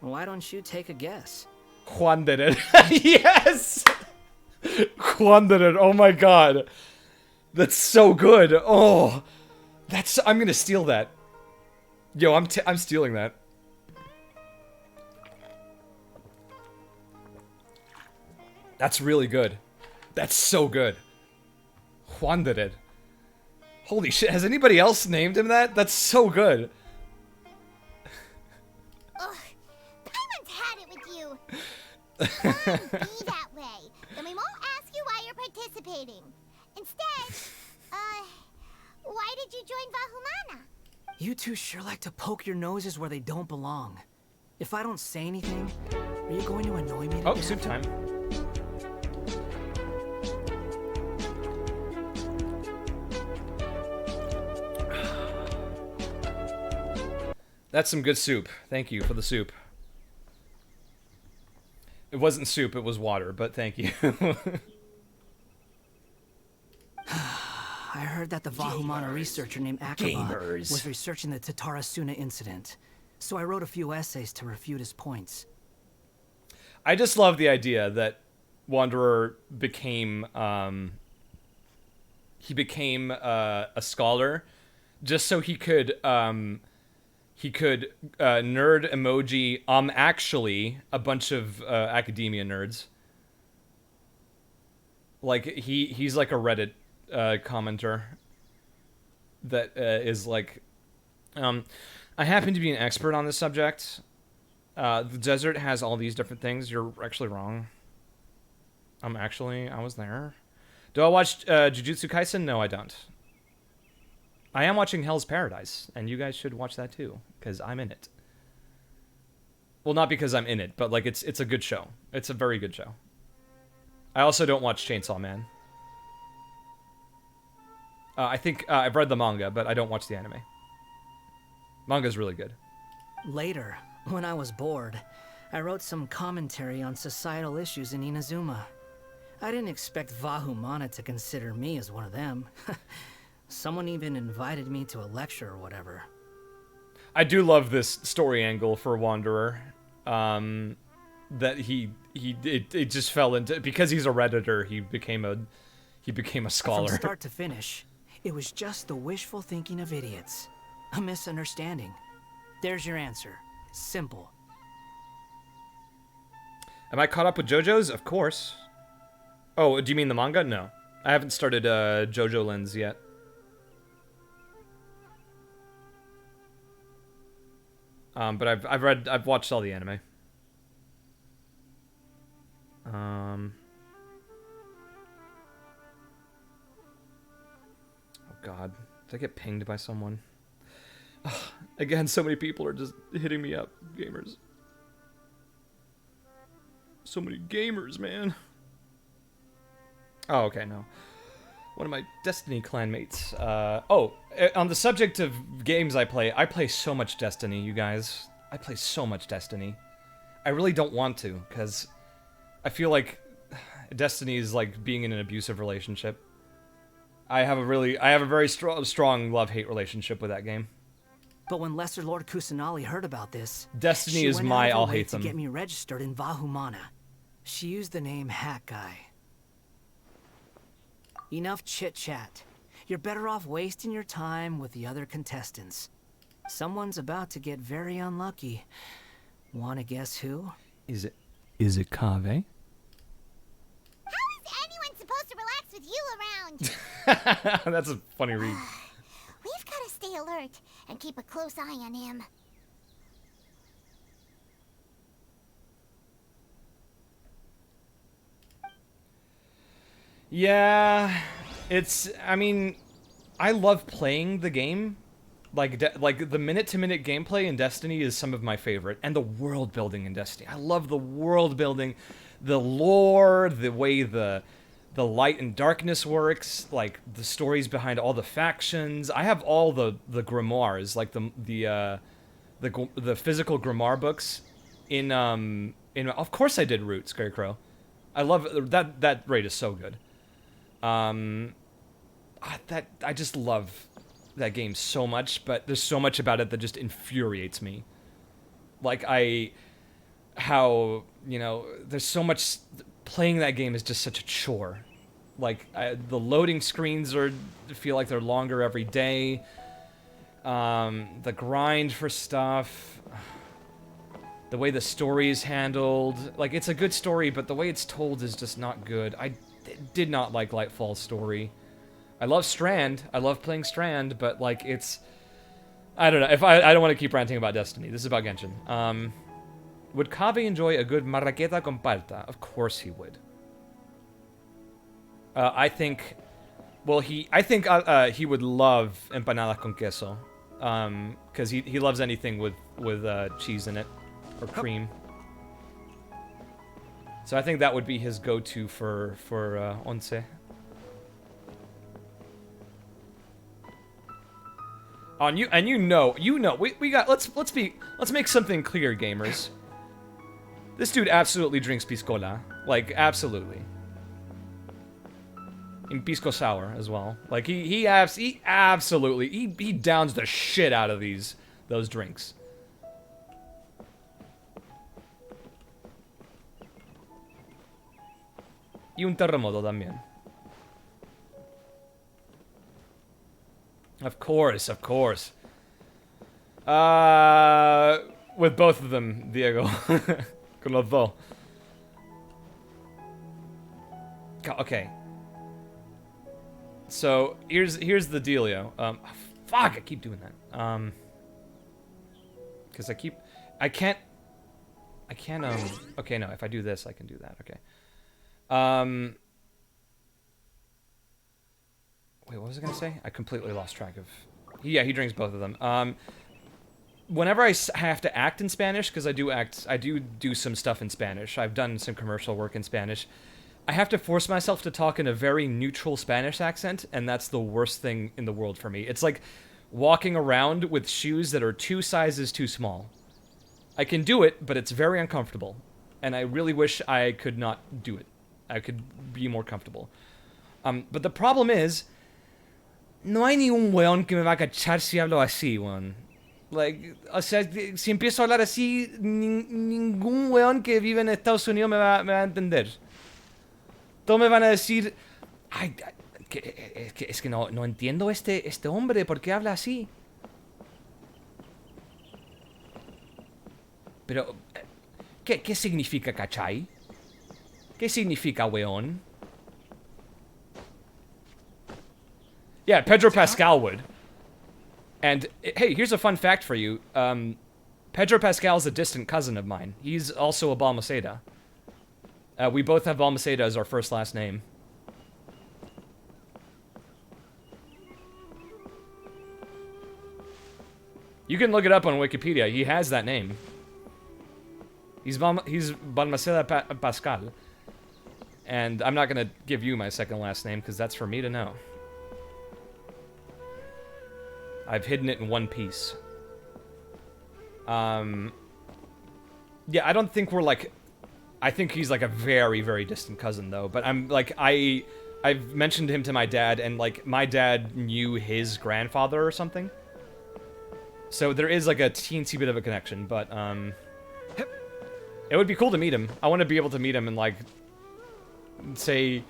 Why don't you take a guess? Juan did it. Yes! Juan did it. Oh my god. That's so good. Oh. I'm gonna steal that. Yo, I'm stealing that. That's really good. That's so good. Juan did it. Holy shit, has anybody else named him that? That's so good. Ugh, Paimon's had it with you. Fine, be that way. Then we won't ask you why you're participating. Instead, why did you join Vahumana? You two sure like to poke your noses where they don't belong. If I don't say anything, are you going to annoy me? Oh, soup time. That's some good soup. Thank you for the soup. It wasn't soup, it was water, but thank you. I heard that the Vahumana researcher named Akaba was researching the Tatarasuna incident, so I wrote a few essays to refute his points. I just love the idea that Wanderer became a scholar just so he could nerd emoji actually a bunch of academia nerds. Like he's like a Reddit commenter that is like, I happen to be an expert on this subject. The desert has all these different things. You're actually wrong. I was there. Do I watch Jujutsu Kaisen? No, I don't. I am watching Hell's Paradise, and you guys should watch that too, because I'm in it. Well, not because I'm in it, but like it's a good show. It's a very good show. I also don't watch Chainsaw Man. I think I've read the manga, but I don't watch the anime. Manga's really good. Later, when I was bored, I wrote some commentary on societal issues in Inazuma. I didn't expect Vahumana to consider me as one of them. Someone even invited me to a lecture or whatever. I do love this story angle for Wanderer. That it just fell into, because he's a Redditor, he became a scholar. From start to finish, it was just the wishful thinking of idiots. A misunderstanding. There's your answer. Simple. Am I caught up with JoJo's? Of course. Oh, do you mean the manga? No. I haven't started JoJo Lens yet. But I've watched all the anime. Oh god, did I get pinged by someone? Ugh, again, so many people are just hitting me up, gamers. So many gamers, man. Oh, okay, no. One of my Destiny clanmates. On the subject of games I play so much Destiny, you guys. I play so much Destiny. I really don't want to, because I feel like Destiny is like being in an abusive relationship. I have a very strong love-hate relationship with that game. But when Lesser Lord Kusanali heard about this, Destiny is my I'll hate them. To get me registered in Vahumana. She used the name Hat Guy. Enough chit-chat. You're better off wasting your time with the other contestants. Someone's about to get very unlucky. Wanna guess who? Is it Kaveh? How is anyone supposed to relax with you around? That's a funny read. We've got to stay alert and keep a close eye on him. Yeah, I mean, I love playing the game. Like the minute-to-minute gameplay in Destiny is some of my favorite. And the world building in Destiny. I love the world building, the lore, the way the light and darkness works, like the stories behind all the factions. I have all the grimoires, like the physical grimoire books in of course I did Root, Scarecrow. I love that raid is so good. I just love that game so much, but there's so much about it that just infuriates me. Like there's so much, playing that game is just such a chore. Like the loading screens feel like they're longer every day. The grind for stuff, the way the story is handled, like it's a good story, but the way it's told is just not good. I did not like Lightfall's story. I love Strand. I love playing Strand, but like I don't know. If I don't want to keep ranting about Destiny. This is about Genshin. Would Kaveh enjoy a good marraqueta con palta? Of course he would. I think Well, I think he would love empanada con queso, because he loves anything with cheese in it or cream. So I think that would be his go-to for once. You know, we got let's make something clear, gamers. This dude absolutely drinks piscola, like absolutely. And pisco sour as well. Like he absolutely downs the shit out of those drinks. Y un terremoto también. Of course. With both of them, Diego. Con los dos. Okay. So, here's the dealio. Fuck, I keep doing that. Because I can't, okay, no, if I do this, I can do that, okay. Wait, what was I gonna say? I completely lost track of... Yeah, he drinks both of them. Whenever I have to act in Spanish, because I do some stuff in Spanish. I've done some commercial work in Spanish. I have to force myself to talk in a very neutral Spanish accent, and that's the worst thing in the world for me. It's like walking around with shoes that are 2 sizes too small. I can do it, but it's very uncomfortable. And I really wish I could not do it. I could be more comfortable. But the problem is, no hay ni un weón que me va a cachar si hablo así, weón. Like, o sea, si empiezo a hablar así, ningún weón que vive en Estados Unidos me va a entender. Todos me van a decir, ay, es que no entiendo este hombre, ¿por qué habla así? Pero, ¿qué significa cachai? ¿Qué significa weón? Yeah, Pedro Pascal would. And, hey, here's a fun fact for you. Pedro Pascal's a distant cousin of mine. He's also a Balmaceda. We both have Balmaceda as our first last name. You can look it up on Wikipedia. He has that name. He's Balmaceda Pascal. And I'm not going to give you my second last name, because that's for me to know. I've hidden it in one piece. Yeah, I don't think we're like... I think he's like a very, very distant cousin, though. But I'm like, I've mentioned him to my dad, and like, my dad knew his grandfather or something. So there is like a teensy bit of a connection, but it would be cool to meet him. I want to be able to meet him and like, say,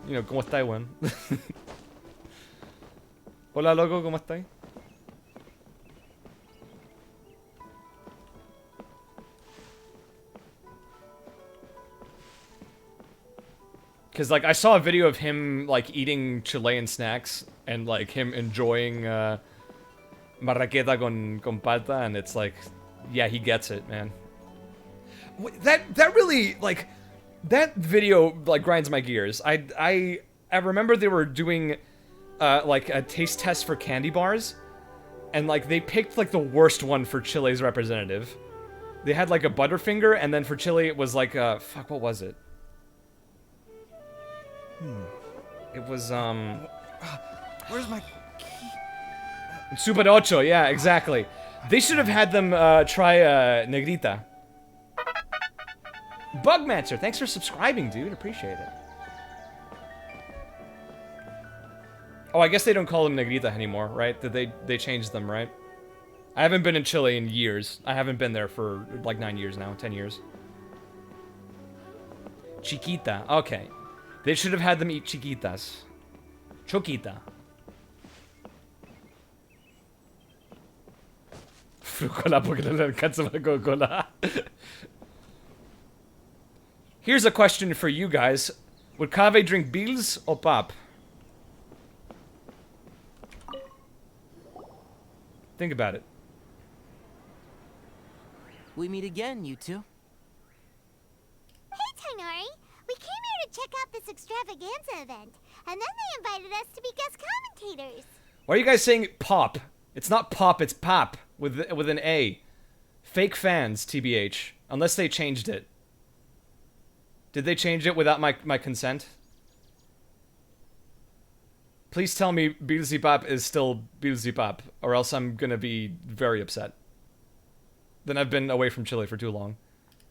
you know, ¿Cómo estás, weón? Hola, loco, ¿cómo estás? Because, like, I saw a video of him, like, eating Chilean snacks and, like, him enjoying marraqueta con palta, and it's like, yeah, he gets it, man. That really, like, that video, like, grinds my gears. I remember they were doing, like, a taste test for candy bars, and, like, they picked, like, the worst one for Chile's representative. They had, like, a Butterfinger, and then for Chile it was, like, fuck, what was it? It was, Where's my... Super Ocho, yeah, exactly. They should have had them, try, Negrita. Bugmancer, thanks for subscribing, dude. Appreciate it. Oh, I guess they don't call them Negrita anymore, right? They changed them, right? I haven't been in Chile in years. I haven't been there for, like, 9 years now. 10 years. Chiquita, okay. They should have had them eat chiquitas. Choquita. Frucola porque no le alcanza la Coca-Cola. Here's a question for you guys. Would Kaveh drink Bills or Pop? Think about it. We meet again, you two. Hey, Tainari. We came here to check out this extravaganza event. and then they invited us to be guest commentators. Why are you guys saying pop? It's not pop, it's pop with an A. Fake fans, TBH. Unless they changed it. Did they change it without my consent? Please tell me Beelzebub is still Beelzebub, or else I'm gonna be very upset. Then I've been away from Chile for too long.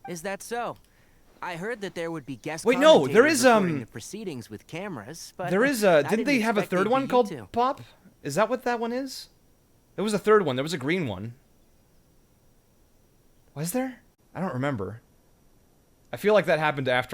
Is that so? I heard that there would be guest Wait, no, there commentators is recording the proceedings with cameras, but there is I didn't they have a expect third they'd one be called you two. Pop? Is that what that one is? There was a third one. There was a green one. Was there? I don't remember. I feel like that happened after